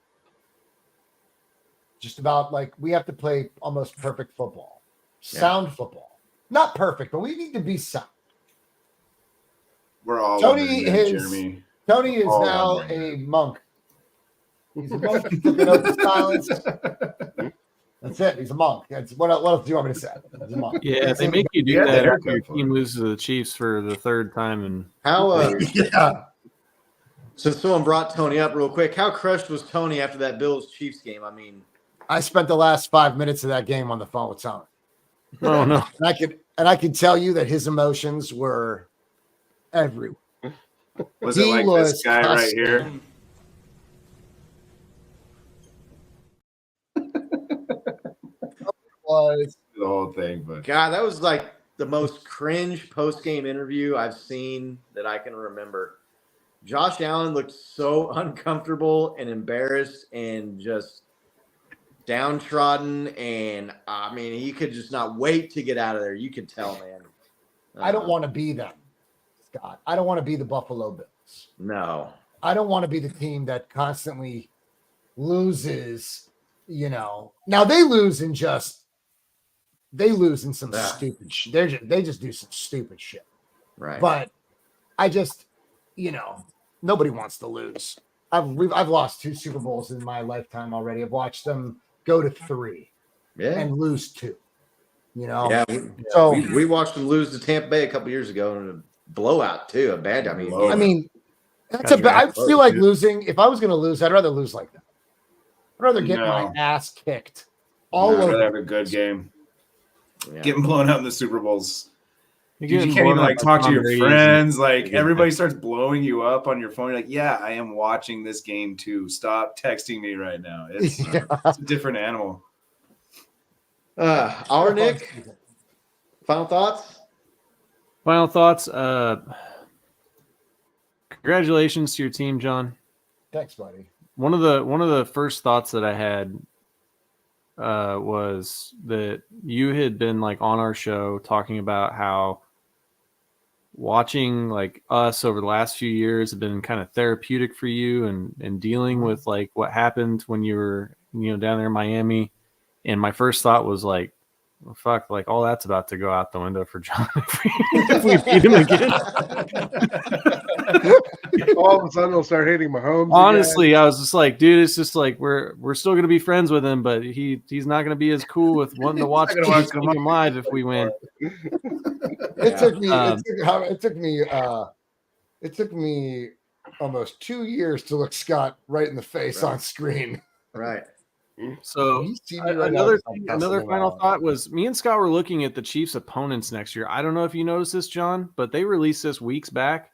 just about we have to play almost perfect football. Sound football. Not perfect, but we need to be sound. We're all Tony is all now a monk. He's a monk. He took an oath of silence. That's it. He's a monk. What else do you want me to say? He's a monk. Yeah, they make you do that after your team loses to the Chiefs for the third time. And how? So someone brought Tony up real quick. How crushed was Tony after that Bills Chiefs game? I mean, I spent the last 5 minutes of that game on the phone with Tony. Oh no! And I can tell you that his emotions were everywhere. Was it like this guy right here? Was the whole thing, but God, that was like the most cringe post-game interview I've seen that I can remember. Josh Allen looked so uncomfortable and embarrassed and just downtrodden, and I mean, he could just not wait to get out of there. You could tell, man. I don't want to be them, Scott. I don't want to be the Buffalo Bills. No. I don't want to be the team that constantly loses, Now they lose in some stupid shit. They just do some stupid shit. Right. But I just, nobody wants to lose. I've lost 2 Super Bowls in my lifetime already. I've watched them go to 3 and lose 2. Yeah. We watched them lose to Tampa Bay a couple years ago in a blowout too. I feel like losing. If I was going to lose, I'd rather lose like that. I'd rather get my ass kicked all over. I'd rather have a good game. Yeah. Getting blown out in the Super Bowls. You can't even talk to your friends. Everybody starts blowing you up on your phone. You're like, yeah, I am watching this game too. Stop texting me right now. It's a different animal. Our Nick, final thoughts? Final thoughts. Congratulations to your team, John. Thanks, buddy. One of the first thoughts that I had was that you had been like on our show talking about how watching like us over the last few years have been kind of therapeutic for you and dealing with like what happened when you were, down there in Miami. And my first thought was like, well, fuck, like all that's about to go out the window for John if we beat him again. All of a sudden, he'll start hating Mahomes. Honestly, I was just like, dude, it's just like we're still gonna be friends with him, but he's not gonna be as cool with wanting to watch Chiefs Kingdom live if we win. It took me almost 2 years to look Scott right in the face on screen. Right. So another final thought was me and Scott were looking at the Chiefs' opponents next year. I don't know if you noticed this, John, but they released this weeks back.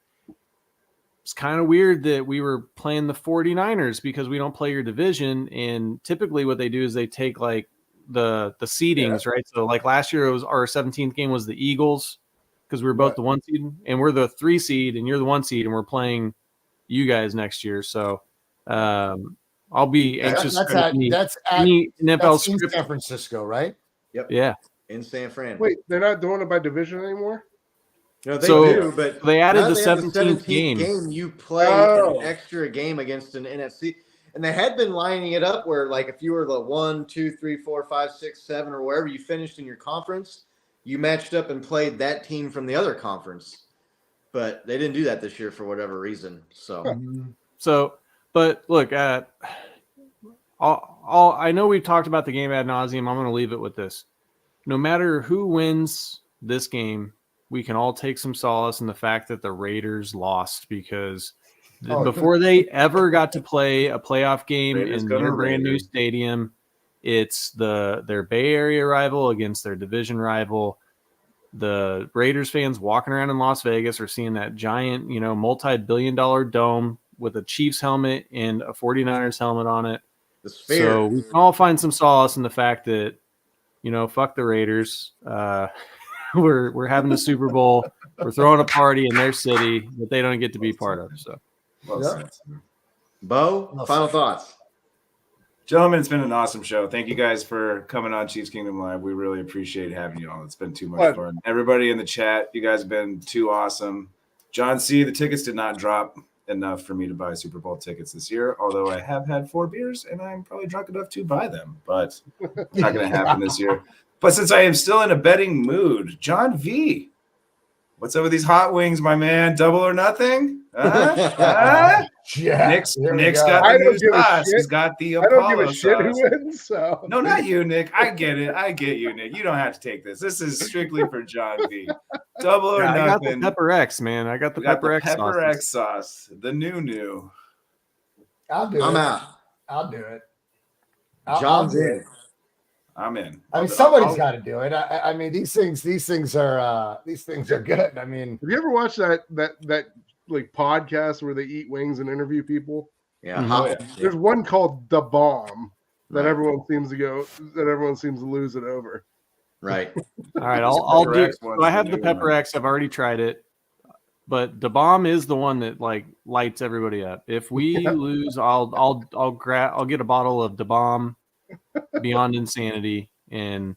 It's kind of weird that we were playing the 49ers because we don't play your division. And typically what they do is they take like the seedings, right? So like last year, it was our 17th game was the Eagles because we were both the 1 seed and we're the 3 seed and you're the 1 seed and we're playing you guys next year. So I'll be anxious. That's in San Francisco, right? Yep. Yeah. In San Fran. Wait, they're not doing it by division anymore? No, they do, but they added the 17th game. You play an extra game against an NFC, and they had been lining it up where, like, if you were the 1, 2, 3, 4, 5, 6, 7, or wherever you finished in your conference, you matched up and played that team from the other conference. But they didn't do that this year for whatever reason. But look, I know we've talked about the game ad nauseum. I'm going to leave it with this: no matter who wins this game, we can all take some solace in the fact that the Raiders lost because before they ever got to play a playoff game in their brand new stadium, it's their Bay Area rival against their division rival. The Raiders fans walking around in Las Vegas are seeing that giant, multi-billion-dollar dome with a Chiefs helmet and a 49ers helmet on it. So we can all find some solace in the fact that, fuck the Raiders. We're having a Super Bowl. We're throwing a party in their city that they don't get to be part of. So, Bo, final thoughts. Gentlemen, it's been an awesome show. Thank you guys for coming on Chiefs Kingdom Live. We really appreciate having you all. It's been too much fun. Everybody in the chat, you guys have been too awesome. John C., the tickets did not drop enough for me to buy Super Bowl tickets this year, although I have had 4 beers and I'm probably drunk enough to buy them, but it's not going to happen this year. But since I am still in a betting mood, John V., what's up with these hot wings, my man? Double or nothing? Yeah, Nick's got the new sauce. He's got the Apollo I don't give a shit who wins. So. No, not you, Nick. I get it. I get you, Nick. You don't have to take this. This is strictly for John V. Double or nothing. I got the Pepper X, man. I got the Pepper X sauce. The new. I'll do it. I'm out. I'll do it. John's in. I'm in. I mean, somebody's got to do it. I mean, these things are good. I mean, have you ever watched that like podcast where they eat wings and interview people? Yeah. There's one called The Bomb that everyone seems to lose it over. Right. All right. I'll do. So I have the Pepper X. I've already tried it, but the bomb is the one that like lights everybody up. If we lose, I'll get a bottle of the bomb. Beyond Insanity, and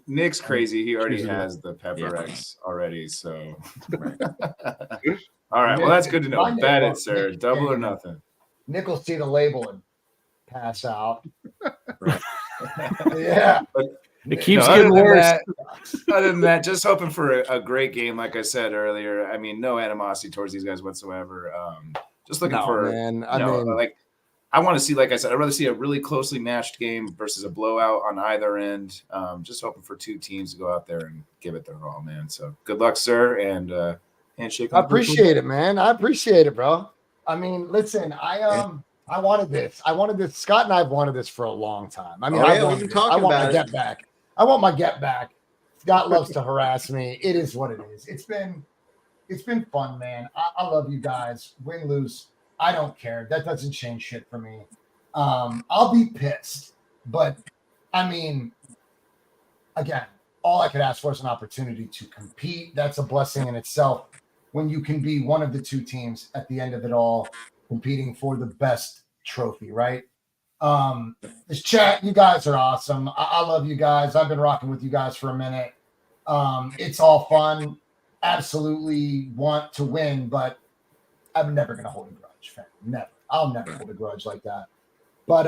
Nick's crazy. He already has the Pepper X already. So, all right. Well, that's good to know. Bet it, sir. Double or nothing. Nick will see the label and pass out. Right. Yeah. It keeps getting worse. Other than that, just hoping for a great game. Like I said earlier, I mean, no animosity towards these guys whatsoever. Just looking for, man. I want to see, like I said, I'd rather see a really closely matched game versus a blowout on either end. Just hoping for 2 teams to go out there and give it their all, man. So good luck, sir, and handshake. I appreciate it, man. I appreciate it, bro. I mean, listen, I wanted this. Scott and I have wanted this for a long time. I mean, I want my get back. I want my get back. Scott loves to harass me. It is what it is. It's been fun, man. I love you guys. Win, lose. I don't care. That doesn't change shit for me. I'll be pissed. But, I mean, again, all I could ask for is an opportunity to compete. That's a blessing in itself. when you can be one of the two teams at the end of it all, competing for the best trophy, right? This chat, you guys are awesome. I love you guys. I've been rocking with you guys for a minute. It's all fun. Absolutely want to win, but I'm never gonna hold a grudge, fam. Never. I'll never hold a grudge like that. But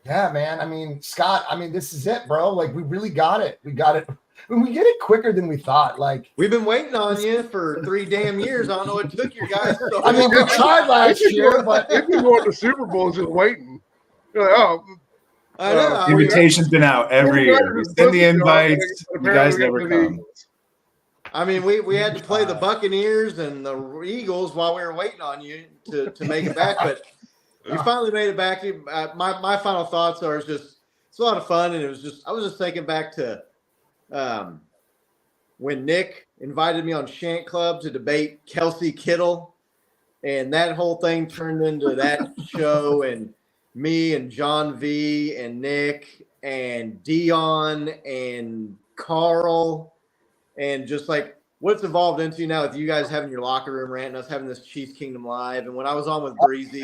yeah, man. I mean, Scott, I mean, this is it, bro. Like, we really got it. We got it. When we get it quicker than we thought. Like, we've been waiting on you for 3 damn years. I don't know what took you guys. So I mean, we tried last year, but if you go to the Super Bowl, just waiting. You're like, oh, I know. The invitation's been out every year. We send the invites. You guys never come. I mean, we had to play the Buccaneers and the Eagles while we were waiting on you to make it back, but you finally made it back. My final thoughts are it's a lot of fun, and I was just thinking back to when Nick invited me on Shank Club to debate Kelsey Kittle, and that whole thing turned into that show, and me and John V and Nick and Dion and Carl, and just like what it's evolved into now with you guys having your locker room rant and us having this Chiefs Kingdom Live. And when I was on with Breezy,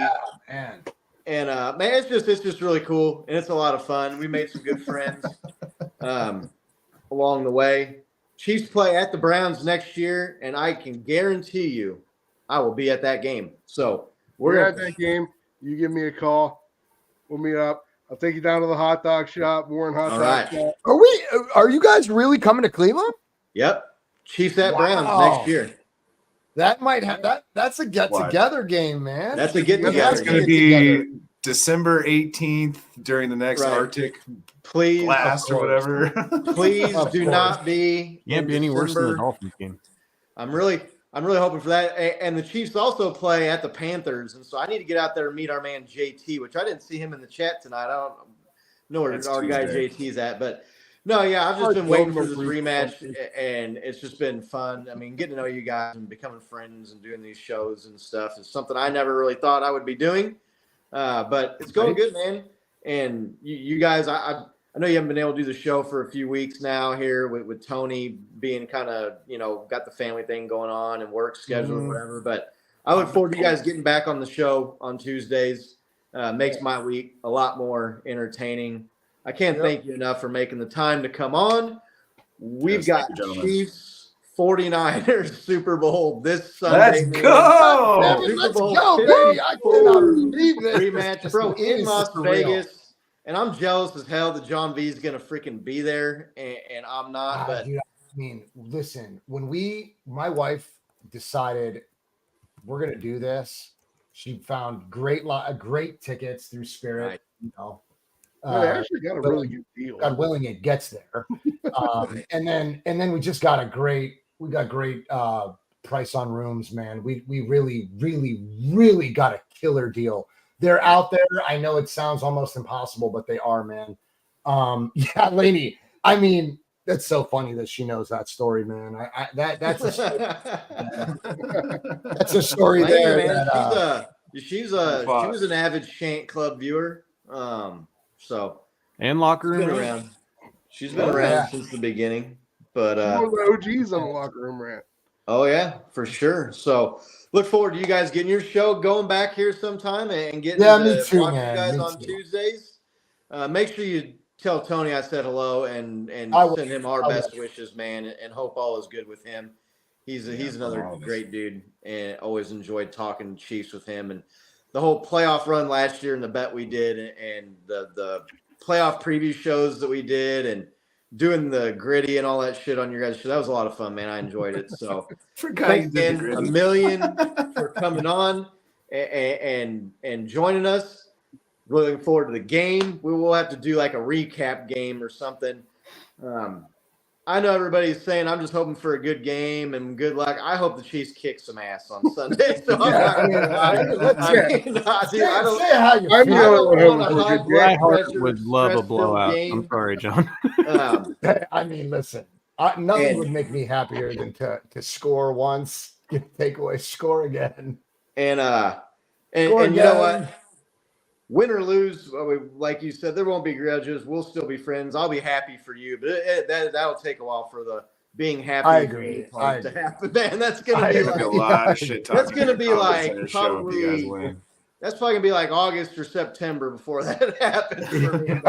man, it's just really cool, and it's a lot of fun. We made some good friends along the way. Chiefs play at the Browns next year, and I can guarantee you I will be at that game. So we're at that game. You give me a call. We'll meet up. I'll take you down to the hot dog shop, Warren Hot Dog Shop. Are you guys really coming to Cleveland? Yep. Chiefs at Browns next year. That might have that's a get-together game, man. That's a get-together. That's going to be December 18th during the next Arctic blast or whatever. Please do not be. Can't be any worse than the Dolphins game. I'm really hoping for that. And the Chiefs also play at the Panthers, and so I need to get out there and meet our man JT, which I didn't see him in the chat tonight. I don't know where our guy JT's at, but no, yeah, I've just been waiting for this rematch, and it's just been fun. I mean, getting to know you guys and becoming friends and doing these shows and stuff is something I never really thought I would be doing, but it's going good, man. And you guys, I know you haven't been able to do the show for a few weeks now here with Tony being kind of, got the family thing going on and work schedule and whatever. But I look forward to you guys getting back on the show on Tuesdays. Makes my week a lot more entertaining. I can't thank you enough for making the time to come on. We've got Chiefs 49ers Super Bowl this Sunday. Let's go! Super Bowl baby. I cannot believe this. Rematch, bro, in Las Vegas. And I'm jealous as hell that John V is going to freaking be there, and I'm not. But dude, I mean, listen, when my wife decided we're going to do this, she found great tickets through Spirit, they actually got a really good deal. God willing, it gets there. And then we just got great price on rooms, man. We really, really, really got a killer deal. They're out there. I know it sounds almost impossible, but they are, man. Yeah, Lainey. I mean, that's so funny that she knows that story, man. That's a story. That's a story there. Man, she was an avid Shank Club viewer. And locker room around. She's been around since the beginning. But one of the OGs on the locker room rant. Oh yeah, for sure. So look forward to you guys getting your show going back here sometime and getting me too, watch man. You guys me on too. Tuesdays. Make sure you tell Tony I said hello and send him our best wishes, man, and hope all is good with him. He's another great dude, and always enjoyed talking Chiefs with him, and the whole playoff run last year and the bet we did, and the playoff preview shows that we did, and doing the gritty and all that shit on your guys' show. That was a lot of fun, man. I enjoyed it. So thanks again a million for coming on and joining us. Really looking forward to the game. We will have to do like a recap game or something. I know everybody's saying I'm just hoping for a good game and good luck. I hope the Chiefs kick some ass on Sunday. So My heart would love a blowout. I'm sorry, John. I mean, listen, nothing would make me happier than to score once, take away, score again. And you know what? Win or lose, like you said, there won't be grudges. We'll still be friends. I'll be happy for you, but that'll take a while for the being happy I for agree. me to happen. Man, that's gonna be like a lot of shit talking. that's gonna be like Show if you guys probably win. that's probably gonna be like August or September before that happens for me.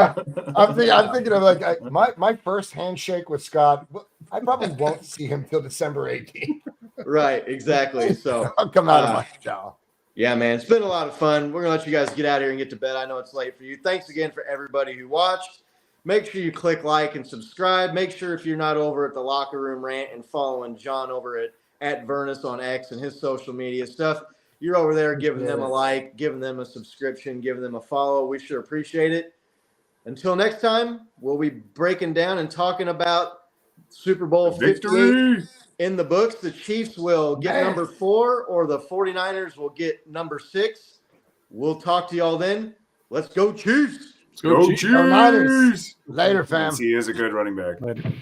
I'm thinking of like my first handshake with Scott. I probably won't see him till December 18th. Right, exactly. So I'll come out of my jaw. Yeah, man, it's been a lot of fun. We're gonna let you guys get out here and get to bed. I know it's late for you. Thanks again for everybody who watched. Make sure you click like and subscribe. Make sure if you're not over at the Locker Room Rant and following John over at Vernus on X and his social media stuff, you're over there giving them a like, giving them a subscription, giving them a follow. We sure appreciate it. Until next time, we'll be breaking down and talking about Super Bowl 58 in the books. The Chiefs will get number 4 or the 49ers will get number 6. We'll talk to y'all then. Let's go Chiefs. Go Chiefs. Go Niners. Later, fam. He is a good running back. Later.